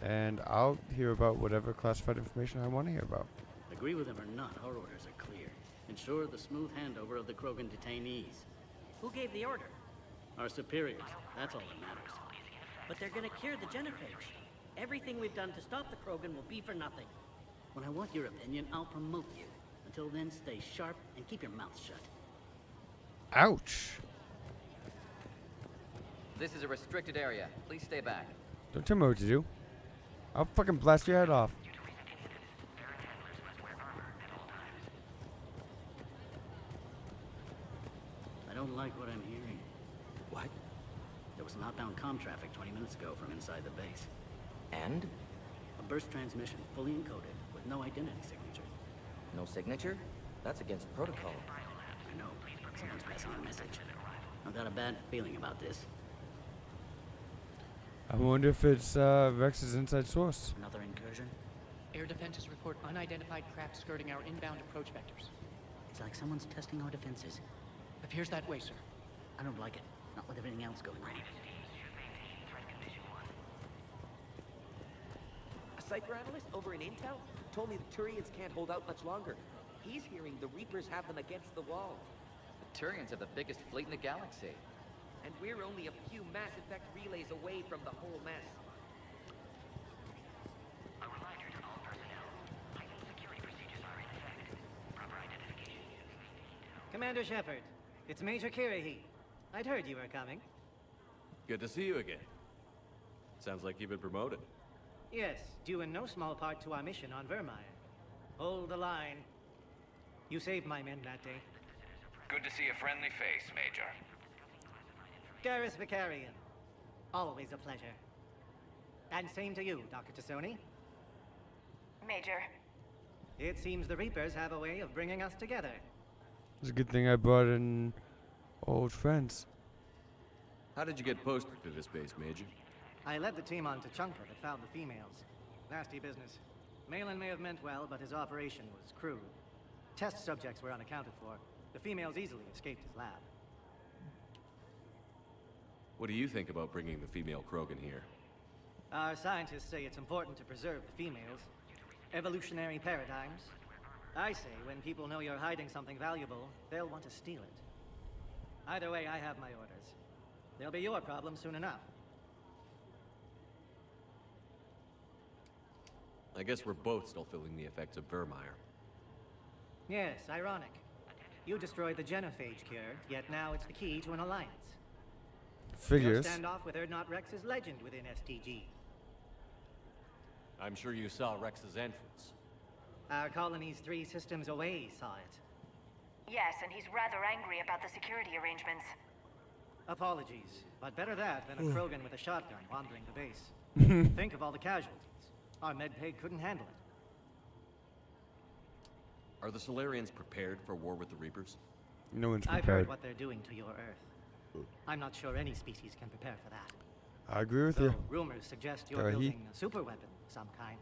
And I'll hear about whatever classified information I want to hear about. Agree with him or not, our orders are clear. Ensure the smooth handover of the Krogan detainees. Who gave the order? Our superiors. That's all that matters. But they're gonna cure the genophage. Everything we've done to stop the Krogan will be for nothing. When I want your opinion, I'll promote you. Until then, stay sharp and keep your mouth shut. Ouch. This is a restricted area. Please stay back. Don't tell me what to do. I'll fucking blast your head off. I don't like what I'm hearing. What? There was an outbound comm traffic 20 minutes ago from inside the base. And? A burst transmission, fully encoded, with no identity signature. No signature? That's against protocol. I know. Someone's passing a message. I've got a bad feeling about this. I wonder if it's Rex's inside source. Another incursion? Air defenses report unidentified craft skirting our inbound approach vectors. It's like someone's testing our defenses. Appears that way, sir. I don't like it. Not with everything else going on. A Cypher analyst over in Intel told me the Turians can't hold out much longer. He's hearing the Reapers have them against the wall. The Turians have the biggest fleet in the galaxy. And we're only a few Mass Effect relays away from the whole mess. A reminder to all personnel. Heightened security procedures are in effect. Proper identification used. Commander Shepard, it's Major Kirrahe. I'd heard you were coming. Good to see you again. Sounds like you've been promoted. Yes, due in no small part to our mission on Vermeer. Hold the line. You saved my men that day. Good to see a friendly face, Major. Garrus Vicarian. Always a pleasure. And same to you, Dr. Tassoni. Major. It seems the Reapers have a way of bringing us together. It's a good thing I brought in old friends. How did you get posted to this base, Major? I led the team on Tachanka that found the females. Nasty business. Malin may have meant well, but his operation was crude. Test subjects were unaccounted for. The females easily escaped his lab. What do you think about bringing the female Krogan here? Our scientists say it's important to preserve the females. Evolutionary paradigms. I say when people know you're hiding something valuable, they'll want to steal it. Either way, I have my orders. They'll be your problem soon enough. I guess we're both still feeling the effects of Vermeer. Yes, ironic. You destroyed the genophage cure, yet now it's the key to an alliance. Figures. Your standoff with Erdnot Rex is legend within STG. I'm sure you saw Rex's entrance. Our colony's 3 systems away saw it. Yes, and he's rather angry about the security arrangements. Apologies, but better that than a Krogan with a shotgun wandering the base. Think of all the casualties. Our medpay couldn't handle it. Are the Solarians prepared for war with the Reapers? No one's prepared. I've heard what they're doing to your Earth. I'm not sure any species can prepare for that. I agree with you. Rumors suggest you're building a superweapon of some kind.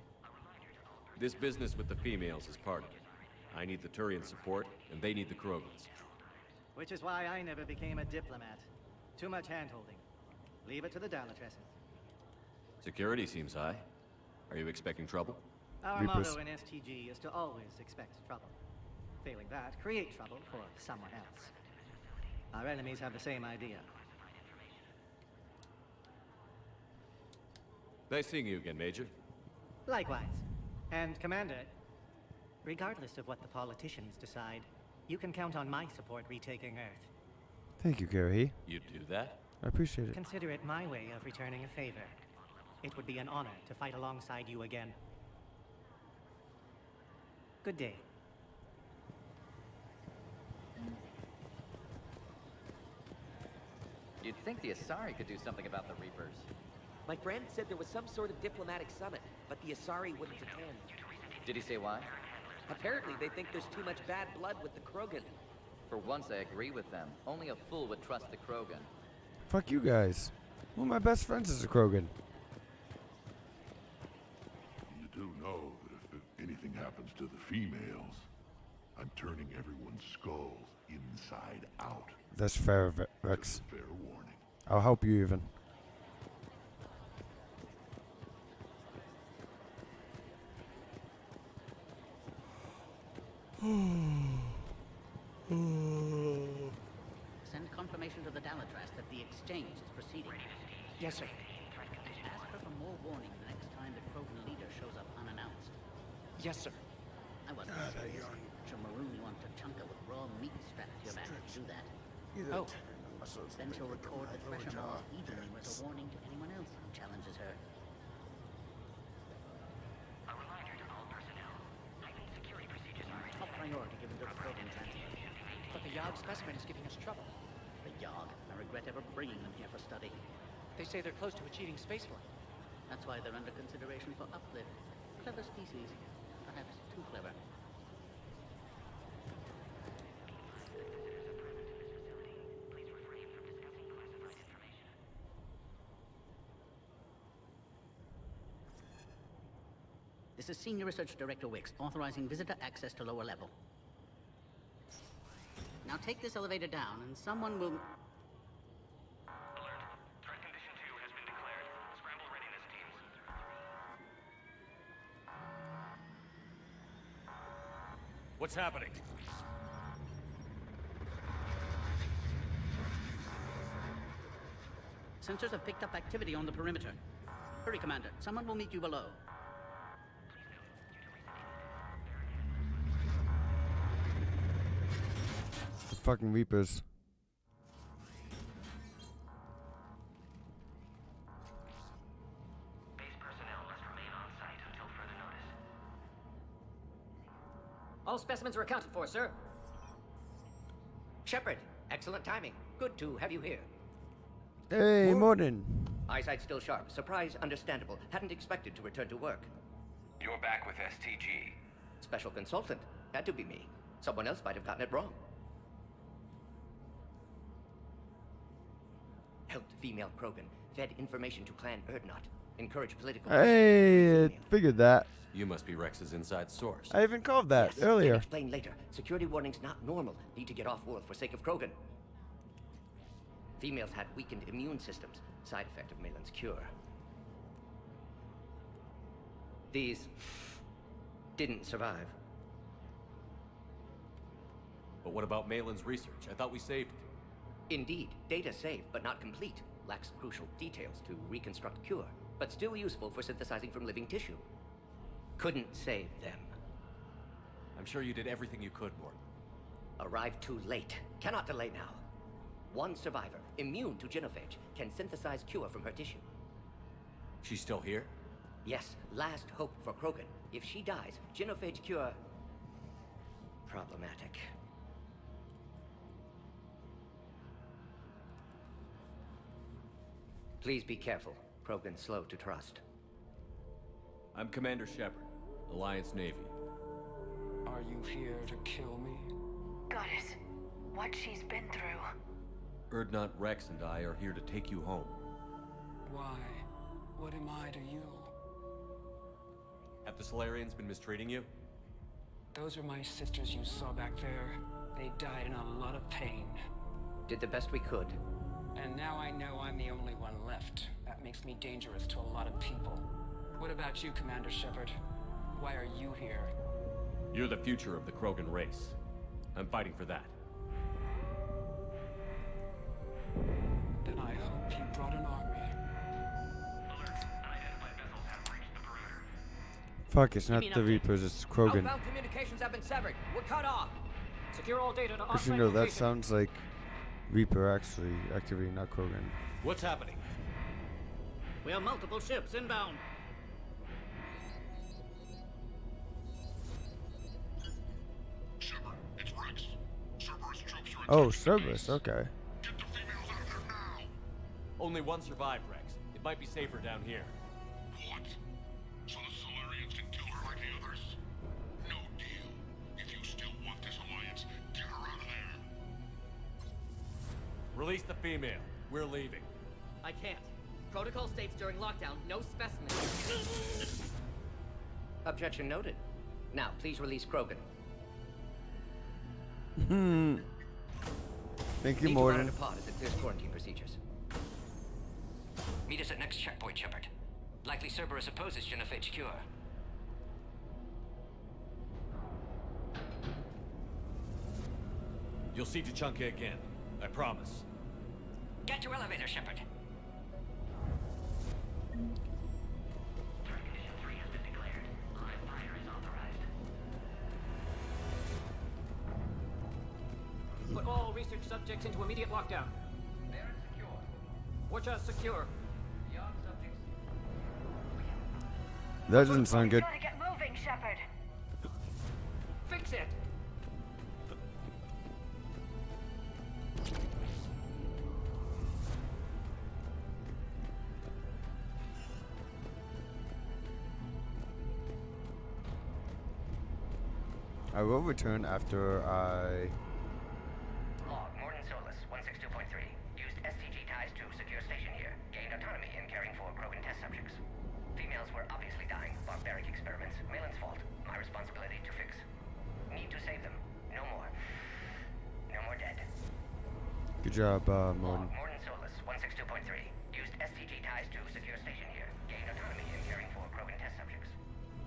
This business with the females is part of it. I need the Turian support, and they need the Krogans. Which is why I never became a diplomat. Too much hand-holding. Leave it to the Dalatresses. Security seems high. Are you expecting trouble? Our motto in STG is to always expect trouble. Failing that, create trouble for someone else. Our enemies have the same idea. Nice seeing you again, Major. Likewise. And Commander, regardless of what the politicians decide, you can count on my support retaking Earth. Thank you, Kirrahe. You'd do that? I appreciate it. Consider it my way of returning a favor. It would be an honor to fight alongside you again. Good day. You'd think the Asari could do something about the Reapers. My friend said there was some sort of diplomatic summit, but the Asari wouldn't attend. Did he say why? Apparently they think there's too much bad blood with the Krogan. For once, I agree with them. Only a fool would trust the Krogan. Fuck you guys. One of my best friends is a Krogan. You do know that if anything happens to the females, I'm turning everyone's skulls inside out. That's fair, Rex. Fair warning. I'll help you even. Send confirmation to the Dalatras that the exchange is proceeding. Yes, sir. Ask her for more warning the next time the Krogan leader shows up unannounced. Yes, sir. I wasn't sure maroon you on Tachanka with raw meat strapped to your back to do that. Oh. Then she'll record the Thresher Mall's edict as a warning to anyone else who challenges her. A reminder to all personnel. Heightened security procedures are in Top priority given to the Krogan transfer. But the Yogg specimen is giving us trouble. The Yogg. I regret ever bringing them here for study. They say they're close to achieving spaceflight. That's why they're under consideration for uplift. Clever species. Perhaps too clever. This is Senior Research Director Wicks, authorizing visitor access to lower level. Now take this elevator down, and someone will... Threat condition 2 has been declared. Scramble readiness teams. What's happening? Sensors have picked up activity on the perimeter. Hurry, Commander. Someone will meet you below. The fucking Reapers. Base personnel must remain on site until further notice. All specimens are accounted for, sir. Shepard, excellent timing. Good to have you here. Hey, morning. Eyesight still sharp. Surprise understandable. Hadn't expected to return to work. You're back with STG. Special consultant. Had to be me. Someone else might have gotten it wrong. Helped female Krogan. Fed information to Clan Erdnot. Encouraged political... Hey, figured that. You must be Rex's inside source. I even called that Yes, earlier. Can explain later. Security warnings not normal. Need to get off-world for sake of Krogan. Females had weakened immune systems. Side effect of Malin's cure. These didn't survive. But what about Malin's research? I thought we saved it. Indeed, data saved, but not complete. Lacks crucial details to reconstruct cure, but still useful for synthesizing from living tissue. Couldn't save them. I'm sure you did everything you could, Morton. Arrived too late. Cannot delay now. One survivor, immune to genophage, can synthesize cure from her tissue. She's still here? Yes, last hope for Krogan. If she dies, genophage cure... problematic. Please be careful. Krogan's slow to trust. I'm Commander Shepard, Alliance Navy. Are you here to kill me? Goddess, what she's been through. Erdnot, Rex, and I are here to take you home. Why? What am I to you? Have the Solarians been mistreating you? Those are my sisters you saw back there. They died in a lot of pain. Did the best we could. And now I know I'm the only one left. That makes me dangerous to a lot of people. What about you, Commander Shepard? Why are you here? You're the future of the Krogan race. I'm fighting for that. Then I hope you brought an army. Fuck, it's not the Reapers, it's Krogan. Outbound communications have been severed. We're cut off. Secure all data to Because you offsite know, that location. sounds like Reaper actually activity, not Krogan. What's happening? We have multiple ships inbound. Shepard, it's Rex. Cerberus troops are Oh, Cerberus, okay. Get the females out of there now! Only one survived, Rex. It might be safer down here. What? So the Solarians can kill her like the others? No deal. If you still want this alliance, get her out of there. Release the female. We're leaving. I can't. Protocol states during lockdown, no specimens. Objection noted. Now, please release Krogan. Thank you, Need to Morton. monitor pod as it clears quarantine procedures. Meet us at next checkpoint, Shepard. Likely Cerberus opposes genophage cure. You'll see Tuchanka again. I promise. Get to elevator, Shepard. Threat condition 3 has been declared. Live fire is authorized. Put all research subjects into immediate lockdown. Baron secure. Watcha secure. Young subjects. That doesn't sound good. Gotta get moving, Shepard. Fix it. I will return after I... Log, Morton Solus, 162.3. Used STG ties to secure station here. Gained autonomy in caring for Krogan test subjects. Females were obviously dying. Barbaric experiments. Malin's fault. My responsibility to fix. Need to save them. No more. No more job, Morton. Morton Solus, 162.3. Used STG ties to secure station here. Gained autonomy in caring for Krogan test subjects.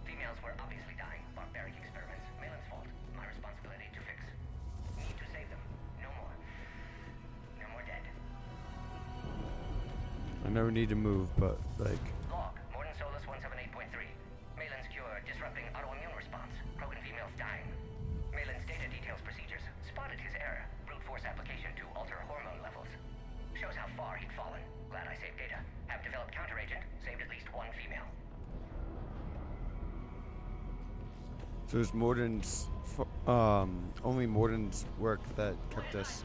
Females were obviously dying. Barbaric experiments. Malin's fault. My responsibility to fix. Need to save them. No more. No more dead. I never need to move, but like. Log. Morton Solus, 178.3. Malin's cure disrupting autoimmune response. Krogan females dying. Malin's data details procedures. Spotted his error. Brute force application to alter hormone levels. Shows how far he'd fallen. Glad I saved data. Have developed counteragent. Saved at least one female. So it's Morden's, only Morden's work that kept us.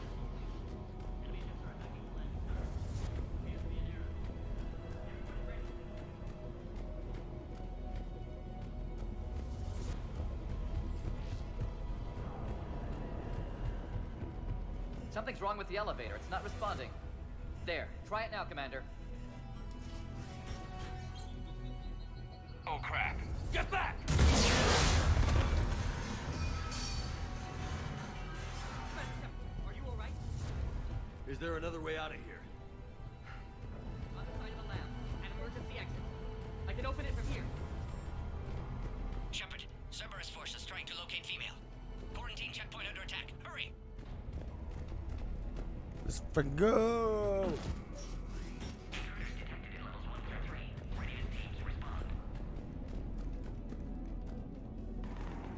Something's wrong with the elevator. It's not responding. There. Try it now, Commander. Oh, crap. Get back! Are you alright? Is there another way out of here? On the side of the lab. An emergency exit. I can open it from here. Shepard, Cerberus force is trying to locate female. Quarantine checkpoint under attack. Hurry! Let's fucking go!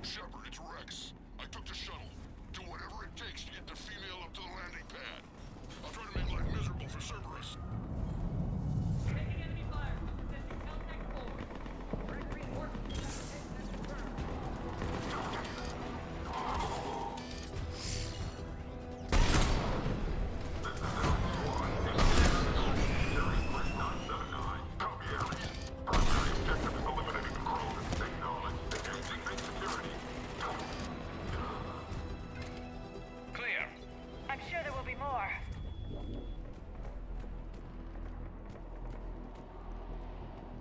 Shepard, it's Rex. I took the shuttle. Do whatever it takes to get the female up to the landing pad. I'll try to make life miserable for Cerberus. Taking enemy fire. Sending contact forward. Direct reinforcements. Clear. I'm sure there will be more.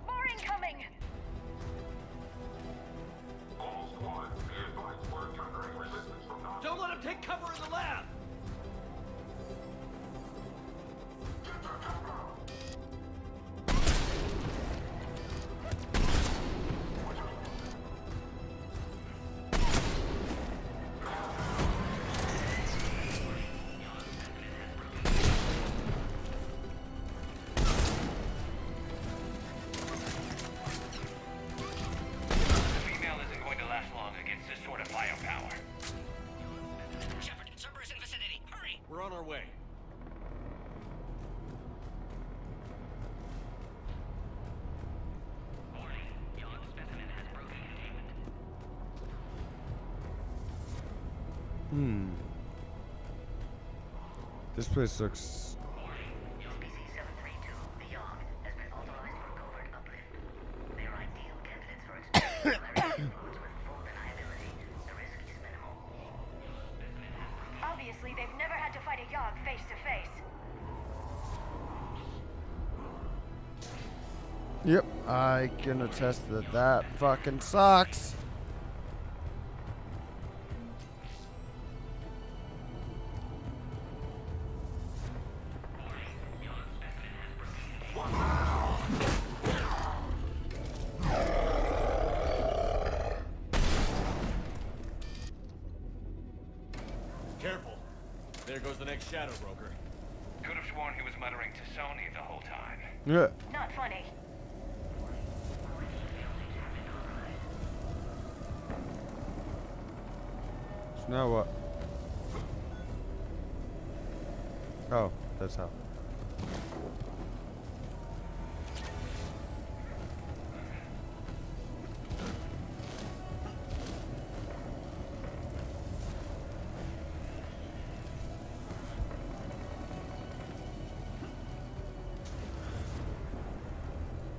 More incoming! Don't let him take cover in the lab! The female isn't going to last long against this sort of firepower. Shepard, Cerberus in vicinity. Hurry! We're on our way. This place looks. Species 732, the Yogg, has been authorized for covert uplift. They are ideal candidates for experienced malaria influence with full deniability. The risk is minimal. Obviously, they've never had to fight a Yogg face to face. Yep, I can attest that that fucking sucks. Careful. There goes the next shadow broker. Could have sworn he was muttering to Sony the whole time. Yeah. Not funny. So now what? Oh, that's how.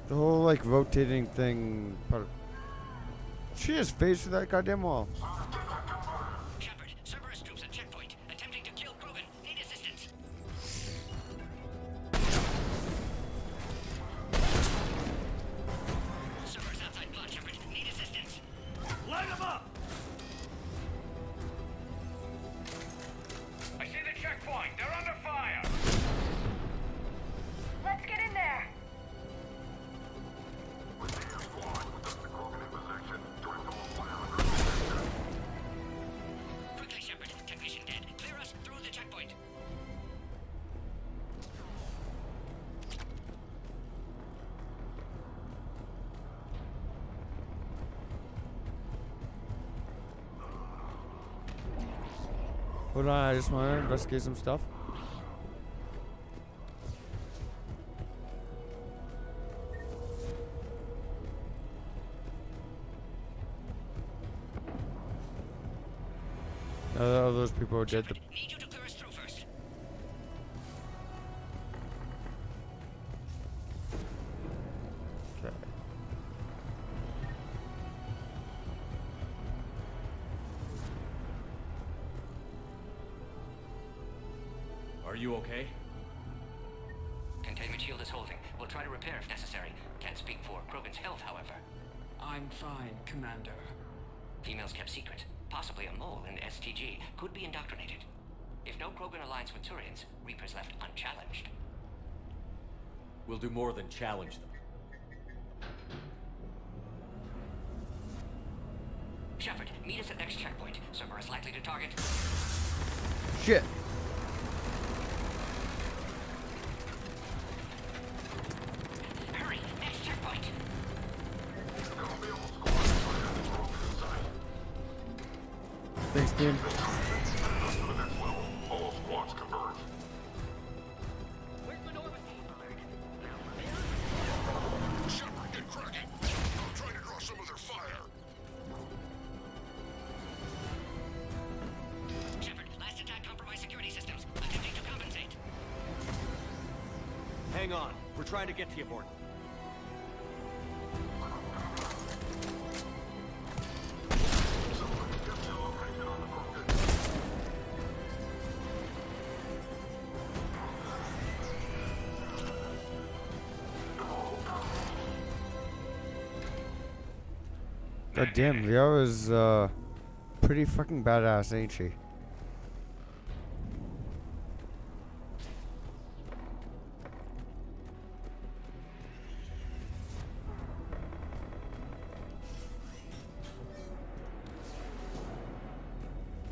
The whole like rotating thing part. She just phased through that goddamn wall. Shepard, Cerberus troops at checkpoint, attempting to kill Krogan. Need assistance. Cerberus outside blood, Shepard. Need assistance. Light him up! I see the checkpoint. They're under fire. Hold on, I just want to investigate some stuff. All those people are dead. Need you to clear us through first. Okay. Are you okay? Containment shield is holding. We'll try to repair if necessary. Can't speak for Krogan's health, however. I'm fine, Commander. Females kept secret. Possibly a mole in STG. Could be indoctrinated. If no Krogan aligns with Turians, Reaper's left unchallenged. We'll do more than challenge them. Shepard, meet us at next checkpoint. Cerberus likely to target. Shit. Hurry, next checkpoint. Thanks, team. All squads converge. Shepard, get cracking. I'm trying to draw some of their fire. Shepard, last attack compromised security systems. Attempting to compensate. Hang on. We're trying to get to you, Morton. God damn, Liara's pretty fucking badass, ain't she?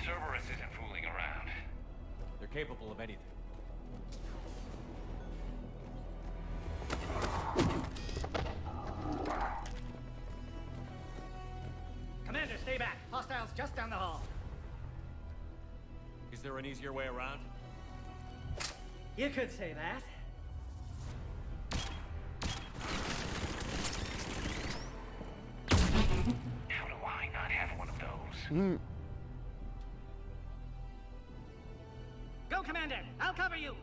Cerberus isn't fooling around. They're capable of anything. Commander, stay back. Hostiles just down the hall. Is there an easier way around? You could say that. How do I not have one of those? Go, Commander! I'll cover you!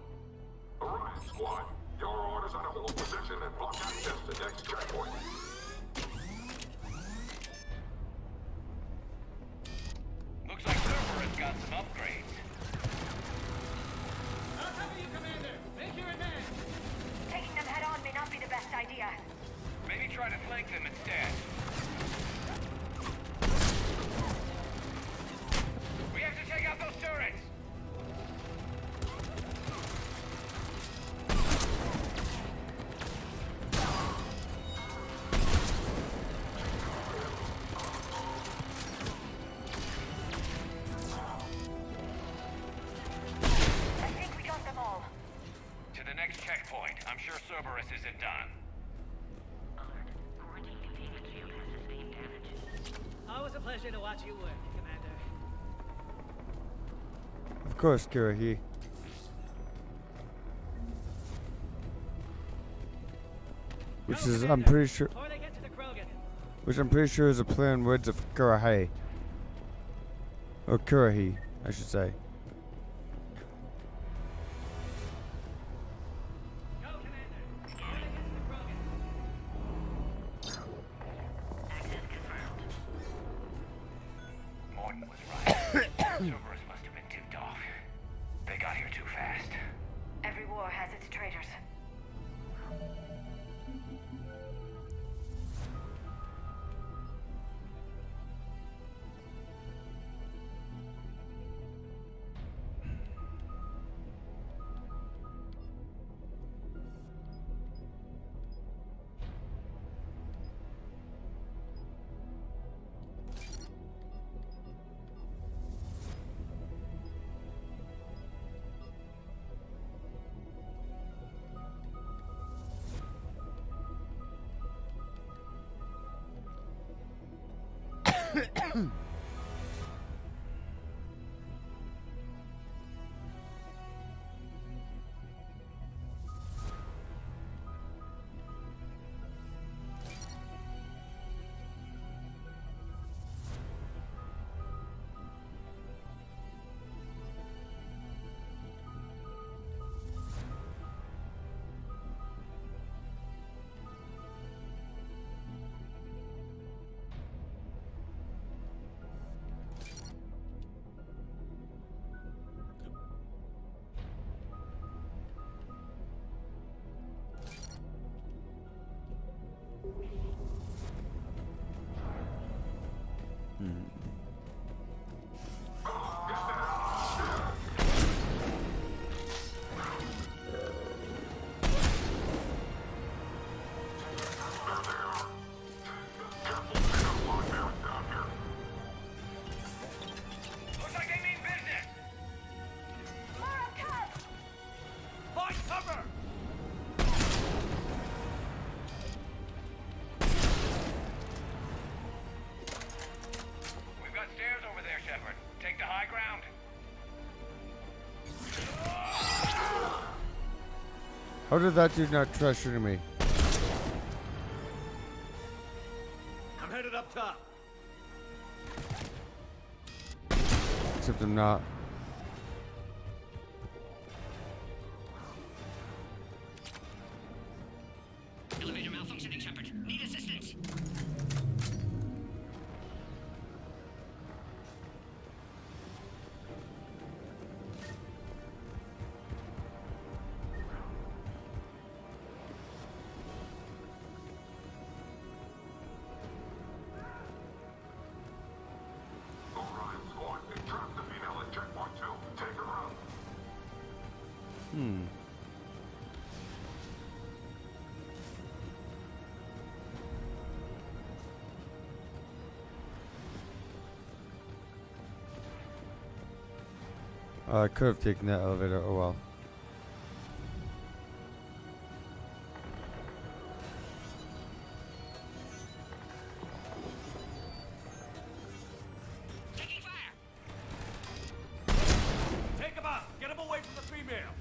Alright, squad. Your orders are to hold position and block access to next checkpoint. Looks like Cerberus got some upgrades. I'll cover you, Commander! Make your advance! Taking them head on may not be the best idea. Maybe try to flank them instead. We have to take out those turrets! I think we got them all. To the next checkpoint. I'm sure Cerberus isn't done. Always a pleasure to watch you work, Commander. Of course, Kirahi. Which is, I'm pretty sure. Before they get to the Krogan. Which I'm pretty sure is a play on words of Kurahi. Or Kurahi, I should say. Go, Commander! Before they get to the Krogan. Access confirmed. Morton was right. Cerberus must have been tipped off. They got here too fast. Every war has its traitors. Looks like they mean business! Find cover! We've got stairs over there, Shepard. Take the high ground. How did that dude not try shooting me? I'm headed up top. Except I'm not. Elevator malfunctioning, Shepard. Need assistance. I could have taken that elevator. Oh well. Take him out! Get him away from the female!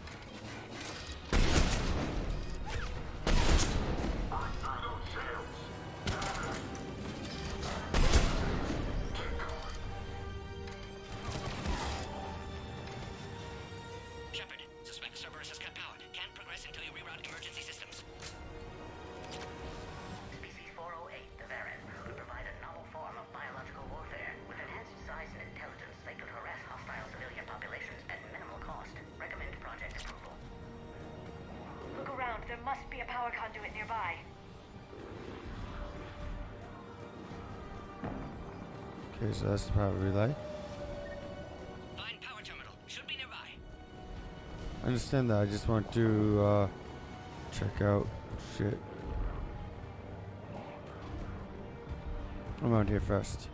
Shepard, suspect Cerberus has cut power. Can't progress until you reroute emergency systems. Species 408, the Varen, could provide a novel form of biological warfare. With enhanced size and intelligence, they could harass hostile civilian populations at minimal cost. Recommend project approval. Look around. There must be a power conduit nearby. Okay, so that's the power relay. Find power terminal. Should be nearby. I understand that. I just want to check out shit. I'm out here first.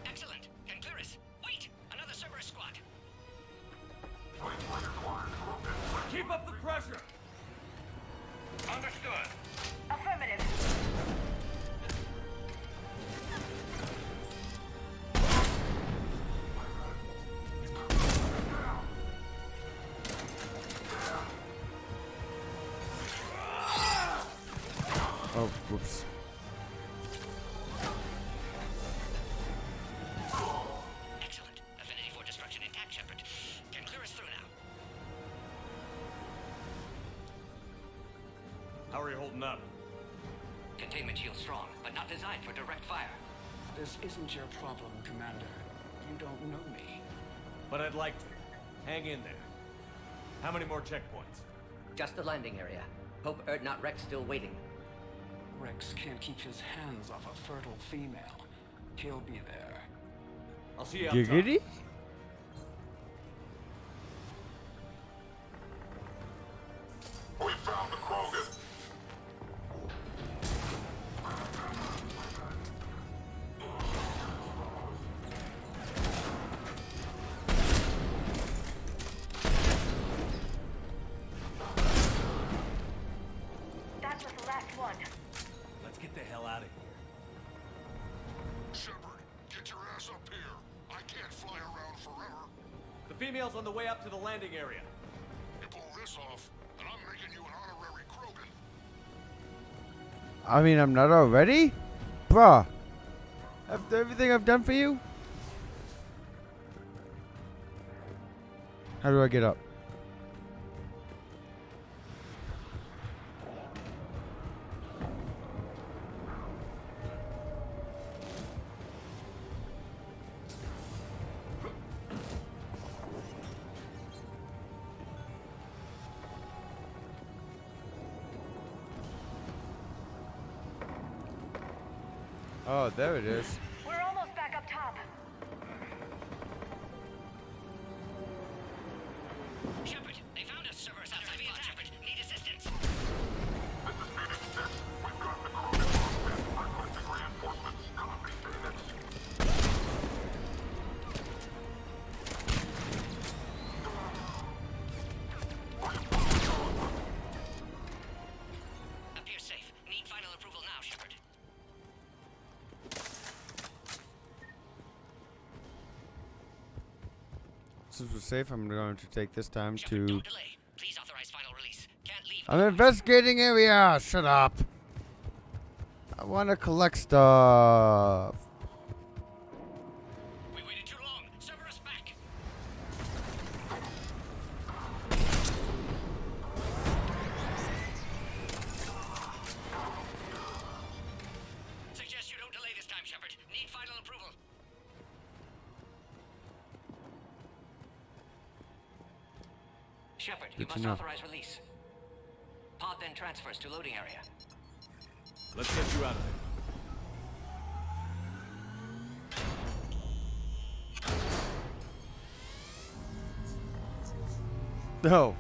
Excellent. Can clear us. Wait! Another Cerberus squad. Keep up the pressure! Understood. Affirmative. Oh, whoops. Excellent. Affinity for destruction intact, Shepard. Can clear us through now. How are you holding up? Containment shield strong, but not designed for direct fire. This isn't your problem, Commander. You don't know me. But I'd like to. Hang in there. How many more checkpoints? Just the landing area. Hope not Rex still waiting. Rex can't keep his hands off a fertile female. He'll be there. I'll see you up Giggity? top. We found the Krogan. Females on the way up to the landing area. You pull this off, and I'm making you an honorary Krogan. I mean, I'm not already? Bruh. After everything I've done for you? How do I get up? Oh, there it is. We're almost back up top. Shepard, they found us. Servers outside the Shepard. Need assistance. Appears safe. Need final approval now, Shepard. Since we're safe, I'm going to take this time Shepard, to... don't delay. Please authorize final release. Can't leave. I'm investigating area! Shut up! I want to collect stuff. We waited too long. Server us back. Suggest you don't delay this time, Shepard. Need final approval. Shepard, you Good to must know. authorize release. Pod then transfers to loading area. Let's get you out of there. No.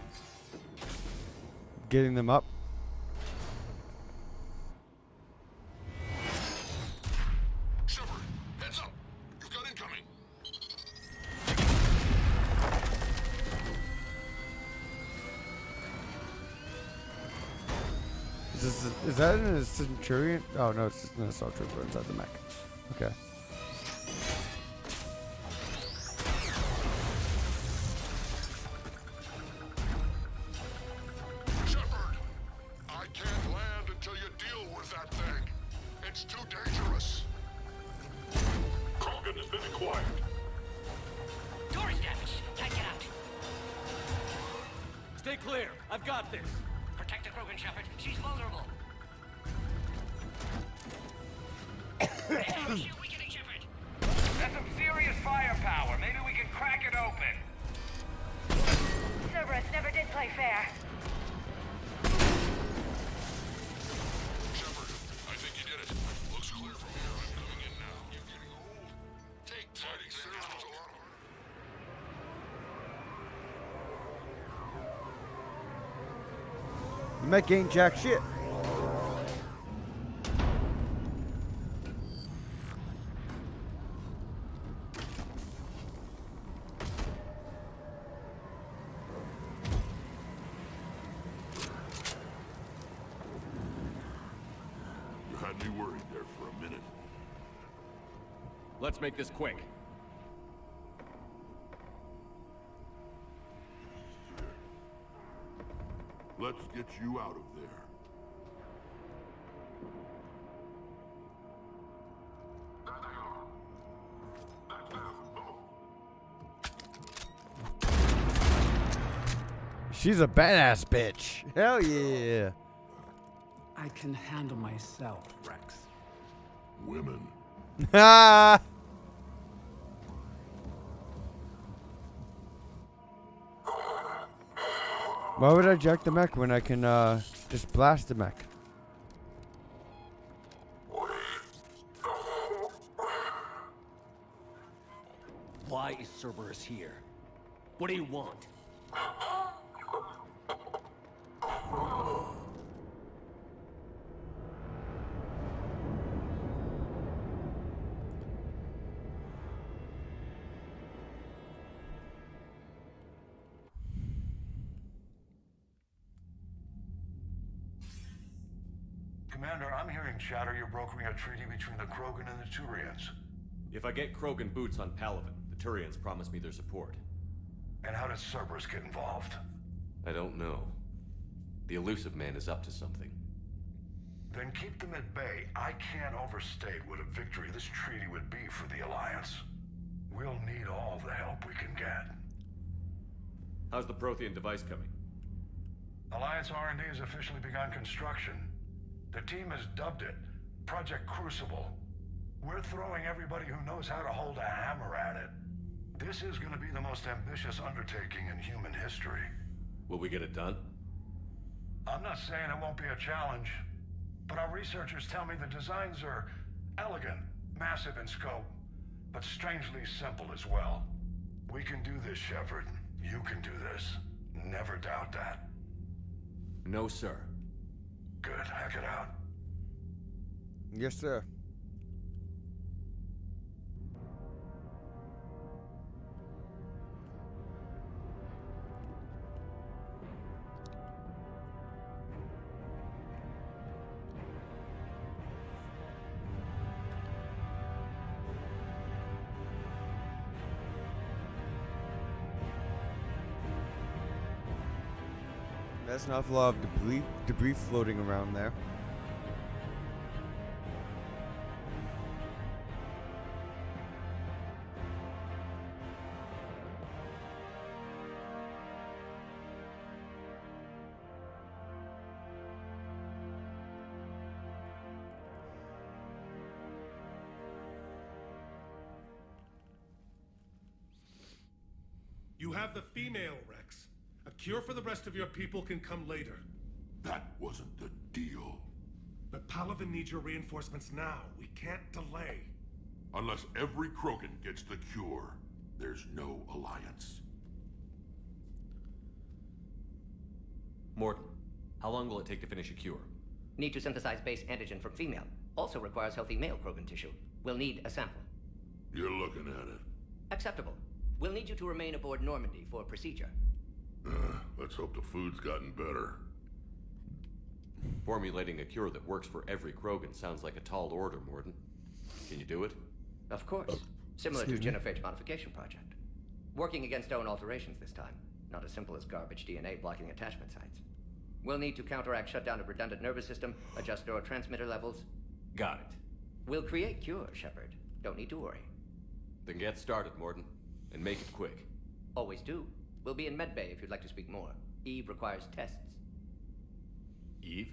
Getting them up. Shepard, heads up. You've got incoming. Is that a Centurion? Oh no, it's just an assault trooper inside the mech. Okay. Shepard, I can't land until you deal with that thing. It's too dangerous. Krogan has been acquired. Door's damaged. Can't get out. Stay clear. I've got this. Protect the Krogan, Shepard. She's vulnerable. Shoot, we getting Shepard. That's some serious firepower. Maybe we can crack it open. Cerberus never did play fair. Shepard, I think you did it. Looks clear from here. I'm coming in now. You're getting old. Take fighting systems alone. The mech ain't jack shit. You had me worried there for a minute. Let's make this quick. Let's get you out of there. She's a badass bitch. Hell yeah. I can handle myself, Rex. Women. Ah. Why would I jack the mech when I can just blast the mech? Why is Cerberus here? What do you want? Commander, I'm hearing chatter you're brokering a treaty between the Krogan and the Turians. If I get Krogan boots on Palaven, the Turians promise me their support. And how did Cerberus get involved? I don't know. The elusive man is up to something. Then keep them at bay. I can't overstate what a victory this treaty would be for the Alliance. We'll need all the help we can get. How's the Prothean device coming? Alliance R&D has officially begun construction. The team has dubbed it Project Crucible. We're throwing everybody who knows how to hold a hammer at it. This is going to be the most ambitious undertaking in human history. Will we get it done? I'm not saying it won't be a challenge, but our researchers tell me the designs are elegant, massive in scope, but strangely simple as well. We can do this, Shepard. You can do this. Never doubt that. No, sir. Good. Hack it out. Yes, sir. That's an awful lot of debris floating around there. You have the female, Rex. A cure for the rest of your people can come later. That wasn't the deal. But Palaven needs your reinforcements now. We can't delay. Unless every Krogan gets the cure, there's no alliance. Morton, how long will it take to finish a cure? Need to synthesize base antigen from female. Also requires healthy male Krogan tissue. We'll need a sample. You're looking at it. Acceptable. We'll need you to remain aboard Normandy for procedure. Let's hope the food's gotten better. Formulating a cure that works for every Krogan sounds like a tall order, Morton. Can you do it? Of course. Similar to genophage modification project. Working against own alterations this time. Not as simple as garbage DNA blocking attachment sites. We'll need to counteract shutdown of redundant nervous system, adjust neurotransmitter levels. Got it. We'll create cure, Shepard. Don't need to worry. Then get started, Morton. And make it quick. Always do. We'll be in medbay if you'd like to speak more. Eve requires tests. Eve?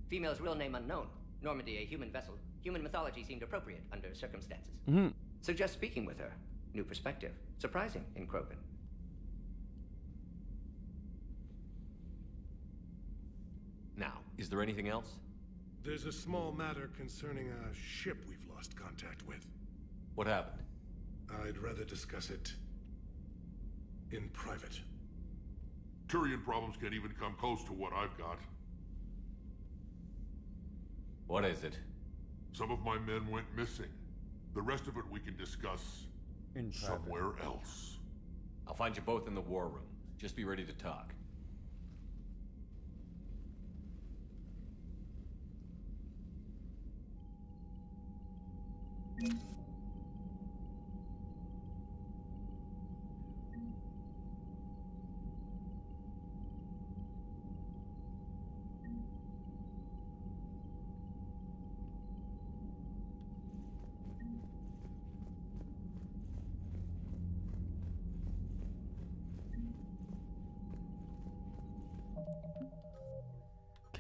Female's real name unknown. Normandy, a human vessel. Human mythology seemed appropriate under circumstances. Suggest speaking with her. New perspective. Surprising in Krogan. Now, is there anything else? There's a small matter concerning a ship we've lost contact with. What happened? I'd rather discuss it in private. Turian problems can't even come close to what I've got. What is it? Some of my men went missing. The rest of it we can discuss in somewhere else. I'll find you both in the war room. Just be ready to talk.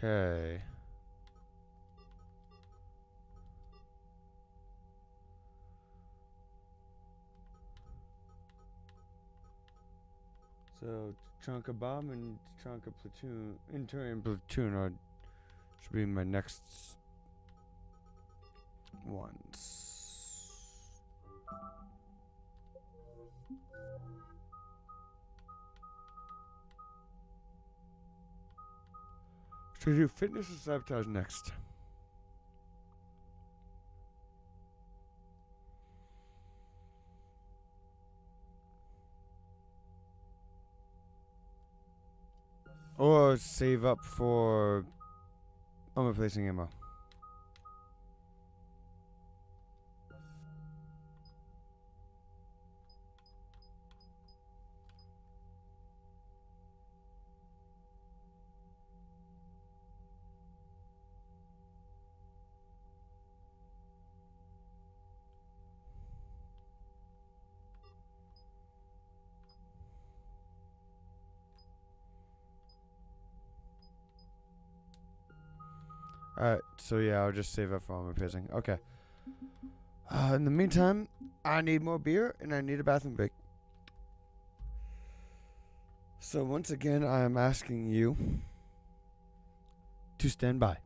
Okay. So Chonka Bomb and Chonka Platoon, Interim Platoon are should be my next ones. Should we do fitness or sabotage next? Or save up for armor placing ammo. Alright, so yeah, I'll just save up for all my pissing. Okay. In the meantime, I need more beer and I need a bathroom break. So once again, I am asking you to stand by.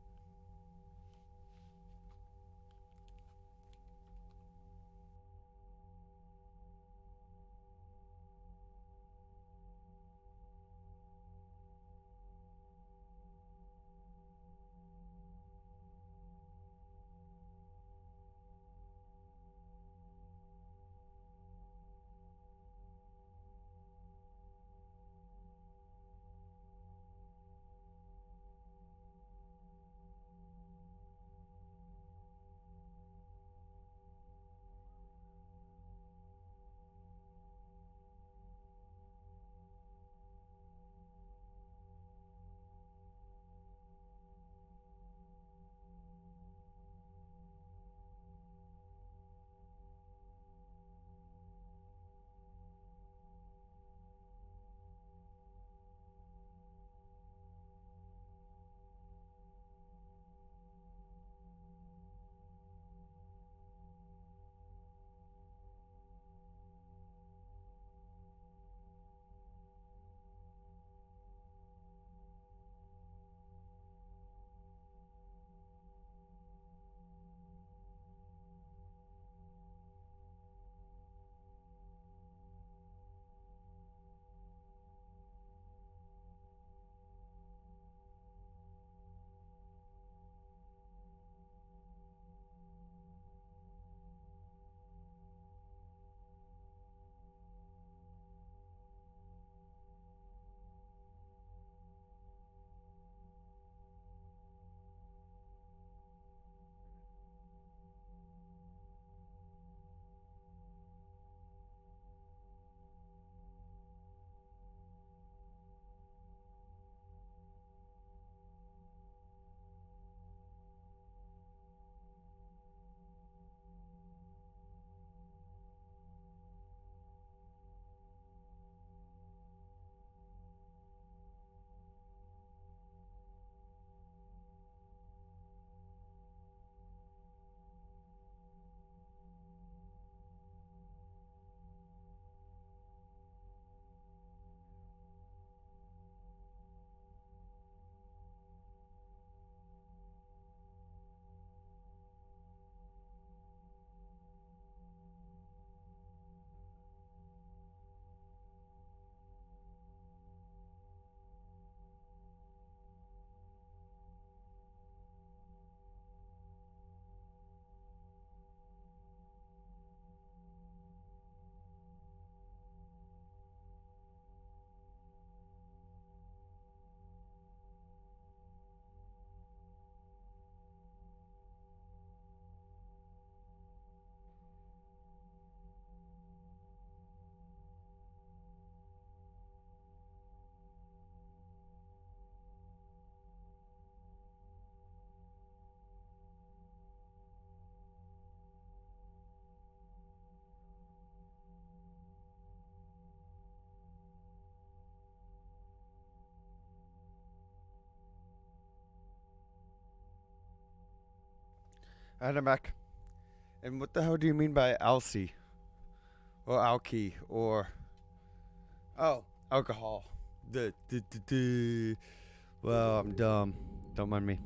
And I'm back. And what the hell do you mean by alcy? Or alky? Or... Oh, alcohol. Well, I'm dumb. Don't mind me.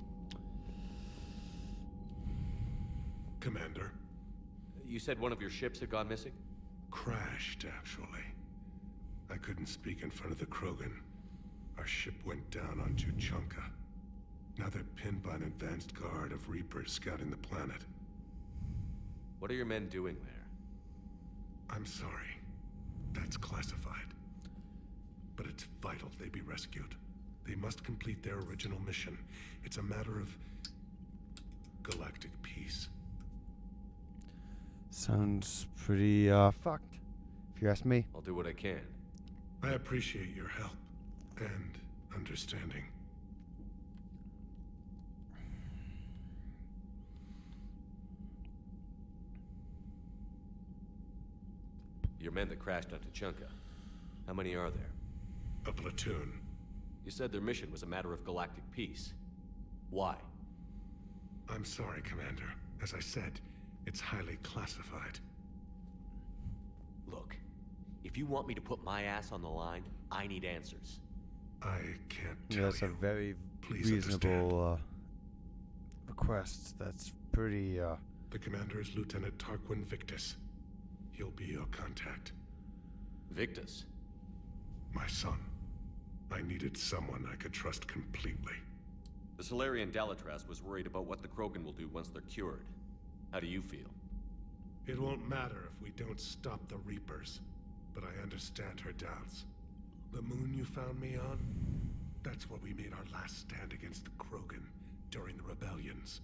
Commander. You said one of your ships had gone missing? Crashed, actually. I couldn't speak in front of the Krogan. Our ship went down on Tuchanka. Now they're pinned by an advanced guard of Reapers scouting the planet. What are your men doing there? I'm sorry. That's classified. But it's vital they be rescued. They must complete their original mission. It's a matter of galactic peace. Sounds pretty, fucked, if you ask me. I'll do what I can. I appreciate your help and understanding. Your men that crashed on Tuchanka. How many are there? A platoon. You said their mission was a matter of galactic peace. Why? I'm sorry, Commander. As I said, it's highly classified. Look, if you want me to put my ass on the line, I need answers. I can't tell Yeah, that's a very reasonable request. That's pretty, The commander is Lieutenant Tarquin Victus. He'll be your contact. Victus? My son. I needed someone I could trust completely. The Solarian Dalitras was worried about what the Krogan will do once they're cured. How do you feel? It won't matter if we don't stop the Reapers, but I understand her doubts. The moon you found me on? That's where we made our last stand against the Krogan during the rebellions.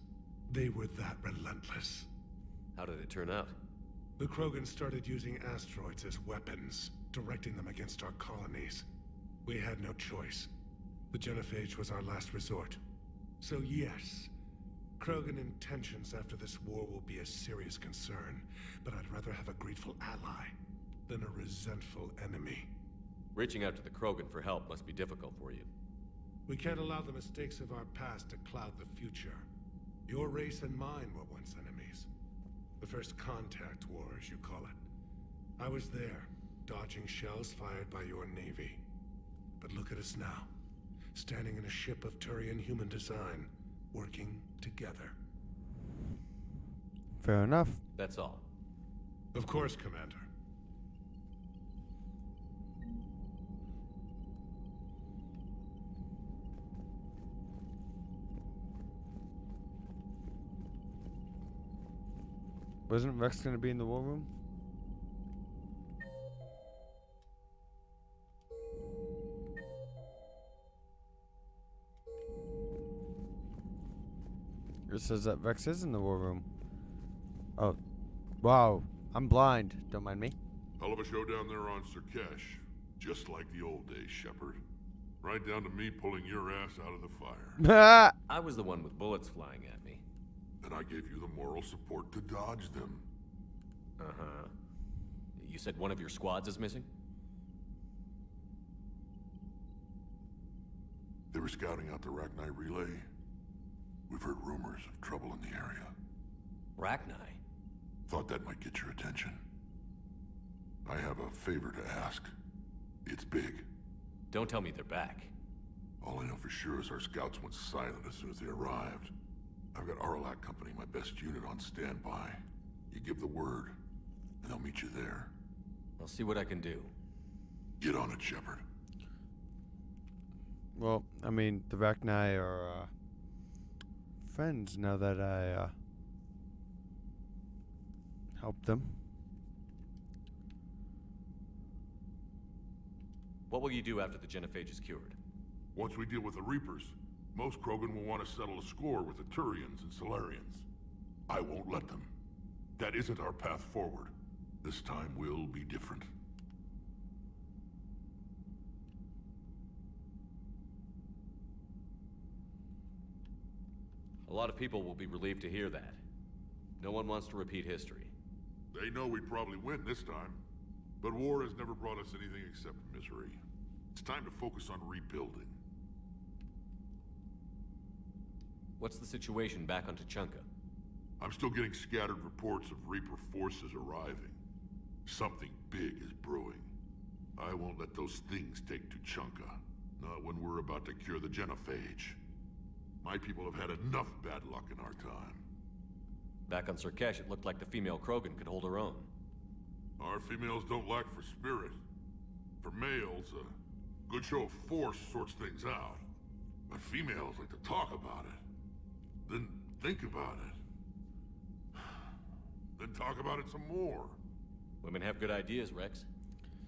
They were that relentless. How did it turn out? The Krogan started using asteroids as weapons, directing them against our colonies. We had no choice. The genophage was our last resort. So yes, Krogan intentions after this war will be a serious concern, but I'd rather have a grateful ally than a resentful enemy. Reaching out to the Krogan for help must be difficult for you. We can't allow the mistakes of our past to cloud the future. Your race and mine were once enemies. The first contact war, as you call it. I was there, dodging shells fired by your navy. But look at us now, standing in a ship of Turian human design, working together. Fair enough. That's all. Of course, Commander. Wasn't Rex gonna be in the war room? It says that Rex is in the war room. Oh. Wow. I'm blind. Don't mind me. Hell of a show down there on Surkesh. Just like the old days, Shepard. Right down to me pulling your ass out of the fire. I was the one with bullets flying at me. And I gave you the moral support to dodge them. Uh-huh. You said one of your squads is missing? They were scouting out the Rachni relay. We've heard rumors of trouble in the area. Rachni? Thought that might get your attention. I have a favor to ask. It's big. Don't tell me they're back. All I know for sure is our scouts went silent as soon as they arrived. I've got Aralak Company, my best unit, on standby. You give the word, and they'll meet you there. I'll see what I can do. Get on it, Shepard. Well, I mean, the Rachni are, friends now that I, helped them. What will you do after the genophage is cured? Once we deal with the Reapers, most Krogan will want to settle a score with the Turians and Solarians. I won't let them. That isn't our path forward. This time will be different. A lot of people will be relieved to hear that. No one wants to repeat history. They know we'd probably win this time. But war has never brought us anything except misery. It's time to focus on rebuilding. What's the situation back on Tuchanka? I'm still getting scattered reports of Reaper forces arriving. Something big is brewing. I won't let those things take Tuchanka. Not when we're about to cure the genophage. My people have had enough bad luck in our time. Back on Surkesh, it looked like the female Krogan could hold her own. Our females don't lack for spirit. For males, a good show of force sorts things out. But females like to talk about it. Then think about it. Then talk about it some more. Women have good ideas, Rex.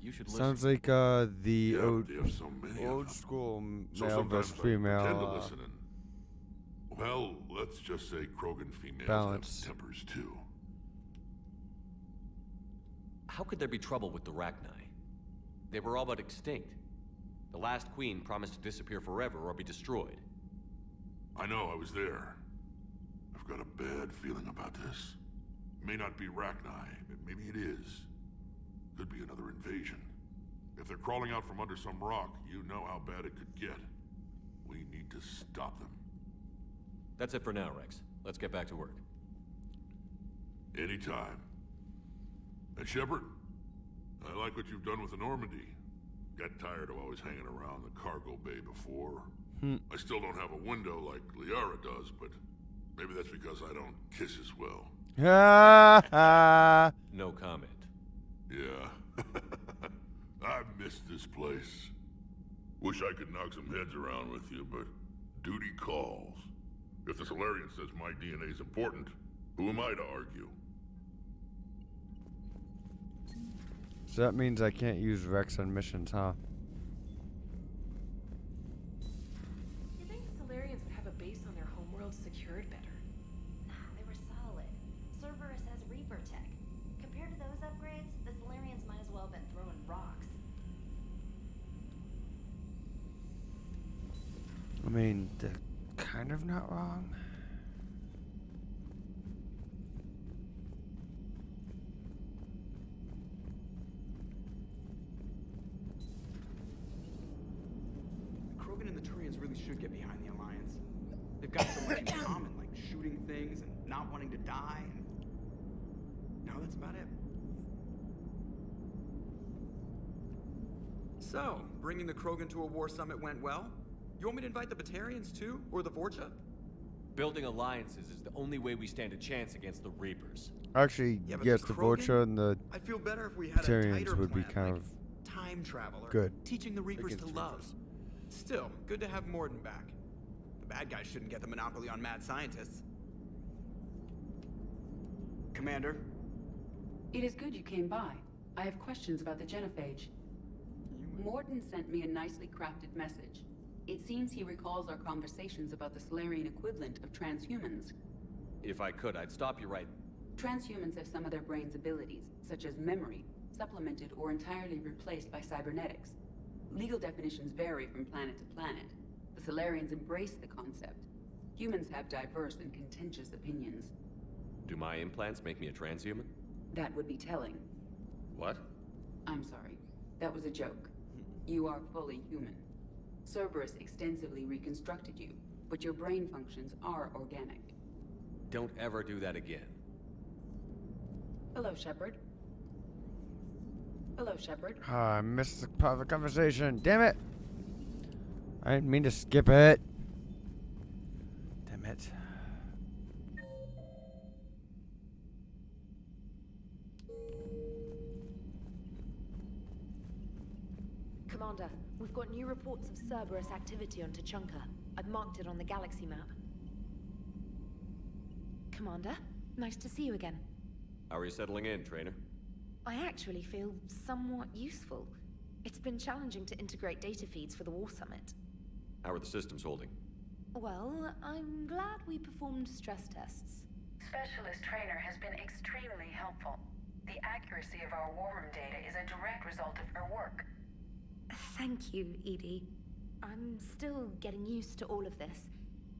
You should listen. Sounds like the Yeah, they have so many of old them. school So male versus sometimes I pretend to female listen and, well, let's just say Krogan females balance. have tempers too. How could there be trouble with the Rachni? They were all but extinct. The last queen promised to disappear forever or be destroyed. I know, I was there. I've got a bad feeling about this. It may not be Rachni, maybe it is. Could be another invasion. If they're crawling out from under some rock, you know how bad it could get. We need to stop them. That's it for now, Rex. Let's get back to work. Anytime. And Shepard, I like what you've done with the Normandy. Got tired of always hanging around the cargo bay before. I still don't have a window like Liara does, but maybe that's because I don't kiss as well. No comment. Yeah. I miss this place. Wish I could knock some heads around with you, but duty calls. If the Solarian says my DNA's important, who am I to argue? So that means I can't use Rex on missions, huh? You think Solarians would have a base on their homeworld secured better? Nah, they were solid. Cerberus has Reaper tech. Compared to those upgrades, the Solarians might as well have been throwing rocks. I mean, they're kind of not wrong. Krogan and the Turians really should get behind the Alliance. They've got so much in common, like shooting things and not wanting to die, and... No, that's about it. So, bringing the Krogan to a war summit went well? You want me to invite the Batarians too? Or the Vorcha? Building alliances is the only way we stand a chance against the Reapers. Actually, Yeah, but yes, the the Krogan? Vorcha and the I'd feel better if we had a Batarians tighter would be plan, kind like of time travel or good teaching the Reapers to against love. Reapers. Still, good to have Morden back. The bad guys shouldn't get the monopoly on mad scientists. Commander? It is good you came by. I have questions about the genophage. Morden sent me a nicely crafted message. It seems he recalls our conversations about the Solarian equivalent of transhumans. If I could, I'd stop you right. Transhumans have some of their brain's abilities, such as memory, supplemented or entirely replaced by cybernetics. Legal definitions vary from planet to planet. The Solarians embrace the concept. Humans have diverse and contentious opinions. Do my implants make me a transhuman? That would be telling. What? I'm sorry. That was a joke. You are fully human. Cerberus extensively reconstructed you, but your brain functions are organic. Don't ever do that again. Hello, Shepard. Hello, Shepard. I missed the part of the conversation. Damn it! I didn't mean to skip it. Damn it. Commander, we've got new reports of Cerberus activity on Tuchanka. I've marked it on the galaxy map. Commander, nice to see you again. How are you settling in, trainer? I actually feel somewhat useful. It's been challenging to integrate data feeds for the War Summit. How are the systems holding? Well, I'm glad we performed stress tests. Specialist Trainer has been extremely helpful. The accuracy of our war room data is a direct result of her work. Thank you, Edie. I'm still getting used to all of this.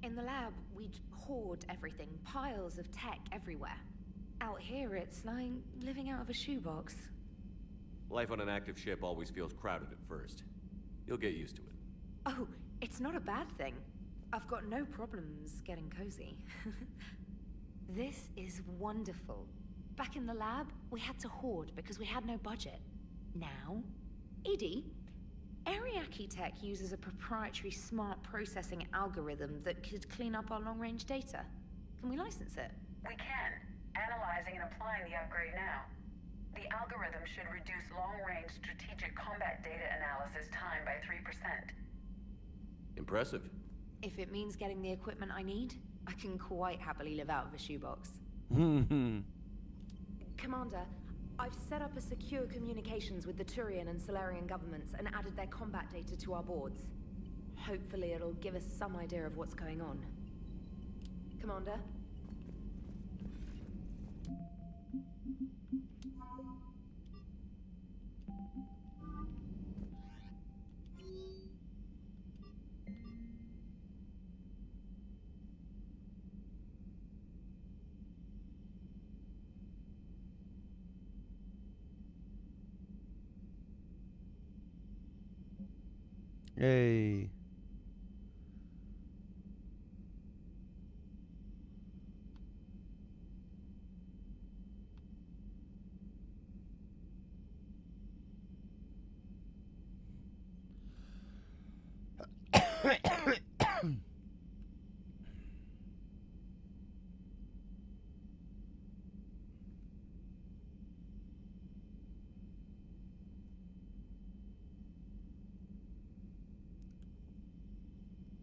In the lab, we'd hoard everything, piles of tech everywhere. Out here, it's like living out of a shoebox. Life on an active ship always feels crowded at first. You'll get used to it. Oh, it's not a bad thing. I've got no problems getting cozy. This is wonderful. Back in the lab, we had to hoard because we had no budget. Now, Edie, Ariake Tech uses a proprietary smart processing algorithm that could clean up our long-range data. Can we license it? We can. Analyzing and applying the upgrade now. The algorithm should reduce long-range strategic combat data analysis time by 3%. Impressive. If it means getting the equipment I need, I can quite happily live out of a shoebox. Commander, I've set up a secure communications with the Turian and Solarian governments and added their combat data to our boards. Hopefully it'll give us some idea of what's going on. Commander? Yay.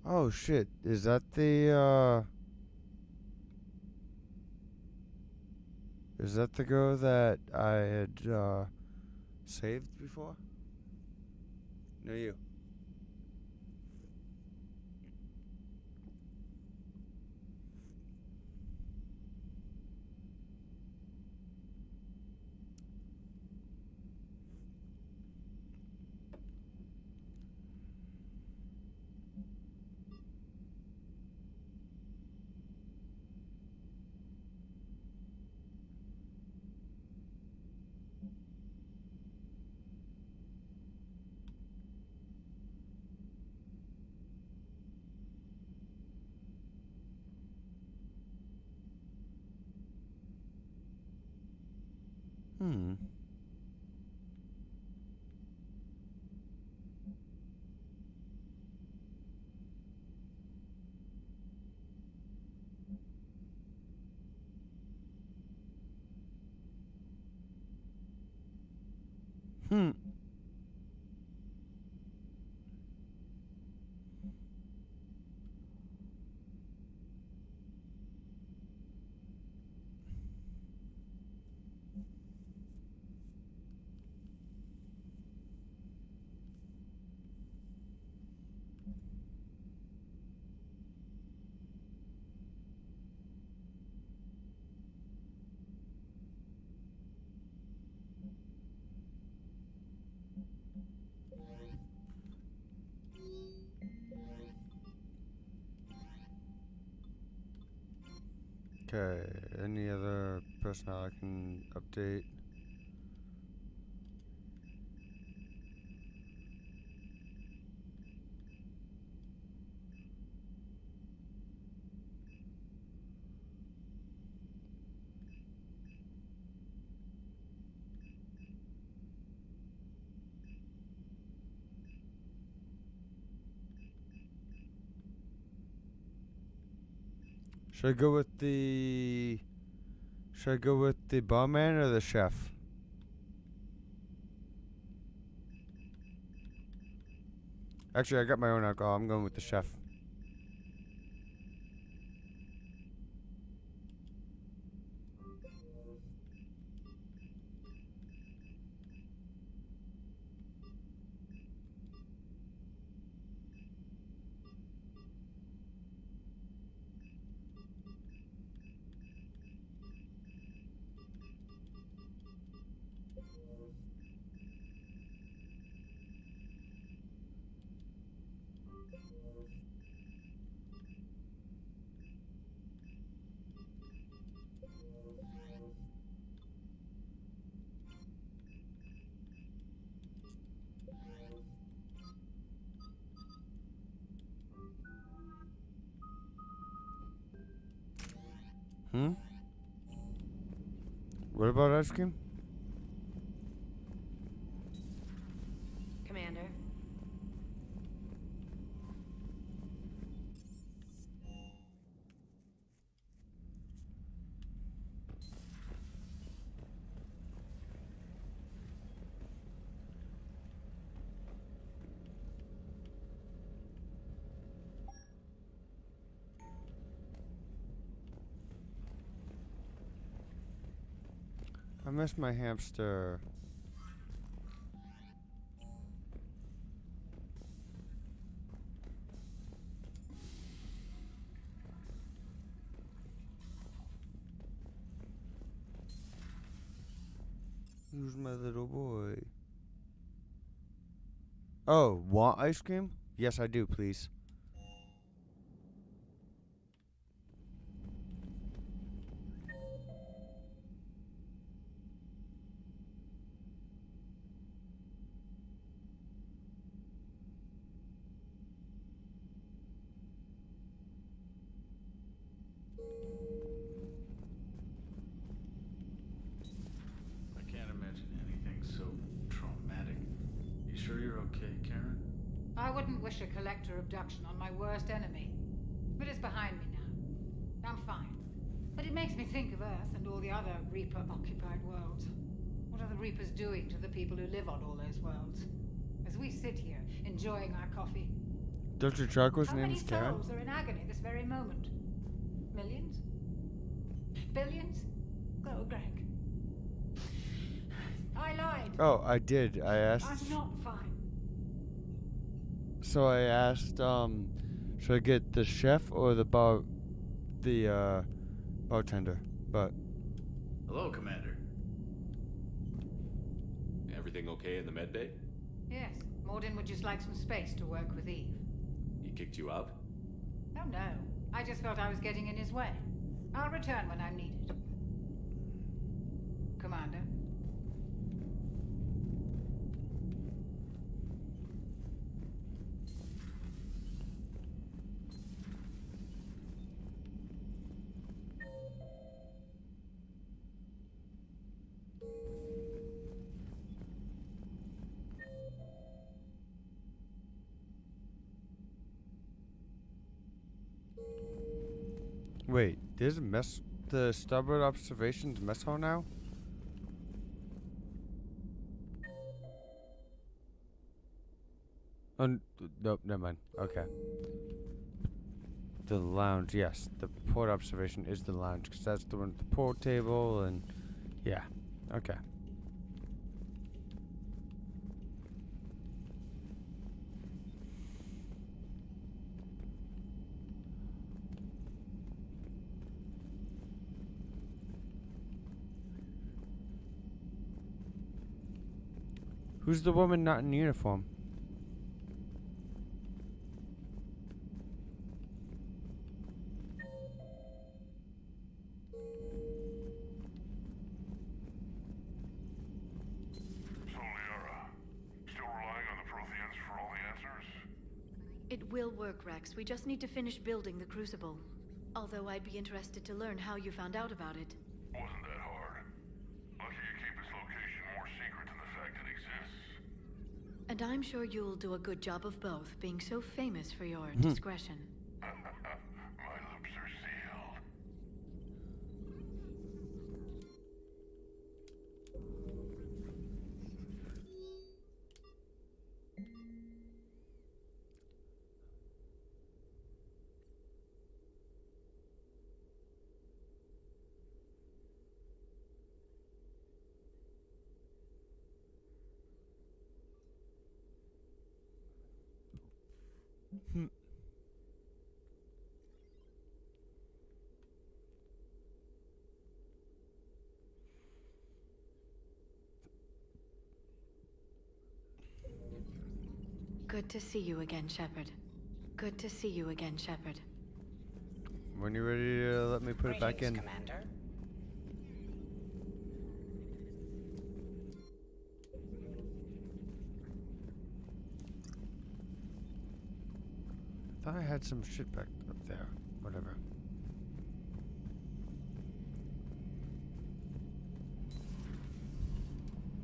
Oh shit, is that the girl that I had saved before? No, you. Hmm. Hmm. Okay, any other personnel I can update? Should I go with the barman or the chef? Actually, I got my own alcohol. I'm going with the chef. Hmm? What about ice cream? Commander. I miss my hamster. Who's my little boy? Oh, want ice cream? Yes, I do, please. I can't imagine anything so traumatic. You sure you're okay, Karen? I wouldn't wish militia collector abduction on my worst enemy. But it's behind me now. I'm fine. But it makes me think of Earth and all the other Reaper-occupied worlds. What are the Reapers doing to the people who live on all those worlds? As we sit here, enjoying our coffee. Dr. Charcoal's How name many is Karen? souls are in agony this very moment? Millions? Billions? Go, Greg. I lied. Oh, I did. I asked. I'm not fine. So I asked, should I get the chef or the bartender? But Hello, Commander. Everything okay in the med bay? Yes, Morden would just like some space to work with Eve. He kicked you out? Oh no, I just felt I was getting in his way. I'll return when I'm needed. Commander. wait, there's the starboard observations mess hall now? Oh, nope, never mind. Okay. The lounge, yes. The port observation is the lounge, because that's the one with the pool table, and yeah. Okay. Who's the woman not in uniform? It will work, Rex. We just need to finish building the Crucible. Although I'd be interested to learn how you found out about it. Wasn't that hard. Lucky you keep its location more secret than the fact it exists. And I'm sure you'll do a good job of both, being so famous for your discretion. My lips are sealed. Good to see you again, Shepard. Good to see you again, Shepard. When you're ready to let me put it back in. Commander. I thought I had some shit back up there. Whatever.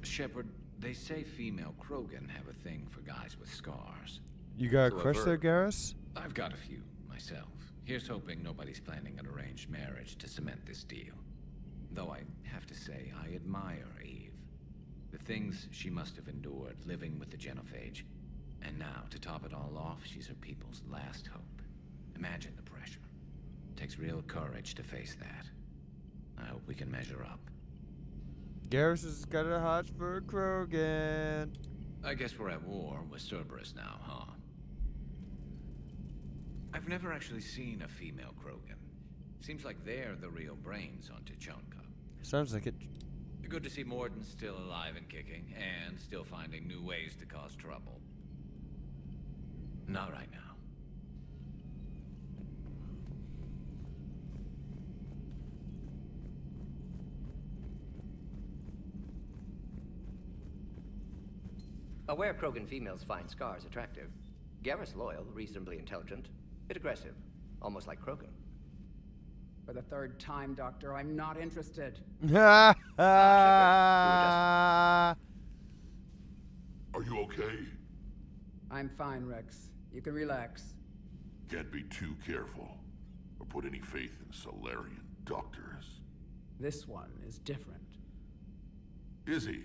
Shepard, they say female Krogan have a thing for guys with scars. You got a So crush there, Garrus? I've got a few, myself. Here's hoping nobody's planning an arranged marriage to cement this deal. Though I have to say, I admire Eve. The things she must have endured living with the Genophage. And now, to top it all off, she's her people's last hope. Imagine the pressure. Takes real courage to face that. I hope we can measure up. Garrus has got a hot for Krogan. I guess we're at war with Cerberus now, huh? I've never actually seen a female Krogan. Seems like they're the real brains on Tuchanka. Sounds like it. Good to see Morden still alive and kicking, and still finding new ways to cause trouble. Not right now. Aware Krogan females find scars attractive. Garrus loyal, reasonably intelligent, bit aggressive, almost like Krogan. For the third time, Doctor, I'm not interested. Are you okay? I'm fine, Rex. You can relax. Can't be too careful, or put any faith in Solarian doctors. This one is different. Is he?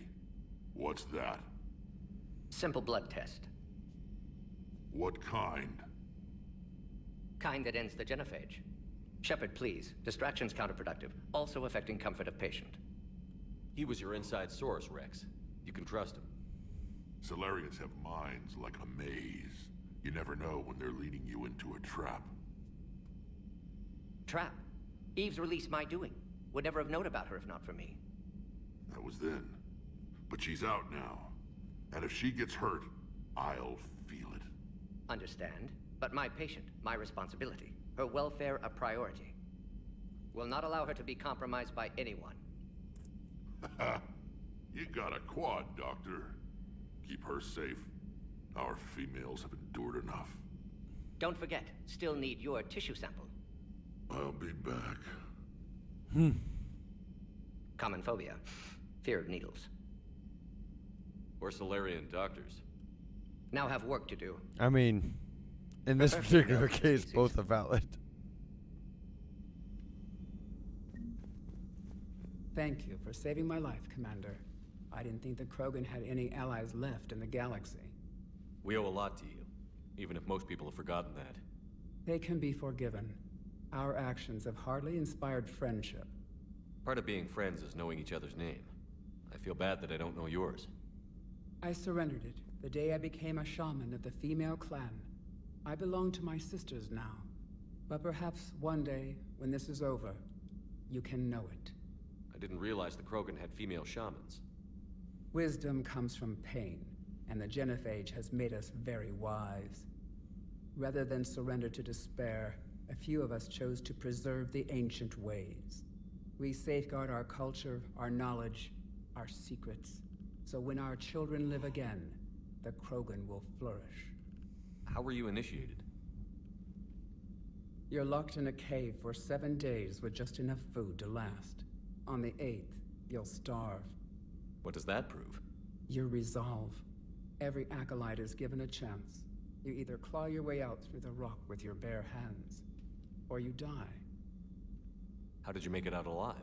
What's that? Simple blood test. What kind? Kind that ends the genophage. Shepard, please. Distraction's counterproductive, also affecting comfort of patient. He was your inside source, Rex. You can trust him. Solarians have minds like a maze. You never know when they're leading you into a trap. Trap? Eve's release my doing. Would never have known about her if not for me. That was then. But she's out now. And if she gets hurt, I'll feel it. Understand. But my patient, my responsibility. Her welfare a priority. Will not allow her to be compromised by anyone. You got a quad, Doctor. Keep her safe. Our females have endured enough. Don't forget, still need your tissue sample. I'll be back. Common phobia. Fear of needles. Or Solarian doctors. Now have work to do. I mean, in this particular case, both are valid. Thank you for saving my life, Commander. I didn't think the Krogan had any allies left in the galaxy. We owe a lot to you, even if most people have forgotten that. They can be forgiven. Our actions have hardly inspired friendship. Part of being friends is knowing each other's name. I feel bad that I don't know yours. I surrendered it the day I became a shaman of the female clan. I belong to my sisters now. But perhaps one day, when this is over, you can know it. I didn't realize the Krogan had female shamans. Wisdom comes from pain, and the genophage has made us very wise. Rather than surrender to despair, a few of us chose to preserve the ancient ways. We safeguard our culture, our knowledge, our secrets. So when our children live again, the Krogan will flourish. How were you initiated? You're locked in a cave for 7 days with just enough food to last. On the 8th, you'll starve. What does that prove? Your resolve. Every acolyte is given a chance. You either claw your way out through the rock with your bare hands, or you die. How did you make it out alive?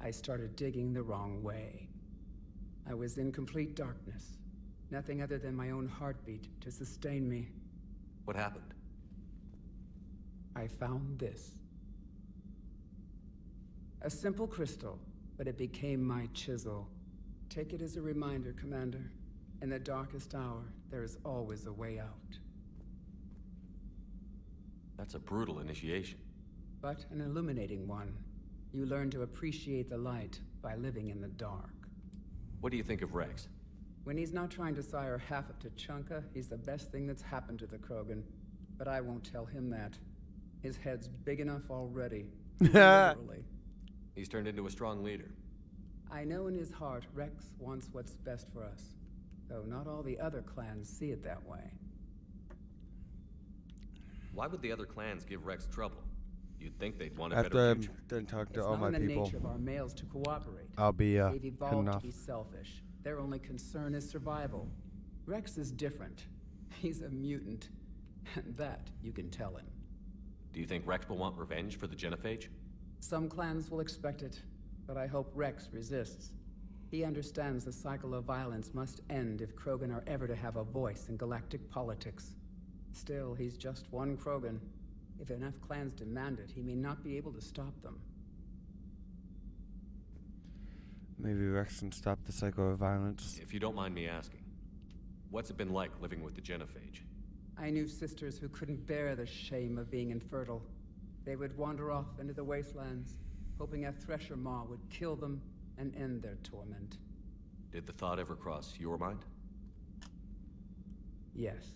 I started digging the wrong way. I was in complete darkness. Nothing other than my own heartbeat to sustain me. What happened? I found this. A simple crystal, but it became my chisel. Take it as a reminder, Commander. In the darkest hour, there is always a way out. That's a brutal initiation. But an illuminating one. You learn to appreciate the light by living in the dark. What do you think of Rex? When he's not trying to sire half of Tuchanka, he's the best thing that's happened to the Krogan. But I won't tell him that. His head's big enough already. Literally. He's turned into a strong leader. I know in his heart Rex wants what's best for us. Though not all the other clans see it that way. Why would the other clans give Rex trouble? You'd think they'd want a After better I'm future. done talking to It's all not my in the people, nature of our males to cooperate. I'll be They've good evolved enough. to be selfish. Their only concern is survival. Rex is different. He's a mutant. And that you can tell him. Do you think Rex will want revenge for the genophage? Some clans will expect it, but I hope Rex resists. He understands the cycle of violence must end if Krogan are ever to have a voice in galactic politics. Still, he's just one Krogan. If enough clans demand it, he may not be able to stop them. Maybe Rex can stop the cycle of violence. If you don't mind me asking, what's it been like living with the genophage? I knew sisters who couldn't bear the shame of being infertile. They would wander off into the wastelands, hoping a thresher maw would kill them and end their torment. Did the thought ever cross your mind? Yes.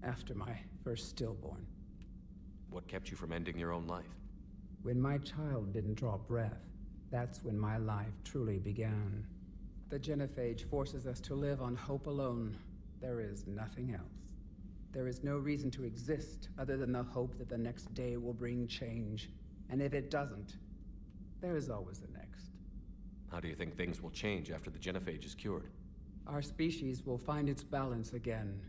After my first stillborn. What kept you from ending your own life? When my child didn't draw breath, that's when my life truly began. The genophage forces us to live on hope alone. There is nothing else. There is no reason to exist other than the hope that the next day will bring change. And if it doesn't, there is always the next. How do you think things will change after the genophage is cured? Our species will find its balance again.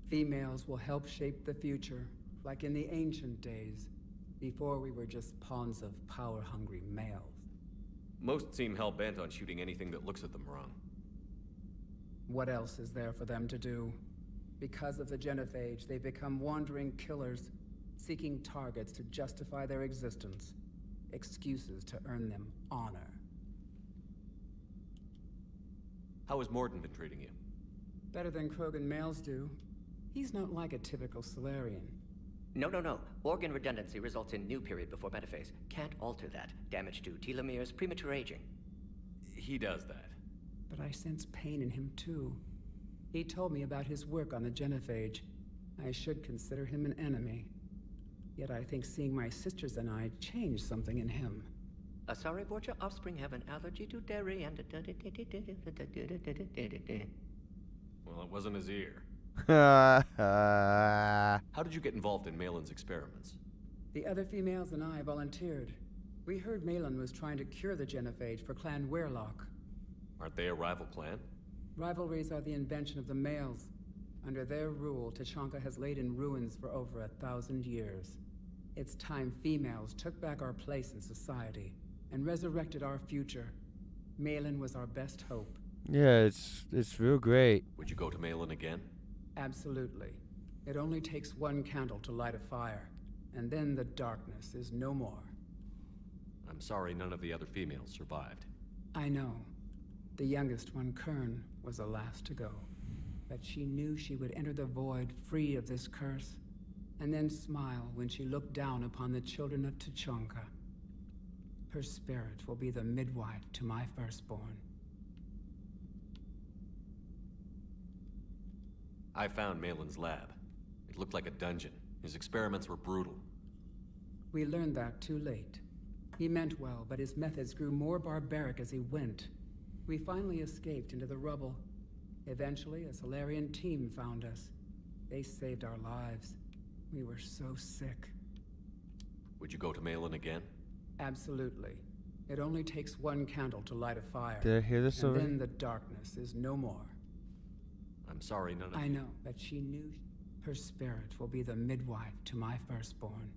Females will help shape the future, like in the ancient days, before we were just pawns of power-hungry males. Most seem hell-bent on shooting anything that looks at them wrong. What else is there for them to do? Because of the genophage, they become wandering killers, seeking targets to justify their existence, excuses to earn them honor. How has Morden been treating you? Better than Krogan males do. He's not like a typical Solarian. No. Organ redundancy results in new period before metaphase. Can't alter that. Damage to telomeres, premature aging. He does that. But I sense pain in him too. He told me about his work on the genophage. I should consider him an enemy. Yet I think seeing my sisters and I changed something in him. Sorry, Borgia, offspring have an allergy to dairy and... Well, it wasn't his ear. How did you get involved in Malin's experiments? The other females and I volunteered. We heard Malin was trying to cure the genophage for Clan Weirlock. Aren't they a rival clan? Rivalries are the invention of the males. Under their rule, Tachanka has laid in ruins for over 1,000 years. It's time females took back our place in society and resurrected our future. Malin was our best hope. Yeah, it's real great. Would you go to Malin again? Absolutely. It only takes one candle to light a fire, and then the darkness is no more. I'm sorry none of the other females survived. I know. The youngest one, Kern, was the last to go. But she knew she would enter the void free of this curse, and then smile when she looked down upon the children of Tachanka. Her spirit will be the midwife to my firstborn. I found Malin's lab. It looked like a dungeon. His experiments were brutal. We learned that too late. He meant well, but his methods grew more barbaric as he went. We finally escaped into the rubble. Eventually, a Solarian team found us. They saved our lives. We were so sick. Would you go to Malin again? Absolutely. It only takes one candle to light a fire. Did I hear this and already? then the darkness is no more. I'm sorry none of I know, but she knew her spirit will be the midwife to my firstborn.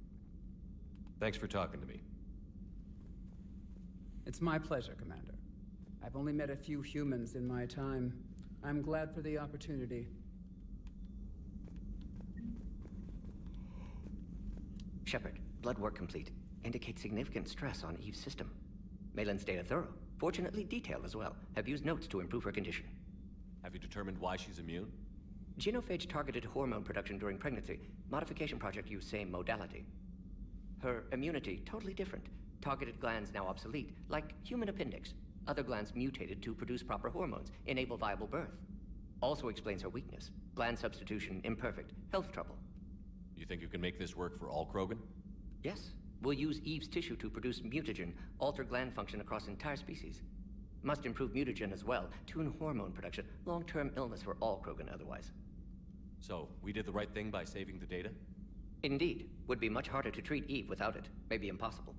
Thanks for talking to me. It's my pleasure, Commander. I've only met a few humans in my time. I'm glad for the opportunity. Shepard, blood work complete. Indicates significant stress on Eve's system. Malin's data thorough. Fortunately detailed as well. Have used notes to improve her condition. Have you determined why she's immune? Genophage targeted hormone production during pregnancy. Modification project used same modality. Her immunity, totally different. Targeted glands now obsolete, like human appendix. Other glands mutated to produce proper hormones, enable viable birth. Also explains her weakness. Gland substitution imperfect. Health trouble. You think you can make this work for all Krogan? Yes. We'll use Eve's tissue to produce mutagen, alter gland function across entire species. Must improve mutagen as well, tune hormone production. Long-term illness for all Krogan otherwise. So, we did the right thing by saving the data? Indeed. Would be much harder to treat Eve without it. Maybe impossible.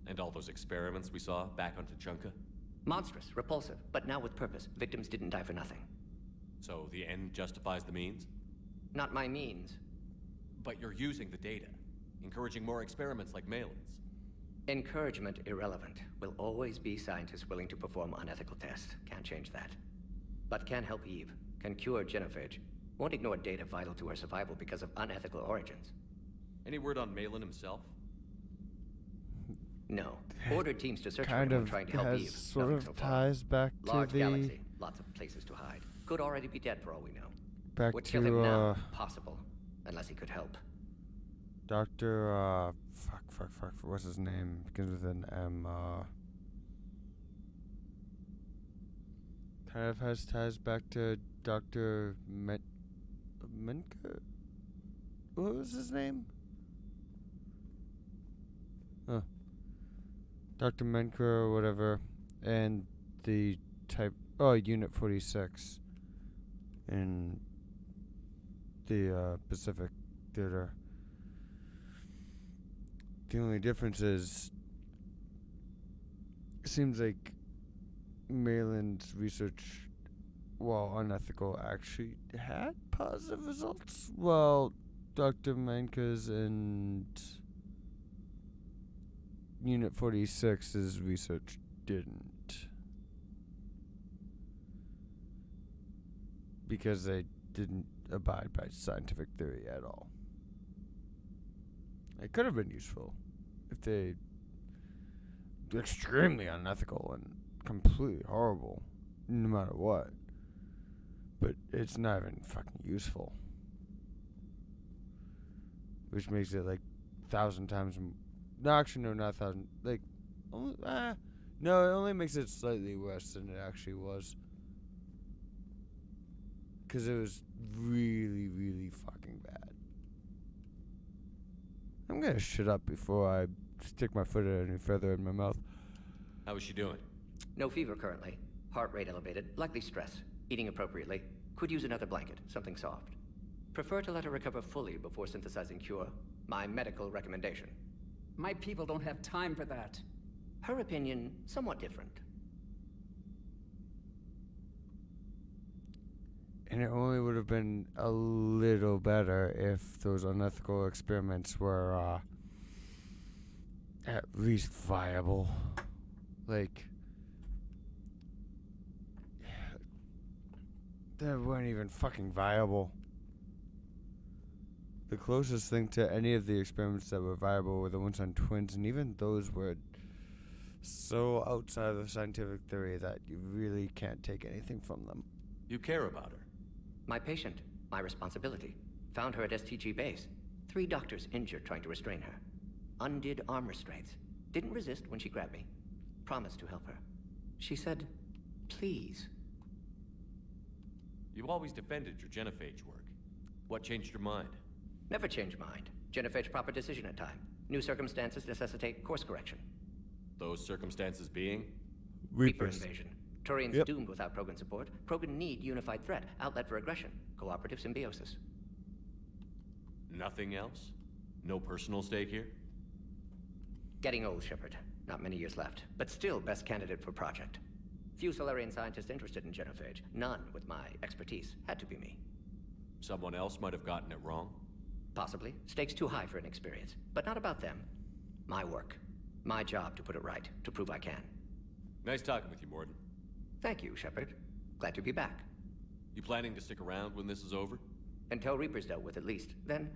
And all those experiments we saw back on Tachanka? Monstrous, repulsive, but now with purpose. Victims didn't die for nothing. So the end justifies the means? Not my means. But you're using the data, encouraging more experiments like Malin's. Encouragement irrelevant. Will always be scientists willing to perform unethical tests. Can't change that. But can help Eve. Can cure genophage. Won't ignore data vital to her survival because of unethical origins. Any word on Malin himself? No. Ordered teams to search for him when trying to help Eve. Sort Nothing of so far. ties back to Large the galaxy. Lots of places to hide. Could already be dead for all we know. back Would to kill him now, if possible. Unless he could help. Dr. Fuck. What's his name? Begins with an M. Kind of has ties back to Dr. Menker? What was his name? Dr. Menker or whatever. And the type. Oh, Unit 46. In the Pacific Theater. The only difference is, it seems like Malin's research, while unethical, actually had positive results. Well, Dr. Manka's and Unit 46's research didn't. Because they didn't abide by scientific theory at all. It could have been useful if they extremely unethical and completely horrible, no matter what. But it's not even fucking useful. Which makes it like 1,000 times. No, actually, no, not 1,000. Like, no, it only makes it slightly worse than it actually was. Because it was really, really fucking bad. I'm gonna shut up before I stick my foot any further in my mouth. How is she doing? No fever currently. Heart rate elevated, likely stress. Eating appropriately. Could use another blanket, something soft. Prefer to let her recover fully before synthesizing cure. My medical recommendation. My people don't have time for that. Her opinion, somewhat different. And it only would have been a little better if those unethical experiments were at least viable. Like, they weren't even fucking viable. The closest thing to any of the experiments that were viable were the ones on twins, and even those were so outside of scientific theory that you really can't take anything from them. You care about her. My patient, my responsibility. Found her at STG base. 3 doctors injured trying to restrain her. Undid arm restraints. Didn't resist when she grabbed me. Promised to help her. She said, please. You've always defended your genophage work. What changed your mind? Never change mind. Genophage proper decision at time. New circumstances necessitate course correction. Those circumstances being? Reaper invasion. Turians doomed without Krogan support. Krogan need unified threat, outlet for aggression, cooperative symbiosis. Nothing else? No personal stake here? Getting old, Shepard. Not many years left, but still best candidate for project. Few Solarian scientists interested in genophage. None with my expertise. Had to be me. Someone else might have gotten it wrong? Possibly. Stakes too high for inexperience. But not about them. My work. My job to put it right, to prove I can. Nice talking with you, Morden. Thank you, Shepard. Glad to be back. You planning to stick around when this is over? Until Reaper's dealt with, at least. Then,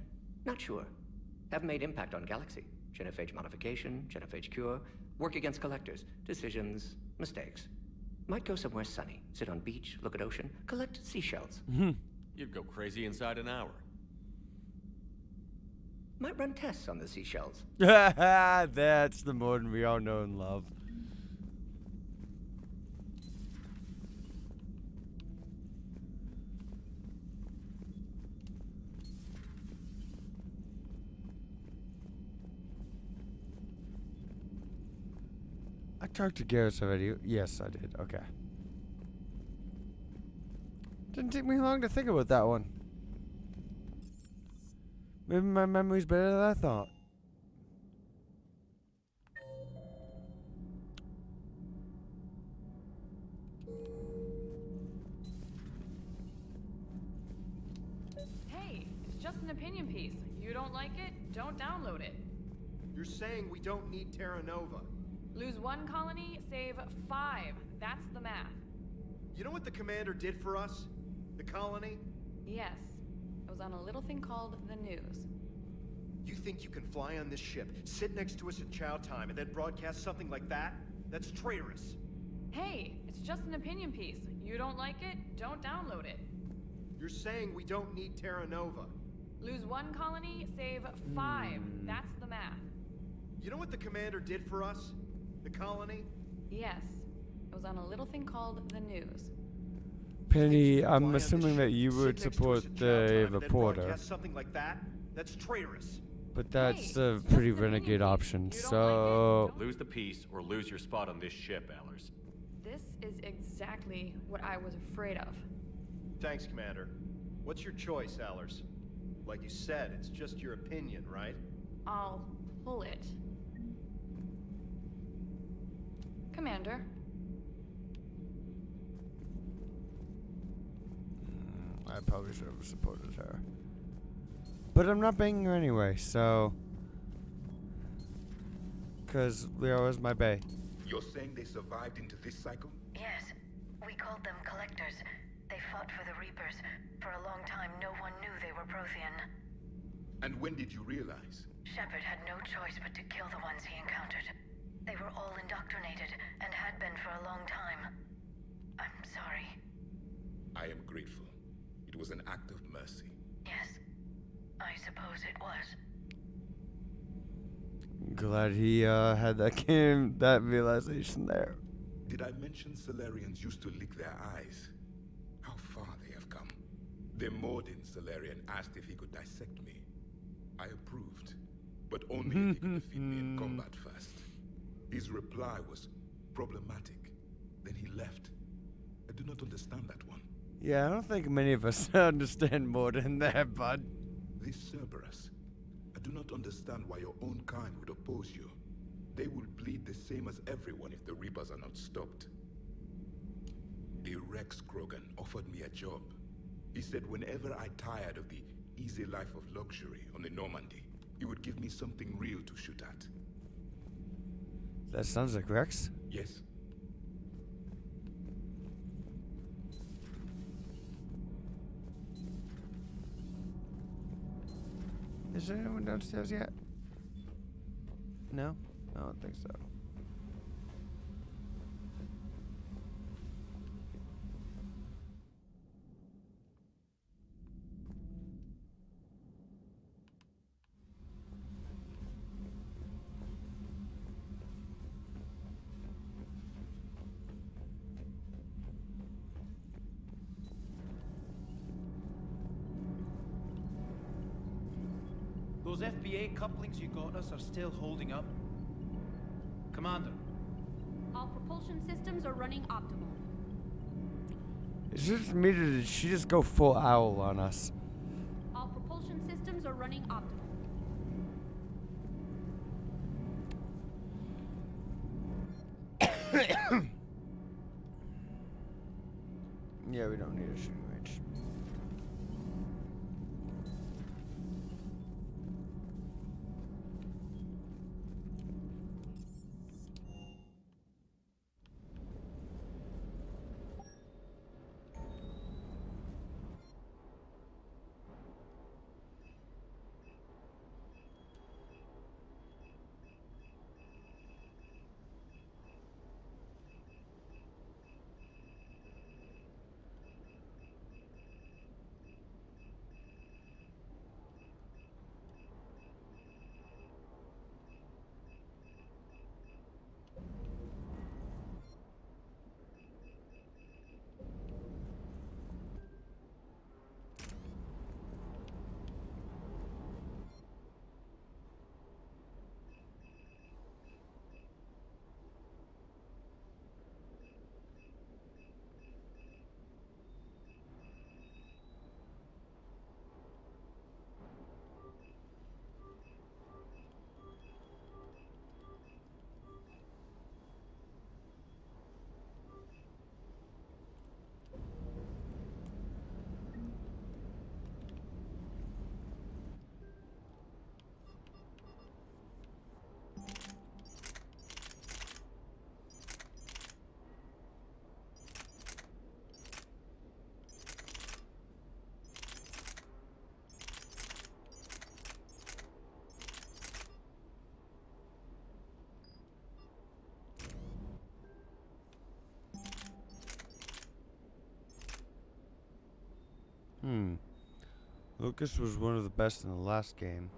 not sure. Have made impact on Galaxy. Genophage modification, genophage cure, work against collectors, decisions, mistakes. Might go somewhere sunny, sit on beach, look at ocean, collect seashells. You'd go crazy inside an hour. Might run tests on the seashells. That's the Morden we all know and love. I talked to Garrus already. Yes, I did. Okay. Didn't take me long to think about that one. Maybe my memory's better than I thought. Hey, it's just an opinion piece. You don't like it? Don't download it. You're saying we don't need Terra Nova. Lose 1 colony, save 5. That's the math. You know what the commander did for us? The colony? Yes. It was on a little thing called the news. You think you can fly on this ship, sit next to us at chow time, and then broadcast something like that? That's traitorous. Hey, it's just an opinion piece. You don't like it? Don't download it. You're saying we don't need Terra Nova. Lose 1 colony, save 5. That's the math. You know what the commander did for us? The colony? Yes. It was on a little thing called the news. Penny, I'm assuming that you would support the reporter. Something like that? That's traitorous. But that's a pretty renegade option, so... Lose the piece or lose your spot on this ship, Allers. This is exactly what I was afraid of. Thanks, Commander. What's your choice, Allers? Like you said, it's just your opinion, right? I'll pull it. Commander. I probably should have supported her. But I'm not banging her anyway, so... Because Leo is my bae. You're saying they survived into this cycle? Yes. We called them Collectors. They fought for the Reapers. For a long time, no one knew they were Prothean. And when did you realize? Shepard had no choice but to kill the ones he encountered. They were all indoctrinated, and had been for a long time. I'm sorry. I am grateful. It was an act of mercy. Yes. I suppose it was. Glad he had that realization there. Did I mention Solarians used to lick their eyes? How far they have come. The Morden Solarian asked if he could dissect me. I approved, but only if he could defeat me in combat first. His reply was problematic. Then he left. I do not understand that one. Yeah, I don't think many of us understand more than that, bud. This Cerberus. I do not understand why your own kind would oppose you. They will bleed the same as everyone if the Reapers are not stopped. The Rex Krogan offered me a job. He said whenever I tired of the easy life of luxury on the Normandy, he would give me something real to shoot at. That sounds like Rex. Yes. Is there anyone downstairs yet? No? I don't think so. Those FBA couplings you got us are still holding up? Commander. All propulsion systems are running optimal. Is it just me or did she just go full owl on us? All propulsion systems are running optimal. Yeah, we don't need a shooting range. Lucas was one of the best in the last game.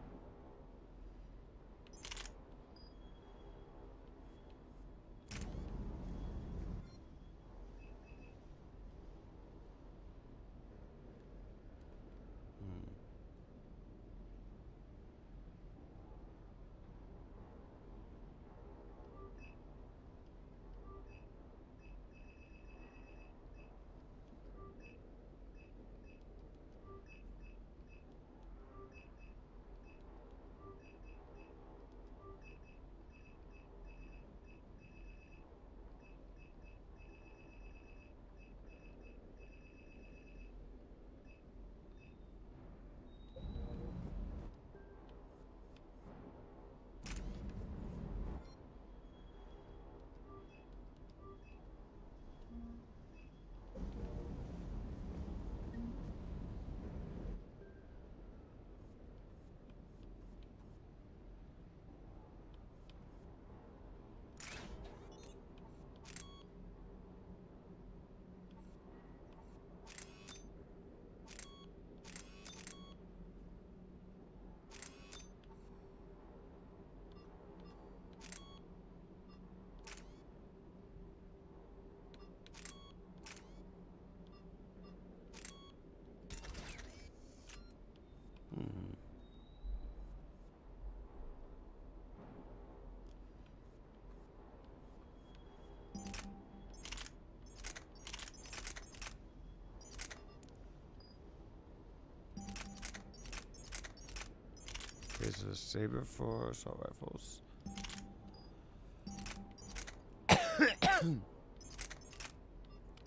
saber for assault rifles.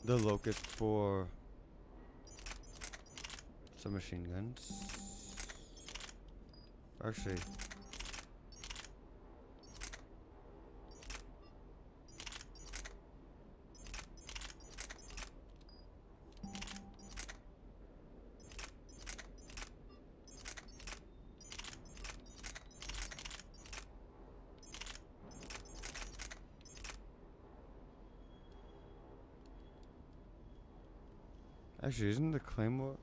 The locust for submachine guns. Actually, isn't the claymore?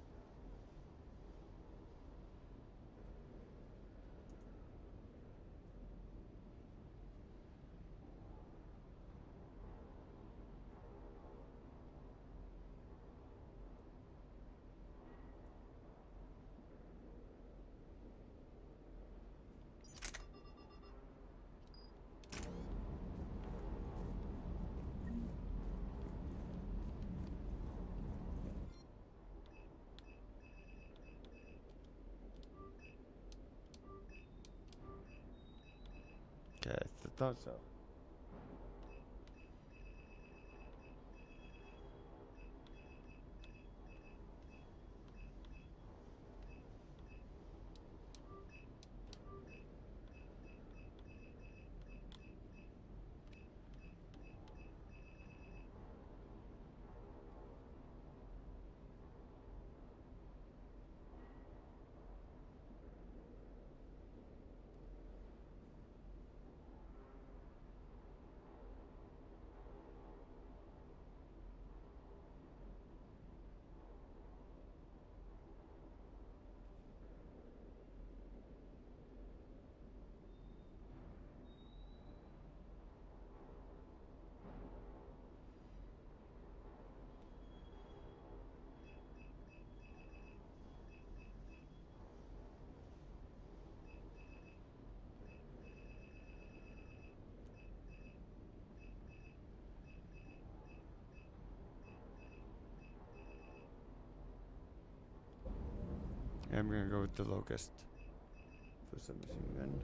Okay, I thought so. Yeah, I'm gonna go with the locust for submachine gun.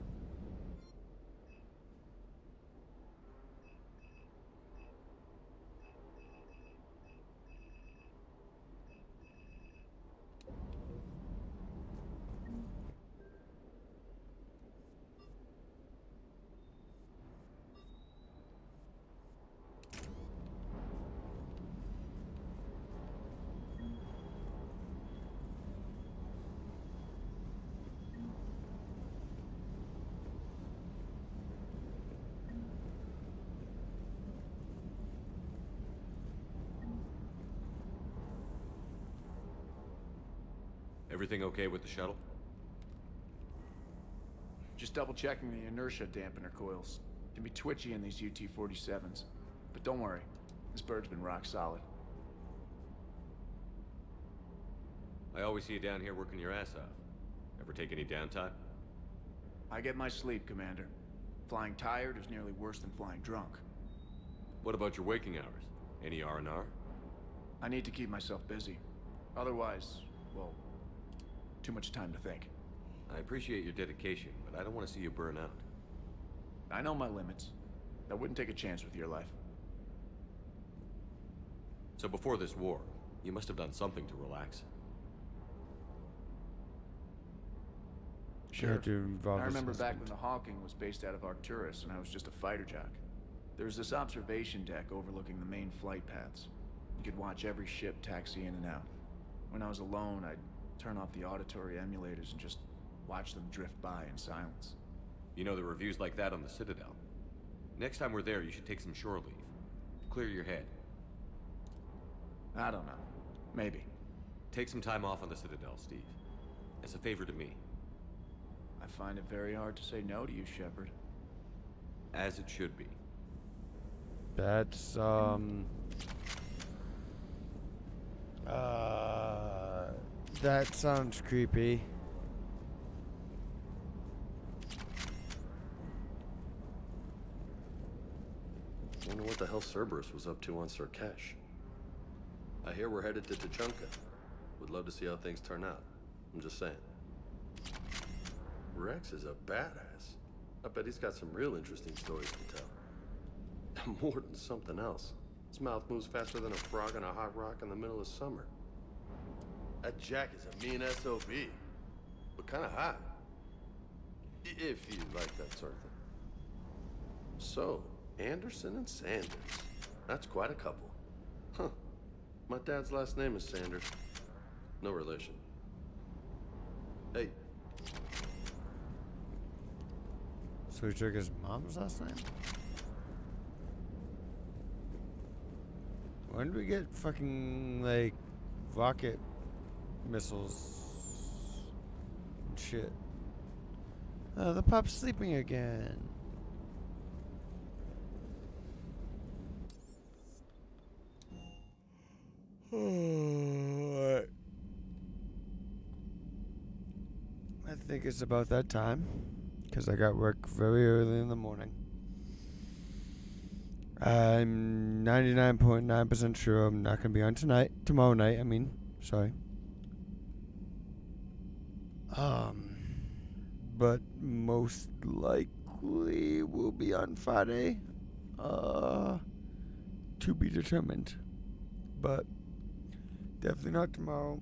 Everything okay with the shuttle? Just double checking the inertia dampener coils. Can be twitchy in these UT-47s. But don't worry, this bird's been rock solid. I always see you down here working your ass off. Ever take any downtime? I get my sleep, Commander. Flying tired is nearly worse than flying drunk. What about your waking hours? Any R&R? I need to keep myself busy. Otherwise, well, too much time to think. I appreciate your dedication, but I don't want to see you burn out. I know my limits. I wouldn't take a chance with your life. So before this war, you must have done something to relax. Sure. I remember back when the Hawking was based out of Arcturus and I was just a fighter jock. There was this observation deck overlooking the main flight paths. You could watch every ship taxi in and out. When I was alone, I'd turn off the auditory emulators and just watch them drift by in silence. You know, there are reviews like that on the Citadel. Next time we're there, you should take some shore leave. Clear your head. I don't know. Maybe. Take some time off on the Citadel, Steve. As a favor to me. I find it very hard to say no to you, Shepard. As it should be. That's, that sounds creepy. Wonder what the hell Cerberus was up to on Surkesh. I hear we're headed to Tuchanka. Would love to see how things turn out. I'm just saying. Rex is a badass. I bet he's got some real interesting stories to tell. More than something else. His mouth moves faster than a frog on a hot rock in the middle of summer. That Jack is a mean SOB, but kind of hot. If you like that sort of thing. So, Anderson and Sanders. That's quite a couple. Huh. My dad's last name is Sanders. No relation. Hey. So he took his mom's last name? When did we get fucking, like, rocket missiles and shit? Oh, the pup's sleeping again. Alright. I think it's about that time, because I got work very early in the morning. I'm 99.9% sure I'm not going to be on tomorrow night, sorry. But most likely will be on Friday. To be determined. But definitely not tomorrow,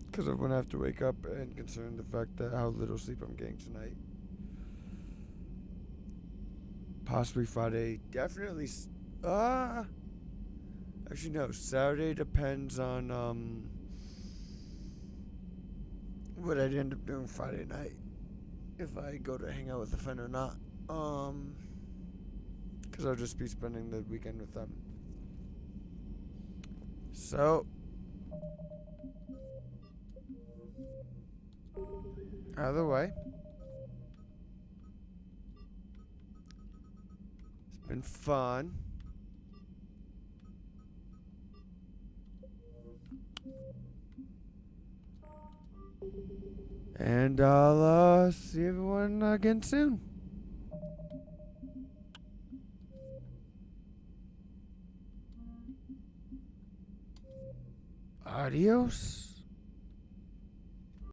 because I'm going to have to wake up and consider the fact that how little sleep I'm getting tonight. Possibly Friday. Definitely. Actually, no. Saturday depends on what I'd end up doing Friday night. If I go to hang out with a friend or not. Because I'll just be spending the weekend with them. So. Either way. Been fun. And I'll see everyone again soon. Adios.